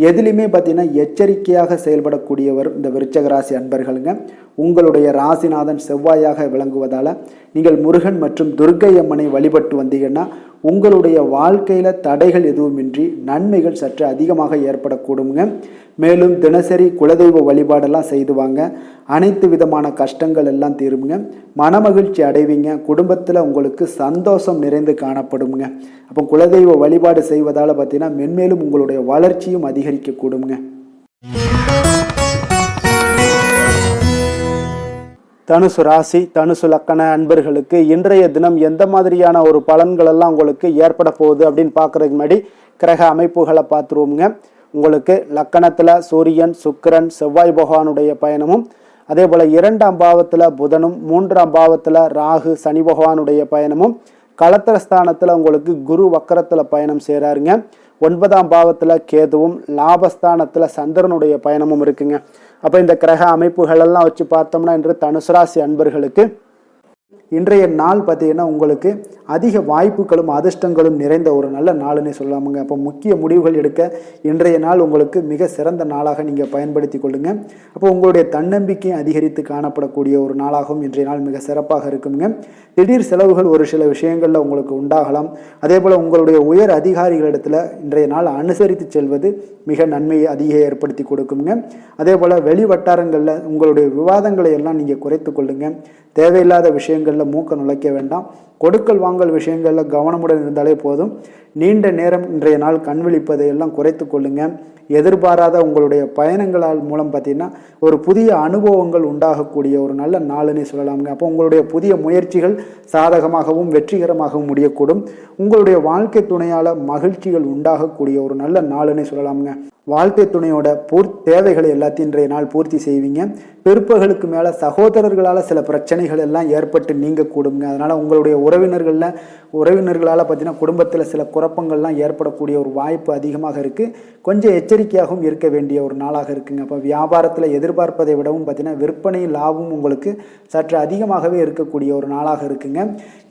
எதுலையுமே பார்த்தீங்கன்னா எச்சரிக்கையாக செயல்படக்கூடியவர் இந்த விருச்சக ராசி அன்பர்களுங்க. உங்களுடைய ராசிநாதன் செவ்வாயாக விளங்குவதால் நீங்கள் முருகன் மற்றும் துர்க்கை அம்மனை வழிபட்டு வந்தீங்கன்னா உங்களுடைய வாழ்க்கையில் தடைகள் எதுவுமின்றி நன்மைகள் சற்று அதிகமாக ஏற்படக்கூடுங்க. மேலும் தினசரி குலதெய்வ வழிபாடெல்லாம் செய்து வாங்க. அனைத்து விதமான கஷ்டங்கள் எல்லாம் தீருங்க. மனமகிழ்ச்சி அடைவீங்க. குடும்பத்தில் உங்களுக்கு சந்தோஷம் நிறைந்து காணப்படுங்க. அப்போ குலதெய்வ வழிபாடு செய்வதால் பார்த்தீங்கன்னா மென்மேலும் உங்களுடைய வளர்ச்சியும் அதிகரிக்கக்கூடுங்க. தனுசு ராசி, தனுசு லக்கண அன்பர்களுக்கு இன்றைய தினம் எந்த மாதிரியான ஒரு பலன்கள் எல்லாம் உங்களுக்கு ஏற்பட போகுது அப்படின்னு பார்க்கறதுக்கு முன்னாடி கிரக அமைப்புகளை பார்த்துருவோங்க. உங்களுக்கு லக்கணத்தில் சூரியன், சுக்கிரன், செவ்வாய் பகவானுடைய பயணமும், அதே போல் 2ஆம் பாவத்தில் புதனும், 3ஆம் பாவத்தில் ராகு, சனி பகவானுடைய பயணமும், களத்திரஸ்தானத்தில் உங்களுக்கு குரு வக்கரத்தில் பயணம் செய்கிறாருங்க. 9ஆம் பாவத்தில் கேதுவும், லாபஸ்தானத்தில் சந்திரனுடைய பயணமும் இருக்குங்க. அப்போ இந்த கிரக அமைப்புகள் எல்லாம் வச்சு பார்த்தோம்னா இன்று தனுசு ராசி அன்பர்களுக்கு இன்றைய நாள் பார்த்தீங்கன்னா உங்களுக்கு அதிக வாய்ப்புகளும் அதிர்ஷ்டங்களும் நிறைந்த ஒரு நல்ல நாளுன்னு சொல்லலாமுங்க. அப்போ முக்கிய முடிவுகள் எடுக்க இன்றைய நாள் உங்களுக்கு மிக சிறந்த நாளாக நீங்கள் பயன்படுத்தி கொள்ளுங்க. அப்போ உங்களுடைய தன்னம்பிக்கை அதிகரித்து காணப்படக்கூடிய ஒரு நாளாகவும் இன்றைய நாள் மிக சிறப்பாக இருக்குங்க. திடீர் செலவுகள் ஒரு சில விஷயங்களில் உங்களுக்கு உண்டாகலாம். அதே போல் உங்களுடைய உயர் அதிகாரிகளிடத்தில் இன்றைய நாள் அனுசரித்து செல்வது மிக நன்மையை அதிக ஏற்படுத்தி கொடுக்குங்க. அதே போல் வெளி வட்டாரங்களில் உங்களுடைய விவாதங்களை எல்லாம் நீங்கள் குறைத்து கொள்ளுங்க. தேவையில்லாத விஷயங்களில் மூக்க நுழைக்க வேண்டாம். கொடுக்கல் வாங்கல் விஷயங்களில் கவனமுடன் இருந்தாலே போதும். நீண்ட நேரம் இன்றைய நாள் கண் விழிப்பதை எல்லாம் குறைத்து கொள்ளுங்க. எதிர்பாராத உங்களுடைய பயணங்களால் மூலம் பார்த்தீங்கன்னா ஒரு புதிய அனுபவங்கள் உண்டாகக்கூடிய ஒரு நல்ல நாளுன்னே சொல்லலாமுங்க. அப்போ உங்களுடைய புதிய முயற்சிகள் சாதகமாகவும் வெற்றிகரமாகவும் முடியக்கூடும். உங்களுடைய வாழ்க்கை துணையால் மகிழ்ச்சிகள் உண்டாகக்கூடிய ஒரு நல்ல நாளுன்னே சொல்லலாமுங்க. வாழ்க்கை துணையோட தேவைகளை எல்லாத்தையும் இன்றைய நாள் பூர்த்தி செய்வீங்க. பிற்பகலுக்கு மேலே சகோதரர்களால் சில பிரச்சனைகள் எல்லாம் ஏற்பட்டு நீங்கக்கூடுங்க. அதனால் உங்களுடைய உறவினர்களால் பார்த்தீங்கன்னா குடும்பத்தில் சில குழப்பங்கள்லாம் ஏற்படக்கூடிய ஒரு வாய்ப்பு அதிகமாக இருக்குது. கொஞ்சம் எச்சரிக்கையாகவும் இருக்க வேண்டிய ஒரு நாளாக இருக்குங்க. அப்போ வியாபாரத்தில் எதிர்பார்ப்பதை விடவும் பார்த்தீங்கன்னா விற்பனை லாபம் உங்களுக்கு சற்று அதிகமாகவே இருக்கக்கூடிய ஒரு நாளாக இருக்குங்க.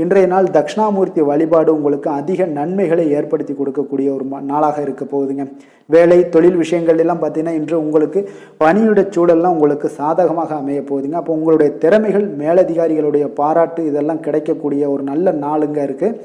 இன்றைய நாள் தட்சிணாமூர்த்தி வழிபாடு உங்களுக்கு அதிக நன்மைகளை ஏற்படுத்தி கொடுக்கக்கூடிய ஒரு நாளாக இருக்க போகுதுங்க. வேலை தொழில் விஷயங்கள் எல்லாம் பார்த்தீங்கன்னா இன்று உங்களுக்கு பணியுடைய சூழல்லாம் உங்களுக்கு சாதகமாக அமைய போகுதுங்க. அப்போ உங்களுடைய திறமைகள் மேலதிகாரிகளுடைய பாராட்டு இதெல்லாம் கிடைக்கக்கூடிய ஒரு நல்ல நாளுங்க இருக்குது.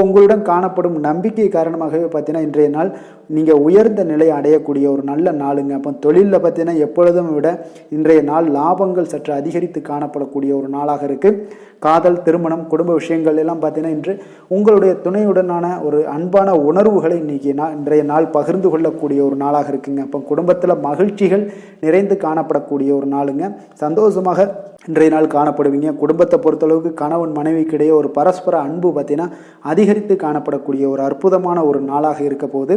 உங்களுடன் காணப்படும் நம்பிக்கை காரணமாகவே பார்த்தீங்கன்னா இன்றைய நாள் நீங்கள் உயர்ந்த நிலையை அடையக்கூடிய ஒரு நல்ல நாளுங்க. அப்போ தொழிலில் பார்த்தீங்கன்னா எப்பொழுதும் விட இன்றைய நாள் லாபங்கள் சற்று அதிகரித்து காணப்படக்கூடிய ஒரு நாளாக இருக்குது. காதல், திருமணம், குடும்ப விஷயங்கள் எல்லாம் பார்த்தீங்கன்னா இன்று உங்களுடைய துணையுடனான ஒரு அன்பான உணர்வுகளை இன்றைய நாள் பகிர்ந்து கொள்ளக்கூடிய ஒரு நாளாக இருக்குங்க. அப்போ குடும்பத்தில் மகிழ்ச்சிகள் நிறைந்து காணப்படக்கூடிய ஒரு நாளுங்க. சந்தோஷமாக இன்றைய நாள் காணப்படுவீங்க. குடும்பத்தை பொறுத்தளவுக்கு கணவன் மனைவிக்கிடையே ஒரு பரஸ்பர அன்பு பார்த்தீங்கன்னா அதிகரித்து காணப்படக்கூடிய ஒரு அற்புதமான ஒரு நாளாக இருக்க போது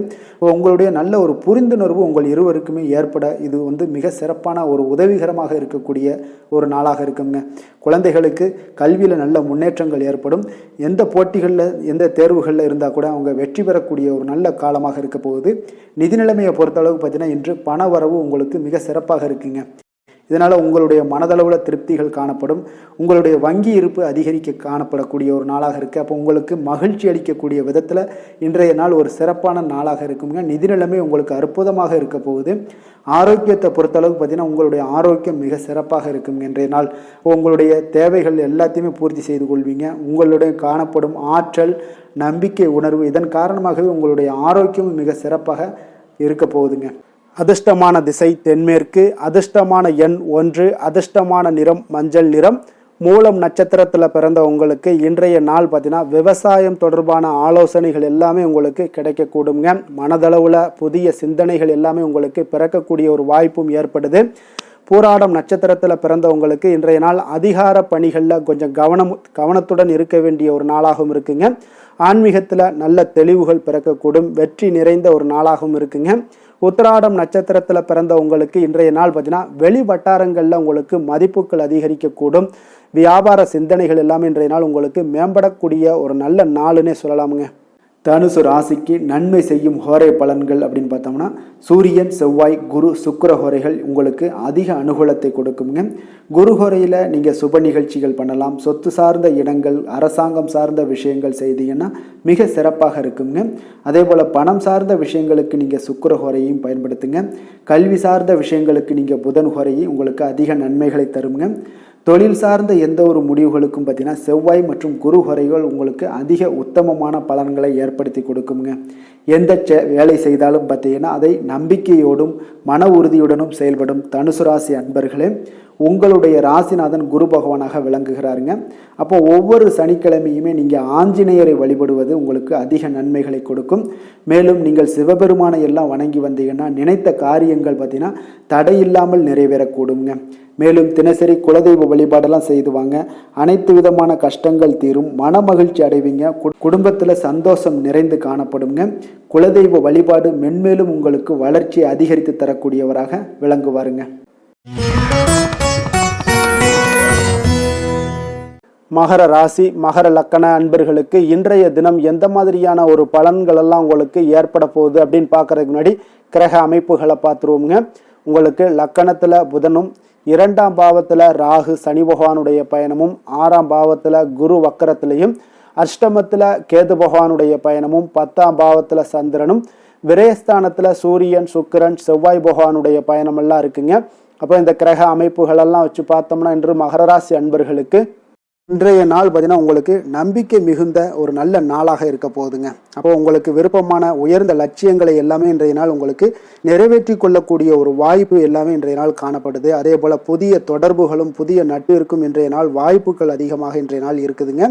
உங்களுடைய நல்ல ஒரு புரிந்துணர்வு உங்கள் இருவருக்குமே ஏற்பட இது மிக சிறப்பான ஒரு உதவிகரமாக இருக்கக்கூடிய ஒரு நாளாக இருக்குங்க. குழந்தைகளுக்கு கல்வியில் நல்ல முன்னேற்றங்கள் ஏற்படும். எந்த போட்டிகளில் எந்த தேர்வுகளில் இருந்தால் கூட அவங்க வெற்றி பெறக்கூடிய ஒரு நல்ல காலமாக இருக்க போகுது. நிதி நிலைமையை பொறுத்தளவுக்கு பார்த்தீங்கன்னா இன்று பண வரவு உங்களுக்கு மிக சிறப்பாக இருக்குங்க. இதனால் உங்களுடைய மனதளவில் திருப்திகள் காணப்படும். உங்களுடைய வங்கி இருப்பு அதிகரிக்க காணப்படக்கூடிய ஒரு நாளாக இருக்குது. அப்போ உங்களுக்கு மகிழ்ச்சி அளிக்கக்கூடிய விதத்தில் இன்றைய நாள் ஒரு சிறப்பான நாளாக இருக்குங்க. நிதி நிலைமை உங்களுக்கு அற்புதமாக இருக்க போகுது. ஆரோக்கியத்தை பொறுத்தளவுக்கு பார்த்தீங்கன்னா உங்களுடைய ஆரோக்கியம் மிக சிறப்பாக இருக்குங்க. இன்றைய நாள் உங்களுடைய தேவைகள் எல்லாத்தையுமே பூர்த்தி செய்து கொள்வீங்க. உங்களுடைய காணப்படும் ஆற்றல், நம்பிக்கை உணர்வு இதன் காரணமாகவே உங்களுடைய ஆரோக்கியம் மிக சிறப்பாக இருக்க போகுதுங்க. அதிர்ஷ்டமான திசை தென்மேற்கு, அதிர்ஷ்டமான எண் 1, அதிர்ஷ்டமான நிறம் மஞ்சள் நிறம். மூலம் நட்சத்திரத்தில் பிறந்த உங்களுக்கு இன்றைய நாள் பார்த்தீங்கன்னா விவசாயம் தொடர்பான ஆலோசனைகள் எல்லாமே உங்களுக்கு கிடைக்கக்கூடுங்க. மனதளவில் புதிய சிந்தனைகள் எல்லாமே உங்களுக்கு பிறக்கக்கூடிய ஒரு வாய்ப்பும் ஏற்படுது. பூராடம் நட்சத்திரத்தில் பிறந்தவங்களுக்கு இன்றைய நாள் அதிகார பணிகளில் கொஞ்சம் கவனத்துடன் இருக்க வேண்டிய ஒரு நாளாகவும் இருக்குங்க. ஆன்மீகத்தில் நல்ல தெளிவுகள் பிறக்கக்கூடும். வெற்றி நிறைந்த ஒரு நாளாகவும் இருக்குங்க. உத்திராடம் நட்சத்திரத்தில் பிறந்த உங்களுக்கு இன்றைய நாள் பார்த்தீங்கன்னா வெளி வட்டாரங்களில் உங்களுக்கு மதிப்புகள் அதிகரிக்கக்கூடும். வியாபார சிந்தனைகள் எல்லாமே இன்றைய நாள் உங்களுக்கு மேம்படக்கூடிய ஒரு நல்ல நாளுன்னே சொல்லலாமுங்க. தனுசு ராசிக்கு நன்மை செய்யும் ஹோரை பலன்கள் அப்படின்னு பார்த்தோம்னா சூரியன், செவ்வாய், குரு, சுக்கிர ஹோரைகள் உங்களுக்கு அதிக அனுகூலத்தை கொடுக்குங்க. குரு ஹோரையில் நீங்கள் சுப நிகழ்ச்சிகள் பண்ணலாம். சொத்து சார்ந்த இடங்கள், அரசாங்கம் சார்ந்த விஷயங்கள் செய்தீங்கன்னா மிக சிறப்பாக இருக்குங்க. அதே போல் பணம் சார்ந்த விஷயங்களுக்கு நீங்கள் சுக்கிர ஹோரையும் பயன்படுத்துங்க. கல்வி சார்ந்த விஷயங்களுக்கு நீங்கள் புதன் ஹோரையும் உங்களுக்கு அதிக நன்மைகளை தருங்க. தொழில் சார்ந்த எந்த ஒரு முடிவுகளுக்கும் பார்த்தீங்கன்னா செவ்வாய் மற்றும் குரு ஹோரைகள் உங்களுக்கு அதிக உத்தமமான பலன்களை ஏற்படுத்தி கொடுக்குங்க. எந்த வேலை செய்தாலும் பார்த்தீங்கன்னா அதை நம்பிக்கையோடும் மன உறுதியுடனும் செயல்படும் தனுசு ராசி அன்பர்களே, உங்களுடைய ராசிநாதன் குரு பகவானாக விளங்குகிறாருங்க. அப்போ ஒவ்வொரு சனிக்கிழமையுமே நீங்கள் ஆஞ்சநேயரை வழிபடுவது உங்களுக்கு அதிக நன்மைகளை கொடுக்கும். மேலும் நீங்கள் சிவபெருமானை எல்லாம் வணங்கி வந்தீங்கன்னா நினைத்த காரியங்கள் பார்த்தீங்கன்னா தடையில்லாமல் நிறைவேறக்கூடுங்க. மேலும் தினசரி குலதெய்வ வழிபாடெல்லாம் செய்துவாங்க. அனைத்து விதமான கஷ்டங்கள் தீரும், மன மகிழ்ச்சி அடைவீங்க, குடும்பத்தில் சந்தோஷம் நிறைந்து காணப்படுங்க. குலதெய்வ வழிபாடு மென்மேலும் உங்களுக்கு வளர்ச்சியை அதிகரித்து தரக்கூடியவராக விளங்குவாருங்க. மகர ராசி மகர லக்கண அன்பர்களுக்கு இன்றைய தினம் எந்த மாதிரியான ஒரு பலன்கள் எல்லாம் உங்களுக்கு ஏற்பட போகுது அப்படின்னு பார்க்கறதுக்கு முன்னாடி கிரக அமைப்புகளை பார்த்துருவோங்க. உங்களுக்கு லக்கணத்தில் புதனும், 2ஆம் பாவத்தில் ராகு சனி பகவானுடைய பயணமும், 6ஆம் பாவத்தில் குரு வக்கரத்திலையும், அஷ்டமத்தில் கேது பகவானுடைய பயணமும், 10ஆம் பாவத்தில் சந்திரனும், விரயஸ்தானத்தில் சூரியன் சுக்கிரன் செவ்வாய் பகவானுடைய பயணமெல்லாம் இருக்குங்க. அப்போ இந்த கிரக அமைப்புகளெல்லாம் வச்சு பார்த்தோம்னா இன்று மகர ராசி அன்பர்களுக்கு இன்றைய நாள் பார்த்தீங்கன்னா உங்களுக்கு நம்பிக்கை மிகுந்த ஒரு நல்ல நாளாக இருக்க போகுதுங்க. அப்போ உங்களுக்கு விருப்பமான உயர்ந்த லட்சியங்களை எல்லாமே இன்றைய நாள் உங்களுக்கு நிறைவேற்றி கொள்ளக்கூடிய ஒரு வாய்ப்பு எல்லாமே இன்றைய நாள் காணப்படுது. அதே போல் புதிய தொடர்புகளும் புதிய நட்பிற்கும் இன்றைய நாள் வாய்ப்புகள் அதிகமாக இன்றைய நாள் இருக்குதுங்க.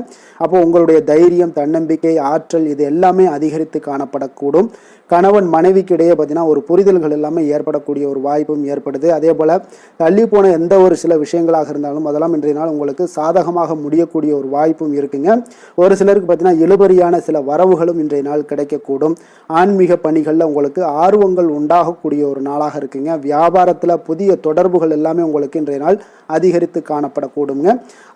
அப்போ உங்களுடைய தைரியம், தன்னம்பிக்கை, ஆற்றல் இது எல்லாமே அதிகரித்து காணப்படக்கூடும். கணவன் மனைவிக்கு இடையே பார்த்தீங்கன்னா ஒரு புரிதல்கள் எல்லாமே ஏற்படக்கூடிய ஒரு வாய்ப்பும் ஏற்படுது. அதே போல் தள்ளி போன எந்த ஒரு சில விஷயங்களாக இருந்தாலும் அதெல்லாம் இன்றைய நாள் உங்களுக்கு சாதகமாக முடியக்கூடிய ஒரு வாய்ப்பும் இருக்குங்க. ஒரு சிலருக்கு பார்த்தீங்கன்னா இழுபறியான சில வரவுகளும் இன்றைய நாள் கிடைக்கக்கூடும். ஆன்மீக பணிகளில் உங்களுக்கு ஆர்வங்கள் உண்டாகக்கூடிய ஒரு நாளாக இருக்குங்க. வியாபாரத்தில் புதிய தொடர்புகள் எல்லாமே உங்களுக்கு இன்றைய நாள் அதிகரித்து காணப்படக்கூடுங்க.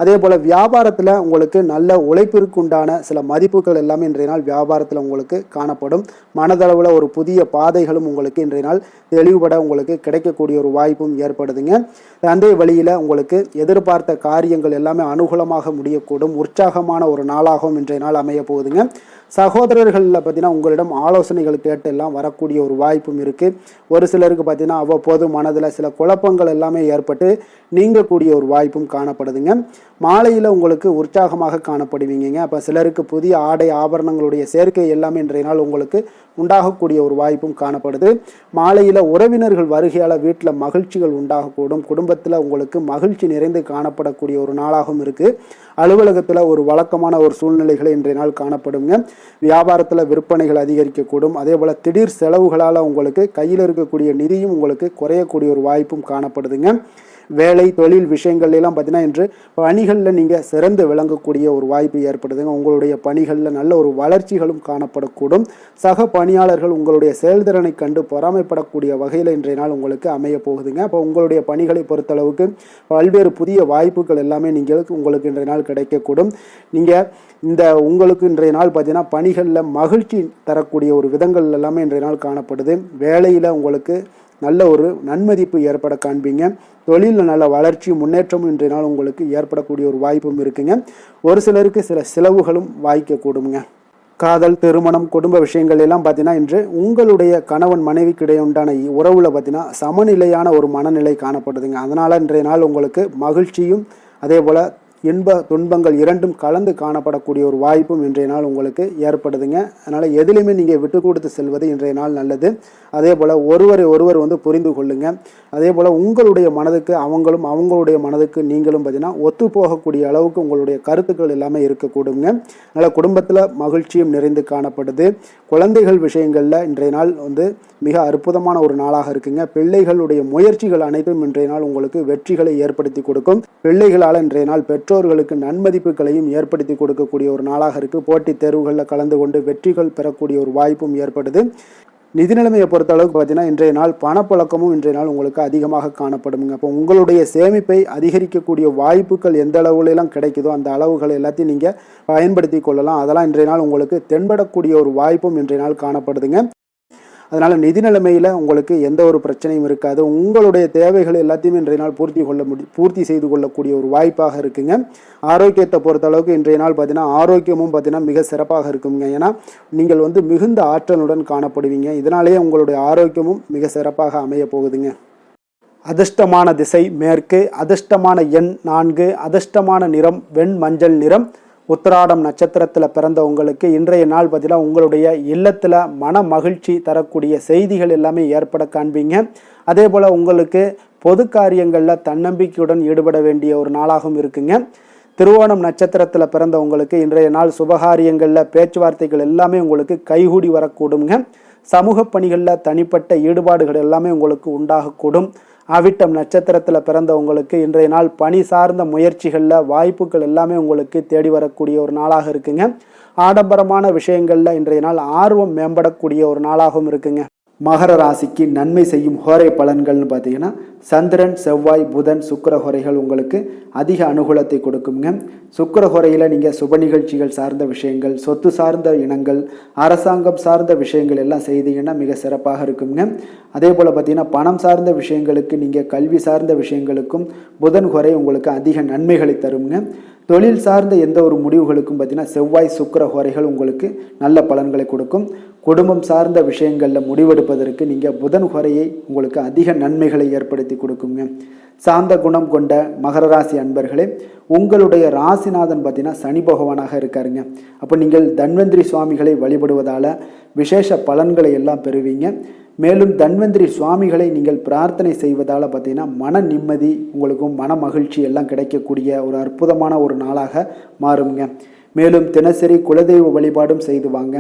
அதே போல் வியாபாரத்தில் உங்களுக்கு நல்ல உழைப்பிற்குண்டான சில மதிப்புகள் எல்லாமே இன்றைய நாள் வியாபாரத்தில் உங்களுக்கு காணப்படும். மனதளவில் ஒரு புதிய பாதைகளும் உங்களுக்கு இன்றைய நாள் தெளிவுபட உங்களுக்கு கிடைக்கக்கூடிய ஒரு வாய்ப்பும் ஏற்படுதுங்க. அந்த வழியில் உங்களுக்கு எதிர்பார்த்த காரியங்கள் எல்லாமே அனுகூலமாக முடியக்கூடும். உற்சாகமான ஒரு நாளாகவும் இன்றைய நாள் அமைய போகுதுங்க. சகோதரர்களில் பார்த்தீங்கன்னா உங்களிடம் ஆலோசனைகள் கேட்டு எல்லாம் வரக்கூடிய ஒரு வாய்ப்பும் இருக்குது. ஒரு சிலருக்கு பார்த்தீங்கன்னா அவ்வப்போது மனதில் சில குழப்பங்கள் எல்லாமே ஏற்பட்டு நீங்கக்கூடிய ஒரு வாய்ப்பும் காணப்படுதுங்க. மாலையில் உங்களுக்கு உற்சாகமாக காணப்படுவீங்க. அப்போ சிலருக்கு புதிய ஆடை ஆபரணங்களுடைய சேர்க்கை எல்லாமே இன்றைய நாள் உங்களுக்கு உண்டாகக்கூடிய ஒரு வாய்ப்பும் காணப்படுது. மாலையில் உறவினர்கள் வருகையால் வீட்டில் மகிழ்ச்சிகள் உண்டாகக்கூடும். குடும்பத்தில் உங்களுக்கு மகிழ்ச்சி நிறைந்து காணப்படக்கூடிய ஒரு நாளாகவும் இருக்குது. அலுவலகத்தில் ஒரு வழக்கமான ஒரு சூழ்நிலைகளை இன்றைய நாள் காணப்படுங்க. வியாபாரத்தில் விற்பனைகள் அதிகரிக்கக்கூடும். அதே போல் திடீர் செலவுகளால் உங்களுக்கு கையில் இருக்கக்கூடிய நிதியும் உங்களுக்கு குறையக்கூடிய ஒரு வாய்ப்பும் காணப்படுதுங்க. வேலை தொழில் விஷயங்கள் எல்லாம் பார்த்தீங்கன்னா இன்று பணிகளில் நீங்கள் சிறந்து விளங்கக்கூடிய ஒரு வாய்ப்பு ஏற்படுதுங்க. உங்களுடைய பணிகளில் நல்ல ஒரு வளர்ச்சிகளும் காணப்படக்கூடும். சக பணியாளர்கள் உங்களுடைய செயல்திறனை கண்டு பொறாமைப்படக்கூடிய வகையில் இன்றைய நாள் உங்களுக்கு அமைய போகுதுங்க. அப்போ உங்களுடைய பணிகளை பொறுத்தளவுக்கு பல்வேறு புதிய வாய்ப்புகள் எல்லாமே உங்களுக்கு இன்றைய நாள் கிடைக்கக்கூடும். நீங்கள் உங்களுக்கு இன்றைய நாள் பார்த்தீங்கன்னா பணிகளில் மகிழ்ச்சி தரக்கூடிய ஒரு விதங்கள் எல்லாமே இன்றைய நாள் காணப்படுது. வேலையில் உங்களுக்கு நல்ல ஒரு நன்மதிப்பு ஏற்பட காண்பீங்க. தொழிலில் நல்ல வளர்ச்சி முன்னேற்றமும் இன்றைய நாள் உங்களுக்கு ஏற்படக்கூடிய ஒரு வாய்ப்பும் இருக்குங்க. ஒரு சிலருக்கு சில செலவுகளும் வாய்க்கக்கூடுங்க. காதல், திருமணம், குடும்ப விஷயங்கள் எல்லாம் பார்த்தீங்கன்னா இன்று உங்களுடைய கணவன் மனைவிக்கு இடையே உண்டான உறவுல பார்த்தீங்கன்னா சமநிலையான ஒரு மனநிலை காணப்படுதுங்க. அதனால் இன்றைய நாள் உங்களுக்கு மகிழ்ச்சியும் அதே போல் இன்ப துன்பங்கள் இரண்டும் கலந்து காணப்படக்கூடிய ஒரு வாய்ப்பும் இன்றைய நாள் உங்களுக்கு ஏற்படுதுங்க. அதனால் எதிலுமே நீங்கள் விட்டு கொடுத்து செல்வது இன்றைய நாள் நல்லது. அதே போல் ஒருவர் புரிந்து கொள்ளுங்க. அதே போல் உங்களுடைய மனதுக்கு அவங்களுடைய மனதுக்கு நீங்களும் பார்த்தீங்கன்னா ஒத்து போகக்கூடிய அளவுக்கு உங்களுடைய கருத்துக்கள் எல்லாமே இருக்கக்கூடுங்க. அதனால் குடும்பத்தில் மகிழ்ச்சியும் நிறைந்து காணப்படுது. குழந்தைகள் விஷயங்களில் இன்றைய நாள் மிக அற்புதமான ஒரு நாளாக இருக்குங்க. பிள்ளைகளுடைய முயற்சிகள் அனைத்தும் இன்றைய நாள் உங்களுக்கு வெற்றிகளை ஏற்படுத்தி கொடுக்கும். பிள்ளைகளால் இன்றைய நாள் பெற்றோர்களுக்கு நன்மதிப்புகளையும் ஏற்படுத்தி கொடுக்கக்கூடிய ஒரு நாளாக இருக்குது. போட்டித் தேர்வுகளில் கலந்து கொண்டு வெற்றிகள் பெறக்கூடிய ஒரு வாய்ப்பும் ஏற்படுது. நிதி நிலைமையை பொறுத்த அளவுக்கு பார்த்தீங்கன்னா இன்றைய நாள் பணப்பழக்கமும் இன்றைய நாள் உங்களுக்கு அதிகமாக காணப்படுங்க. அப்போ உங்களுடைய சேமிப்பை அதிகரிக்கக்கூடிய வாய்ப்புகள் எந்த அளவுலாம் கிடைக்குதோ அந்த அளவுகள் எல்லாத்தையும் நீங்கள் பயன்படுத்தி கொள்ளலாம். அதெல்லாம் இன்றைய நாள் உங்களுக்கு தென்படக்கூடிய ஒரு வாய்ப்பும் இன்றைய நாள் காணப்படுதுங்க. அதனால் நிதி நிலைமையில் உங்களுக்கு எந்த ஒரு பிரச்சனையும் இருக்காது. உங்களுடைய தேவைகள் எல்லாத்தையுமே இன்றைய நாள் பூர்த்தி செய்து கொள்ளக்கூடிய ஒரு வாய்ப்பாக இருக்குங்க. ஆரோக்கியத்தை பொறுத்த அளவுக்கு இன்றைய நாள் பார்த்தீங்கன்னா ஆரோக்கியமும் பார்த்தீங்கன்னா மிக சிறப்பாக இருக்குங்க. ஏன்னா நீங்கள் மிகுந்த ஆற்றலுடன் காணப்படுவீங்க. இதனாலேயே உங்களுடைய ஆரோக்கியமும் மிக சிறப்பாக அமைய போகுதுங்க. அதிர்ஷ்டமான திசை மேற்கு, அதிர்ஷ்டமான எண் 4, அதிர்ஷ்டமான நிறம் வெண் மஞ்சள் நிறம். உத்திராடம் நட்சத்திரத்தில் பிறந்த உங்களுக்கு இன்றைய நாள் பார்த்தீங்கன்னா உங்களுடைய இல்லத்தில் மன மகிழ்ச்சி தரக்கூடிய செய்திகள் எல்லாமே ஏற்பட காண்பீங்க. அதே போல் உங்களுக்கு பொது காரியங்களில் தன்னம்பிக்கையுடன் ஈடுபட வேண்டிய ஒரு நாளாகவும் இருக்குங்க. திருவோணம் நட்சத்திரத்தில் பிறந்த உங்களுக்கு இன்றைய நாள் சுபகாரியங்களில் பேச்சுவார்த்தைகள் எல்லாமே உங்களுக்கு கைகூடி வரக்கூடுங்க. சமூக பணிகளில் தனிப்பட்ட ஈடுபாடுகள் எல்லாமே உங்களுக்கு உண்டாகக்கூடும். அவிட்டம் நட்சத்திரத்தில் பிறந்த உங்களுக்கு இன்றைய நாள் பணி சார்ந்த முயற்சிகளில் வாய்ப்புகள் எல்லாமே உங்களுக்கு தேடி வரக்கூடிய ஒரு நாளாக இருக்குங்க. ஆடம்பரமான விஷயங்களில் இன்றைய நாள் ஆர்வம் மேம்படக்கூடிய ஒரு நாளாகவும் இருக்குங்க. மகர ராசிக்கு நன்மை செய்யும் ஹோரை பலன்கள்னு பார்த்தீங்கன்னா சந்திரன், செவ்வாய், புதன், சுக்கிர ஹோரைகள் உங்களுக்கு அதிக அனுகூலத்தை கொடுக்குங்க. சுக்கிர ஹோரையில் நீங்கள் சுப நிகழ்ச்சிகள் சார்ந்த விஷயங்கள், சொத்து சார்ந்த இனங்கள், அரசாங்கம் சார்ந்த விஷயங்கள் எல்லாம் செய்தீங்கன்னா மிக சிறப்பாக இருக்குங்க. அதே போல் பார்த்தீங்கன்னா பணம் சார்ந்த விஷயங்களுக்கு, நீங்கள் கல்வி சார்ந்த விஷயங்களுக்கும் புதன் ஹோரை உங்களுக்கு அதிக நன்மைகளை தருங்க. தொழில் சார்ந்த எந்த ஒரு முடிவுகளுக்கும் பார்த்தீங்கன்னா செவ்வாய், சுக்கிர ஹோரைகள் உங்களுக்கு நல்ல பலன்களை கொடுக்கும். குடும்பம் சார்ந்த விஷயங்களில் முடிவெடுப்பதற்கு நீங்கள் புதன் ஹோரையை உங்களுக்கு அதிக நன்மைகளை ஏற்படுத்தி கொடுக்குங்க. சாந்த குணம் கொண்ட மகர ராசி அன்பர்களே, உங்களுடைய ராசிநாதன் பார்த்தீங்கன்னா சனி பகவானாக இருக்காருங்க. அப்போ நீங்கள் தன்வந்திரி சுவாமிகளை வழிபடுவதால் விசேஷ பலன்களை எல்லாம் பெறுவீங்க. மேலும் தன்வந்திரி சுவாமிகளை நீங்கள் பிரார்த்தனை செய்வதால் பார்த்தீங்கன்னா மன நிம்மதி உங்களுக்கும் மன மகிழ்ச்சி எல்லாம் கிடைக்கக்கூடிய ஒரு அற்புதமான ஒரு நாளாக மாறுங்க. மேலும் தினசரி குலதெய்வ வழிபாடும் செய்து வாங்க.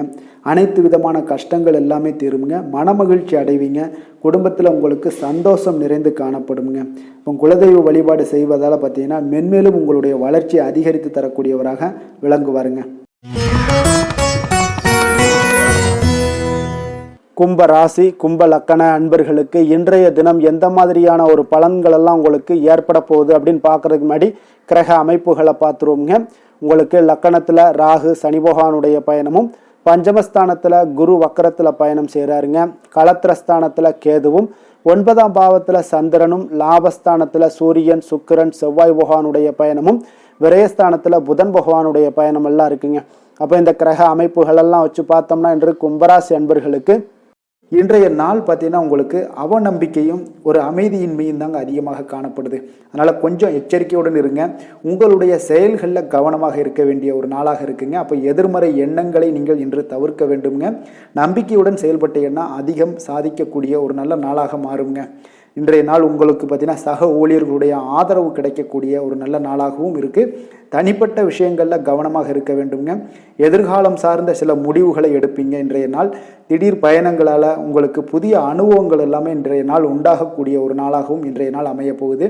அனைத்து விதமான கஷ்டங்கள் எல்லாமே தீருங்க. மன மகிழ்ச்சி அடைவீங்க. குடும்பத்தில் உங்களுக்கு சந்தோஷம் நிறைந்து காணப்படுங்க. இப்போ குலதெய்வ வழிபாடு செய்வதால் பார்த்தீங்கன்னா மென்மேலும் உங்களுடைய வளர்ச்சியை அதிகரித்து தரக்கூடியவராக விளங்குவாருங்க. கும்ப ராசி, கும்ப லக்கண அன்பர்களுக்கு இன்றைய தினம் எந்த மாதிரியான ஒரு பலன்கள் எல்லாம் உங்களுக்கு ஏற்பட போகுது அப்படின்னு பார்க்கறதுக்கு முன்னாடி கிரக அமைப்புகளை பார்த்துருவோங்க. உங்களுக்கு லக்கணத்தில் ராகு சனி பகவானுடைய பயணமும், பஞ்சமஸ்தானத்தில் குரு வக்கரத்தில் பயணம் செய்கிறாருங்க. களத்திரஸ்தானத்தில் கேதுவும், 9ஆம் பாவத்தில் சந்திரனும், லாபஸ்தானத்தில் சூரியன், சுக்கிரன், செவ்வாய் பகவானுடைய பயணமும், விரயஸ்தானத்தில் புதன் பகவானுடைய பயணம் எல்லாம் இருக்குங்க. அப்போ இந்த கிரக அமைப்புகளெல்லாம் வச்சு பார்த்தோம்னா இன்று கும்பராசி அன்பர்களுக்கு இன்றைய நாள் பார்த்தீங்கன்னா உங்களுக்கு அவநம்பிக்கையும் ஒரு அமைதியின்மையும் தாங்க அதிகமாக காணப்படுது. அதனால் கொஞ்சம் எச்சரிக்கையுடன் இருங்க. உங்களுடைய செயல்களில் கவனமாக இருக்க வேண்டிய ஒரு நாளாக இருக்குங்க. அப்போ எதிர்மறை எண்ணங்களை நீங்கள் இன்று தவிர்க்க வேண்டுங்க. நம்பிக்கையுடன் செயல்பட்டீங்கன்னா அதிகம் சாதிக்கக்கூடிய ஒரு நல்ல நாளாக மாறுங்க. இன்றைய நாள் உங்களுக்கு பார்த்தீங்கன்னா சக ஊழியர்களுடைய ஆதரவு கிடைக்கக்கூடிய ஒரு நல்ல நாளாகவும் இருக்குது. தனிப்பட்ட விஷயங்களில் கவனமாக இருக்க வேண்டுங்க. எதிர்காலம் சார்ந்த சில முடிவுகளை எடுப்பீங்க. இன்றைய நாள் திடீர் பயணங்களால் உங்களுக்கு புதிய அனுபவங்கள் எல்லாமே இன்றைய நாள் உண்டாகக்கூடிய ஒரு நாளாகவும் இன்றைய நாள் அமைய போகுது.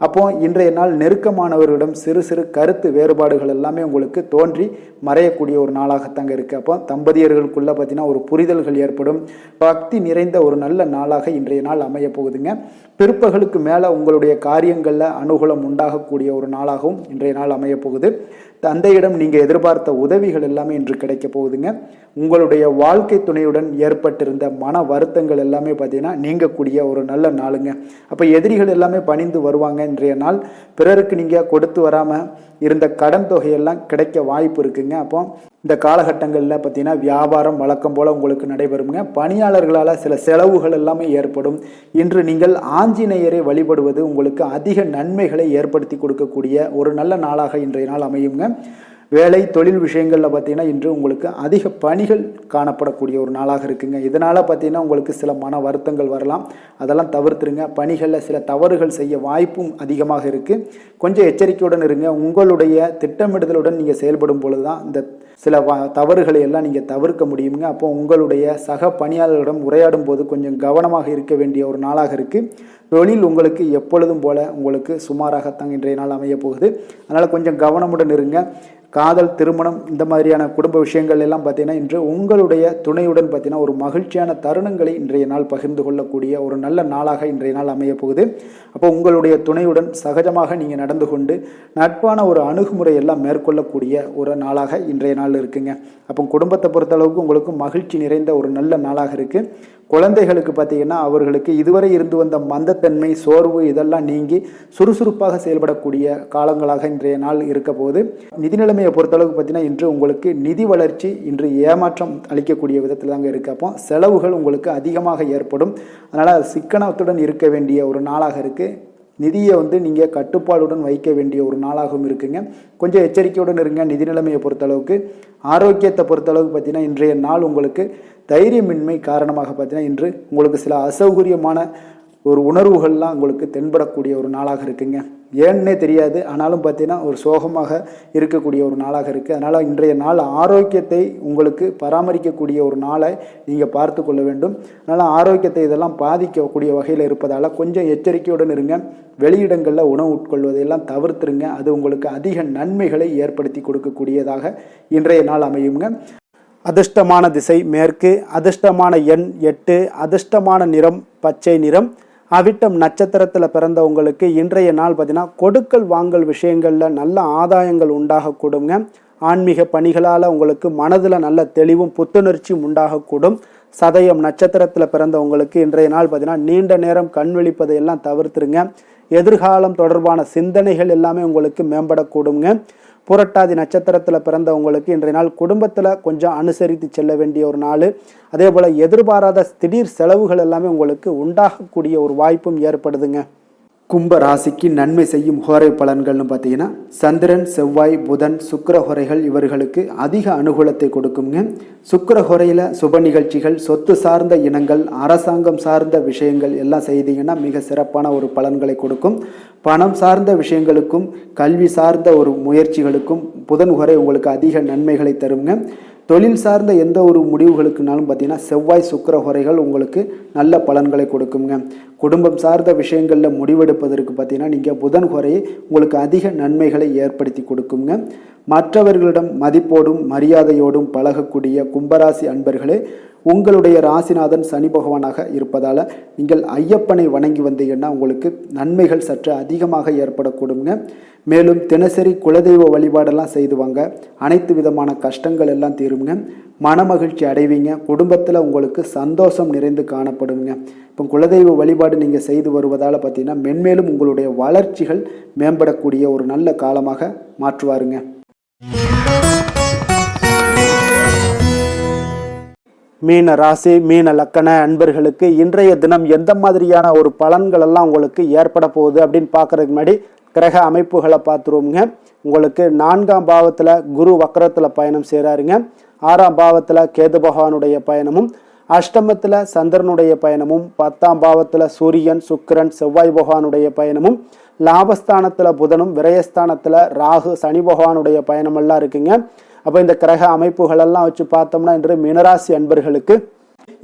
அப்போ இன்றைய நாள் நெருக்கமானவர்களிடம் சிறு சிறு கருத்து வேறுபாடுகள் எல்லாமே உங்களுக்கு தோன்றி மறையக்கூடிய ஒரு நாளாகத்தாங்க இருக்குது. அப்போ தம்பதியர்களுக்குள்ளே பார்த்தீங்கன்னா ஒரு புரிதல்கள் ஏற்படும். பக்தி நிறைந்த ஒரு நல்ல நாளாக இன்றைய நாள் அமைய போகுதுங்க. பிற்பகலுக்கு மேலே உங்களுடைய காரியங்களில் அனுகூலம் உண்டாகக்கூடிய ஒரு நாளாகவும் இன்றைய நாள் அமைய போகுது. தந்தையிடம் நீங்கள் எதிர்பார்த்த உதவிகள் எல்லாமே இன்று கிடைக்க போகுதுங்க. உங்களுடைய வாழ்க்கை துணையுடன் ஏற்பட்டிருந்த மன வருத்தங்கள் எல்லாமே பார்த்தீங்கன்னா நீங்கக்கூடிய ஒரு நல்ல நாளுங்க. அப்போ எதிரிகள் எல்லாமே பணிந்து வருவாங்க. இன்றைய நாள் பிறருக்கு நீங்கள் கொடுத்து வராமல் இருந்த கடன் தொகையெல்லாம் கிடைக்க வாய்ப்பு இருக்குங்க. அப்போ இந்த காலகட்டங்களில் பார்த்தீங்கன்னா வியாபாரம் வழக்கம் போல் உங்களுக்கு நடைபெறுங்க. பணியாளர்களால் சில செலவுகள் எல்லாமே ஏற்படும். இன்று நீங்கள் ஆஞ்சநேயரை வழிபடுவது உங்களுக்கு அதிக நன்மைகளை ஏற்படுத்தி கொடுக்கக்கூடிய ஒரு நல்ல நாளாக இன்றைய நாள் அமையுங்க. வேலை தொழில் விஷயங்களில் பார்த்தீங்கன்னா இன்று உங்களுக்கு அதிக பணிகள் காணப்படக்கூடிய ஒரு நாளாக இருக்குங்க. இதனால் பார்த்தீங்கன்னா உங்களுக்கு சில மன வருத்தங்கள் வரலாம். அதெல்லாம் தவிர்த்துருங்க. பணிகளில் சில தவறுகள் செய்ய வாய்ப்பும் அதிகமாக இருக்குது. கொஞ்சம் எச்சரிக்கையுடன் இருங்க. உங்களுடைய திட்டமிடுதலுடன் நீங்கள் செயல்படும் பொழுது தான் இந்த சில தவறுகளை எல்லாம் நீங்கள் தவிர்க்க முடியுங்க. அப்போ உங்களுடைய சக பணியாளர்களிடம் உரையாடும் போது கொஞ்சம் கவனமாக இருக்க வேண்டிய ஒரு நாளாக இருக்குது. தொழில் உங்களுக்கு எப்பொழுதும் போல உங்களுக்கு சுமாராகத்தான் இன்றைய நாள் அமைய போகுது. அதனால் கொஞ்சம் கவனமுடன் இருங்க. காதல், திருமணம் இந்த மாதிரியான குடும்ப விஷயங்கள் எல்லாம் பார்த்தீங்கன்னா இன்று உங்களுடைய துணையுடன் பார்த்தீங்கன்னா ஒரு மகிழ்ச்சியான தருணங்களை இன்றைய நாள் பகிர்ந்து கொள்ளக்கூடிய ஒரு நல்ல நாளாக இன்றைய நாள் அமைய போகுது. அப்போ உங்களுடைய துணையுடன் சகஜமாக நீங்கள் நடந்து கொண்டு நட்பான ஒரு அணுகுமுறை எல்லாம் மேற்கொள்ளக்கூடிய ஒரு நாளாக இன்றைய நாள் இருக்குங்க. அப்போ குடும்பத்தை பொறுத்தளவுக்கு உங்களுக்கு மகிழ்ச்சி நிறைந்த ஒரு நல்ல நாளாக இருக்குது. குழந்தைகளுக்கு பார்த்தீங்கன்னா அவர்களுக்கு இதுவரை இருந்து வந்த மந்தத்தன்மை, சோர்வு இதெல்லாம் நீங்கி சுறுசுறுப்பாக செயல்படக்கூடிய காலங்களாக இன்றைய நாள் இருக்க போது. நிதி நிலைமை நிலைமையை பொறுத்தளவுக்கு பார்த்தீங்கன்னா இன்று உங்களுக்கு நிதி வளர்ச்சி இன்று ஏமாற்றம் அளிக்கக்கூடிய விதத்தில் தாங்க இருக்குது. அப்போ செலவுகள் உங்களுக்கு அதிகமாக ஏற்படும். அதனால் சிக்கனத்துடன் இருக்க வேண்டிய ஒரு நாளாக இருக்குது. நிதியை நீங்கள் கட்டுப்பாடுடன் வைக்க வேண்டிய ஒரு நாளாகவும் இருக்குங்க. கொஞ்சம் எச்சரிக்கையுடன் இருங்க. நிதி நிலைமையை பொறுத்தளவுக்கு ஆரோக்கியத்தை பொறுத்தளவுக்கு பார்த்தீங்கன்னா இன்றைய நாள் உங்களுக்கு தைரியமின்மை காரணமாக பார்த்தீங்கன்னா இன்று உங்களுக்கு சில அசௌகரியமான ஒரு உணர்வுகள்லாம் உங்களுக்கு தென்படக்கூடிய ஒரு நாளாக இருக்குங்க. ஏன்னே தெரியாது, ஆனாலும் பார்த்தீங்கன்னா ஒரு சோகமாக இருக்கக்கூடிய ஒரு நாளாக இருக்குது. அதனால் இன்றைய நாள் ஆரோக்கியத்தை உங்களுக்கு பராமரிக்கக்கூடிய ஒரு நாளை நீங்கள் பார்த்து கொள்ள வேண்டும். அதனால் ஆரோக்கியத்தை இதெல்லாம் பாதிக்கக்கூடிய வகையில் இருப்பதால் கொஞ்சம் எச்சரிக்கையுடன் இருங்க. வெளியிடங்களில் உணவு உட்கொள்வதையெல்லாம் தவிர்த்துருங்க. அது உங்களுக்கு அதிக நன்மைகளை ஏற்படுத்தி கொடுக்கக்கூடியதாக இன்றைய நாள் அமையுங்க. அதிர்ஷ்டமான திசை மேற்கு, அதிர்ஷ்டமான எண் 8, அதிர்ஷ்டமான நிறம் பச்சை நிறம். அவிட்டம் நட்சத்திரத்தில் பிறந்தவங்களுக்கு இன்றைய நாள் பார்த்தீங்கன்னா கொடுக்கல் வாங்கல் விஷயங்களில் நல்ல ஆதாயங்கள் உண்டாகக்கூடுங்க. ஆன்மீக பணிகளால் உங்களுக்கு மனதில் நல்ல தெளிவும் புத்துணர்ச்சியும் உண்டாகக்கூடும். சதயம் நட்சத்திரத்தில் பிறந்தவங்களுக்கு இன்றைய நாள் பார்த்தீங்கன்னா நீண்ட நேரம் கண் விழிப்பதையெல்லாம் தவிர்த்துருங்க. எதிர்காலம் தொடர்பான சிந்தனைகள் எல்லாமே உங்களுக்கு மேம்படக்கூடுங்க. புரட்டாதி நட்சத்திரத்தில் பிறந்தவங்களுக்கு இன்றைய நாள் குடும்பத்தில் கொஞ்சம் அனுசரித்து செல்ல வேண்டிய ஒரு நாள். அதே போல் எதிர்பாராத திடீர் செலவுகள் எல்லாமே உங்களுக்கு உண்டாகக்கூடிய ஒரு வாய்ப்பும் ஏற்படுதுங்க. கும்ப ராசிக்கு நன்மை செய்யும் ஹோரை பலன்கள்னு பார்த்தீங்கன்னா சந்திரன், செவ்வாய், புதன், சுக்கிர ஹோரைகள் இவர்களுக்கு அதிக அனுகூலத்தை கொடுக்குங்க. சுக்கிர ஹோரையில் சுப நிகழ்ச்சிகள், சொத்து சார்ந்த இனங்கள், அரசாங்கம் சார்ந்த விஷயங்கள் எல்லாம் செய்தீங்கன்னா மிக சிறப்பான ஒரு பலன்களை கொடுக்கும். பணம் சார்ந்த விஷயங்களுக்கும் கல்வி சார்ந்த ஒரு முயற்சிகளுக்கும் புதன் ஹோரை உங்களுக்கு அதிக நன்மைகளை தருங்க. தொழில் சார்ந்த எந்த ஒரு முடிவுகளுக்குனாலும் பார்த்தீங்கன்னா செவ்வாய், சுக்கிர ஹோரைகள் உங்களுக்கு நல்ல பலன்களை கொடுக்குங்க. குடும்பம் சார்ந்த விஷயங்களில் முடிவெடுப்பதற்கு பார்த்தீங்கன்னா நீங்கள் புதன் ஹோரையை உங்களுக்கு அதிக நன்மைகளை ஏற்படுத்தி கொடுக்குங்க. மற்றவர்களிடம் மதிப்போடும் மரியாதையோடும் பழகக்கூடிய கும்பராசி அன்பர்களே, உங்களுடைய ராசிநாதன் சனி பகவானாக இருப்பதால் நீங்கள் ஐயப்பனை வணங்கி வந்தீங்கன்னா உங்களுக்கு நன்மைகள் சற்று அதிகமாக ஏற்படக்கூடுங்க. மேலும் தினசரி குலதெய்வ வழிபாடெல்லாம் செய்து வாங்க. அனைத்து விதமான கஷ்டங்கள் எல்லாம் தீருங்க. மனமகிழ்ச்சி அடைவீங்க. குடும்பத்தில் உங்களுக்கு சந்தோஷம் நிறைந்து காணப்படுங்க. இப்போ குலதெய்வ வழிபாடு நீங்கள் செய்து வருவதால் பார்த்தீங்கன்னா மென்மேலும் உங்களுடைய வளர்ச்சிகள் மேம்படக்கூடிய ஒரு நல்ல காலமாக மாற்றுவாருங்க. மீன ராசி, மீன லக்கண அன்பர்களுக்கு இன்றைய தினம் எந்த மாதிரியான ஒரு பலன்கள் எல்லாம் உங்களுக்கு ஏற்பட போகுது அப்படின்னு பார்க்கறதுக்கு முன்னாடி கிரக அமைப்புகளை பார்த்துருவோங்க. உங்களுக்கு 4ஆம் பாவத்தில் குரு வக்கரத்தில் பயணம் செய்கிறாருங்க. 6ஆம் பாவத்தில் கேது பகவானுடைய பயணமும், அஷ்டமத்தில் சந்திரனுடைய பயணமும், 10ஆம் பாவத்தில் சூரியன், சுக்கிரன், செவ்வாய் பகவானுடைய பயணமும், லாபஸ்தானத்தில் புதனும், விரயஸ்தானத்தில் ராகு, சனி பகவானுடைய பயணமெல்லாம் இருக்குங்க. அப்போ இந்த கிரக அமைப்புகளெல்லாம் வச்சு பார்த்தோம்னா இன்று மீனராசி அன்பர்களுக்கு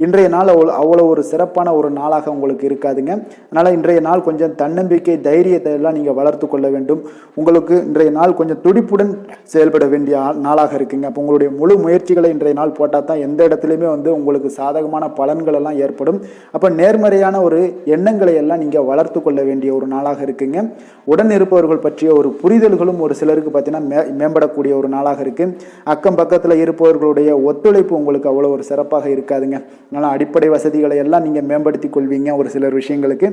இன்றைய நாள் அவ்வளோ ஒரு சிறப்பான ஒரு நாளாக உங்களுக்கு இருக்காதுங்க. அதனால் இன்றைய நாள் கொஞ்சம் தன்னம்பிக்கை, தைரியத்தை எல்லாம் நீங்கள் வளர்த்து கொள்ள வேண்டும். உங்களுக்கு இன்றைய நாள் கொஞ்சம் துடிப்புடன் செயல்பட வேண்டிய நாளாக இருக்குங்க. அப்போ உங்களுடைய முழு முயற்சிகளை இன்றைய நாள் போட்டால் தான் எந்த இடத்துலையுமே உங்களுக்கு சாதகமான பலன்கள் எல்லாம் ஏற்படும். அப்போ நேர்மறையான ஒரு எண்ணங்களை எல்லாம் நீங்கள் வளர்த்து கொள்ள வேண்டிய ஒரு நாளாக இருக்குங்க. உடன் இருப்பவர்கள் பற்றிய ஒரு புரிதல்களும் ஒரு சிலருக்கு பார்த்தீங்கன்னா மேம்படக்கூடிய ஒரு நாளாக இருக்குது. அக்கம் பக்கத்தில் இருப்பவர்களுடைய ஒத்துழைப்பு உங்களுக்கு அவ்வளோ ஒரு சிறப்பாக இருக்காதுங்க. அதனால் அடிப்படை வசதிகளை எல்லாம் நீங்கள் மேம்படுத்தி கொள்வீங்க. ஒரு சிலர் விஷயங்களுக்கு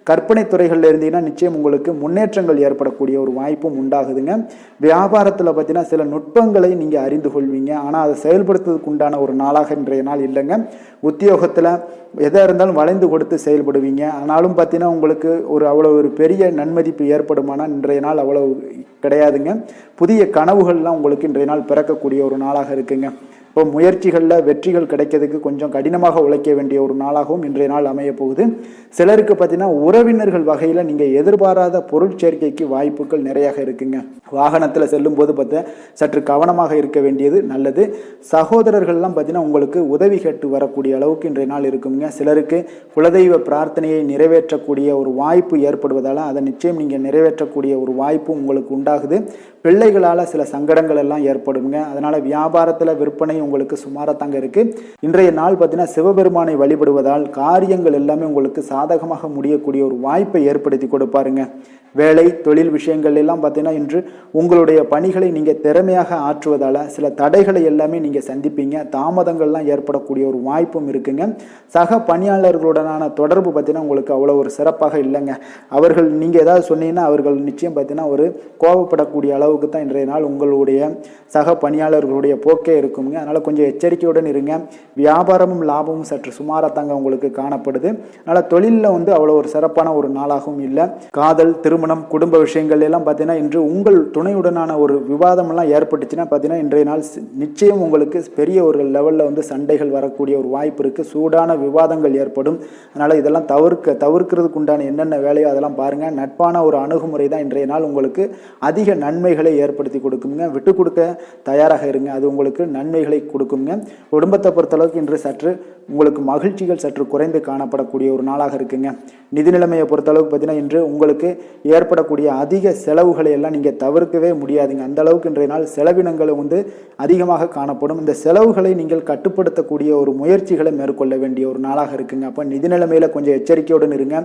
கற்பனை துறைகளில் இருந்தீங்கன்னா நிச்சயம் உங்களுக்கு முன்னேற்றங்கள் ஏற்படக்கூடிய ஒரு வாய்ப்பும் உண்டாகுதுங்க. வியாபாரத்தில் பார்த்தீங்கன்னா சில நுட்பங்களை நீங்கள் அறிந்து கொள்வீங்க. ஆனால் அதை செயல்படுத்துவதற்கு உண்டான ஒரு நாளாக இன்றைய நாள் இல்லைங்க. உத்தியோகத்தில் எதாக இருந்தாலும் வளைந்து கொடுத்து செயல்படுவீங்க. ஆனாலும் பார்த்தீங்கன்னா உங்களுக்கு அவ்வளோ ஒரு பெரிய நன்மதிப்பு ஏற்படுமானால் இன்றைய நாள் அவ்வளோ கிடையாதுங்க. புதிய கனவுகள்லாம் உங்களுக்கு இன்றைய நாள் பிறக்கக்கூடிய ஒரு நாளாக இருக்குங்க. இப்போ முயற்சிகளில் வெற்றிகள் கிடைக்கிறதுக்கு கொஞ்சம் கடினமாக உழைக்க வேண்டிய ஒரு நாளாகவும் இன்றைய நாள் அமைய போகுது. சிலருக்கு பார்த்தீங்கன்னா உறவினர்கள் வகையில் நீங்கள் எதிர்பாராத பொருட்சேர்க்கைக்கு வாய்ப்புகள் நிறையாக இருக்குங்க. வாகனத்தில் செல்லும் போது பார்த்தா சற்று கவனமாக இருக்க வேண்டியது நல்லது. சகோதரர்கள்லாம் பார்த்தீங்கன்னா உங்களுக்கு உதவி கேட்டு வரக்கூடிய அளவுக்கு இன்றைய நாள் இருக்குங்க. சிலருக்கு குலதெய்வ பிரார்த்தனையை நிறைவேற்றக்கூடிய ஒரு வாய்ப்பு ஏற்படுவதால் அதை நிச்சயம் நீங்கள் நிறைவேற்றக்கூடிய ஒரு வாய்ப்பும் உங்களுக்கு உண்டாகுது. பிள்ளைகளால் சில சங்கடங்கள் எல்லாம் ஏற்படுங்க. அதனால் வியாபாரத்தில் விற்பனை உங்களுக்கு சுமாராக தாங்க இருக்குது. இன்றைய நாள் பார்த்தீங்கன்னா சிவபெருமானை வழிபடுவதால் காரியங்கள் எல்லாமே உங்களுக்கு சாதகமாக முடியக்கூடிய ஒரு வாய்ப்பை ஏற்படுத்தி கொடுப்பாருங்க. வேலை தொழில் விஷயங்கள் எல்லாம் பார்த்தீங்கன்னா இன்று உங்களுடைய பணிகளை நீங்கள் திறமையாக ஆற்றுவதால் சில தடைகளை எல்லாமே நீங்கள் சந்திப்பீங்க. தாமதங்கள்லாம் ஏற்படக்கூடிய ஒரு வாய்ப்பும் இருக்குங்க. சக பணியாளர்களுடனான தொடர்பு பார்த்தீங்கன்னா உங்களுக்கு அவ்வளோ ஒரு சிறப்பாக இல்லைங்க. அவர்கள் நீங்கள் ஏதாவது சொன்னீங்கன்னா அவர்கள் நிச்சயம் பார்த்தீங்கன்னா ஒரு கோபப்படக்கூடிய அளவுக்கு தான் இன்றைய நாள் உங்களுடைய சக பணியாளர்களுடைய போக்கே இருக்குங்க. அதனால் கொஞ்சம் எச்சரிக்கையுடன் இருங்க. வியாபாரமும் லாபமும் சற்று சுமாராக தாங்க உங்களுக்கு காணப்படுது. அதனால் தொழிலில் வந்து அவ்வளோ ஒரு சிறப்பான ஒரு நாளாகவும் இல்லை. காதல் திருமணம் குடும்ப விஷயங்கள் எல்லாம் பார்த்தீங்கன்னா இன்று உங்கள் துணையுடனான ஒரு விவாதம் எல்லாம் ஏற்பட்டுச்சுன்னா பார்த்தீங்கன்னா இன்றைய நாள் நிச்சயம் உங்களுக்கு பெரிய ஒரு லெவலில் வந்து சண்டைகள் வரக்கூடிய ஒரு வாய்ப்பு இருக்குது. சூடான விவாதங்கள் ஏற்படும். அதனால் இதெல்லாம் தவிர்க்கிறதுக்கு உண்டான என்னென்ன வேலையோ அதெல்லாம் பாருங்கள். நட்பான ஒரு அணுகுமுறை தான் இன்றைய நாள் உங்களுக்கு அதிக நன்மைகளை ஏற்படுத்தி கொடுக்குங்க. விட்டு கொடுக்க தயாராக இருங்க. அது உங்களுக்கு நன்மைகளை கொடுக்குங்க. குடும்பத்தை பொறுத்தளவுக்கு இன்று சற்று உங்களுக்கு மகிழ்ச்சிகள் சற்று குறைந்து காணப்படக்கூடிய ஒரு நாளாக இருக்குங்க. நிதி நிலைமையை பொறுத்தளவுக்கு பார்த்தீங்கன்னா இன்று உங்களுக்கு ஏற்படக்கூடிய அதிக செலவுகளை எல்லாம் நீங்கள் தவிர்க்கவே முடியாதுங்க. அந்த அளவுக்கு இன்றைய நாள் செலவினங்களும் வந்து அதிகமாக காணப்படும். இந்த செலவுகளை நீங்கள் கட்டுப்படுத்தக்கூடிய ஒரு முயற்சிகளை மேற்கொள்ள வேண்டிய ஒரு நாளாக இருக்குங்க. அப்போ நிதி நிலைமையில் கொஞ்சம் எச்சரிக்கையுடன் இருங்க.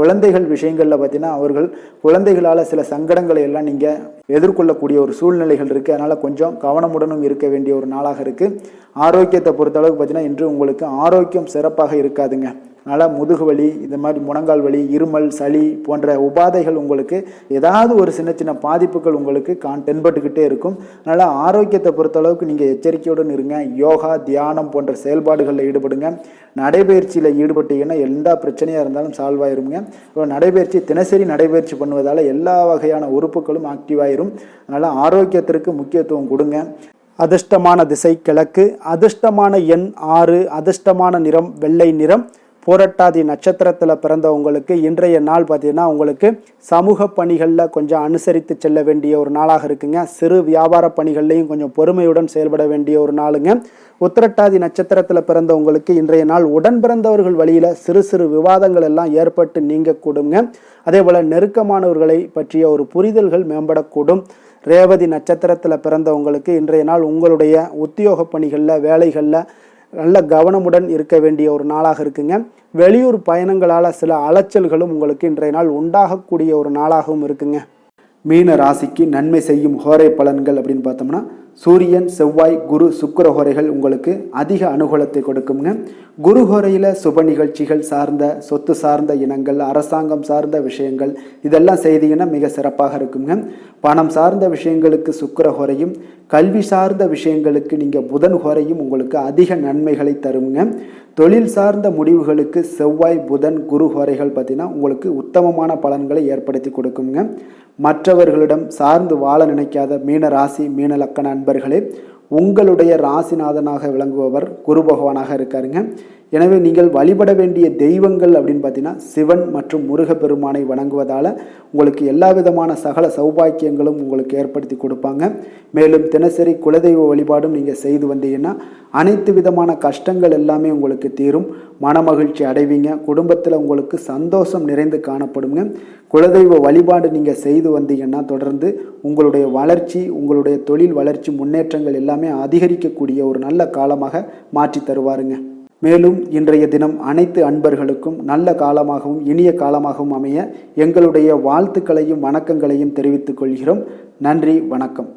குழந்தைகள் விஷயங்களில் பார்த்தீங்கன்னா அவர்கள் குழந்தைகளால் சில சங்கடங்களை எல்லாம் நீங்கள் எதிர்கொள்ளக்கூடிய ஒரு சூழ்நிலைகள் இருக்குது. அதனால் கொஞ்சம் கவனமுடனும் இருக்க வேண்டிய ஒரு நாளாக இருக்குது. ஆரோக்கியத்தை பொறுத்தளவுக்கு பார்த்தீங்கன்னா இன்று உங்களுக்கு ஆரோக்கியம் சிறப்பாக இருக்காதுங்க. அதனால் முதுகு வலி, இந்த மாதிரி முழங்கால் வலி, இருமல், சளி போன்ற உபாதைகள் உங்களுக்கு ஏதாவது ஒரு சின்ன சின்ன பாதிப்புகள் உங்களுக்கு தென்பட்டுக்கிட்டே இருக்கும். அதனால் ஆரோக்கியத்தை பொறுத்தளவுக்கு நீங்கள் எச்சரிக்கையுடன் இருங்க. யோகா தியானம் போன்ற செயல்பாடுகளில் ஈடுபடுங்க. நடைபயிற்சியில் ஈடுபட்டீங்கன்னா எந்த பிரச்சனையாக இருந்தாலும் சால்வ் ஆயிருங்க. நடைபயிற்சி தினசரி நடைபயிற்சி பண்ணுவதால் எல்லா வகையான உறுப்புகளும் ஆக்டிவ் ஆயிரும். அதனால் ஆரோக்கியத்திற்கு முக்கியத்துவம் கொடுங்க. அதிர்ஷ்டமான திசை கிழக்கு, அதிர்ஷ்டமான எண் 6, அதிர்ஷ்டமான நிறம் வெள்ளை நிறம். புரட்டாதி நட்சத்திரத்தில் பிறந்தவங்களுக்கு இன்றைய நாள் பார்த்தீங்கன்னா உங்களுக்கு சமூக பணிகளில் கொஞ்சம் அனுசரித்து செல்ல வேண்டிய ஒரு நாளாக இருக்குங்க. சிறு வியாபார பணிகள்லையும் கொஞ்சம் பொறுமையுடன் செயல்பட வேண்டிய ஒரு நாளுங்க. உத்திரட்டாதி நட்சத்திரத்தில் பிறந்தவங்களுக்கு இன்றைய நாள் உடன் பிறந்தவர்கள் வழியில் சிறு சிறு விவாதங்கள் எல்லாம் ஏற்பட்டு நீங்கக்கூடுங்க. அதே போல் நெருக்கமானவர்களை பற்றிய ஒரு புரிதல்கள் மேம்படக்கூடும். ரேவதி நட்சத்திரத்தில் பிறந்தவங்களுக்கு இன்றைய நாள் உங்களுடைய உத்தியோக பணிகளில் வேலைகளில் நல்ல கவனமுடன் இருக்க வேண்டிய ஒரு நாளாக இருக்குங்க. வெளியூர் பயணங்களால் சில அலைச்சல்களும் உங்களுக்கு இன்றைய நாள் உண்டாகக்கூடிய ஒரு நாளாகவும் இருக்குங்க. மீன ராசிக்கு நன்மை செய்யும் ஹோரை பலன்கள் அப்படின்னு பார்த்தோம்னா சூரியன் செவ்வாய் குரு சுக்கிர ஹோரைகள் உங்களுக்கு அதிக அனுகூலத்தை கொடுக்குங்க. குரு ஹோரையில் சுப நிகழ்ச்சிகள் சார்ந்த சொத்து சார்ந்த இனங்கள் அரசாங்கம் சார்ந்த விஷயங்கள் இதெல்லாம் செய்தீங்கன்னா மிக சிறப்பாக இருக்குங்க. பணம் சார்ந்த விஷயங்களுக்கு சுக்கிர ஹோரையும் கல்வி சார்ந்த விஷயங்களுக்கு நீங்கள் புதன் ஹோரையும் உங்களுக்கு அதிக நன்மைகளை தருங்க. தொழில் சார்ந்த முடிவுகளுக்கு செவ்வாய் புதன் குரு ஹோரைகள் பார்த்தீங்கன்னா உங்களுக்கு உத்தமமான பலன்களை ஏற்படுத்தி கொடுக்குங்க. மற்றவர்களிடம் சார்ந்து வாழ நினைக்காத மீன ராசி மீன லக்கண அன்பர்களே, உங்களுடைய ராசிநாதனாக விளங்குபவர் குரு பகவானாக இருக்காருங்க. எனவே நீங்கள் வழிபட வேண்டிய தெய்வங்கள் அப்படின்னு பார்த்தீங்கன்னா சிவன் மற்றும் முருகப்பெருமானை வணங்குவதால் உங்களுக்கு எல்லா விதமான சகல சௌபாக்கியங்களும் உங்களுக்கு ஏற்படுத்தி கொடுப்பாங்க. மேலும் தினசரி குலதெய்வ வழிபாடும் நீங்கள் செய்து வந்தீங்கன்னா அனைத்து விதமான கஷ்டங்கள் எல்லாமே உங்களுக்கு தீரும். மனமகிழ்ச்சி அடைவீங்க. குடும்பத்தில் உங்களுக்கு சந்தோஷம் நிறைந்து காணப்படுங்க. குலதெய்வ வழிபாடு நீங்கள் செய்து வந்தீங்கன்னா தொடர்ந்து உங்களுடைய வளர்ச்சி உங்களுடைய தொழில் வளர்ச்சி முன்னேற்றங்கள் எல்லாமே அதிகரிக்கக்கூடிய ஒரு நல்ல காலமாக மாற்றி தருவாருங்க. மேலும் இன்றைய தினம் அனைத்து அன்பர்களுக்கும் நல்ல காலமாகவும் இனிய காலமாகவும் அமைய எங்களுடைய வாழ்த்துக்களையும் வணக்கங்களையும் தெரிவித்துக் கொள்கிறோம். நன்றி, வணக்கம்.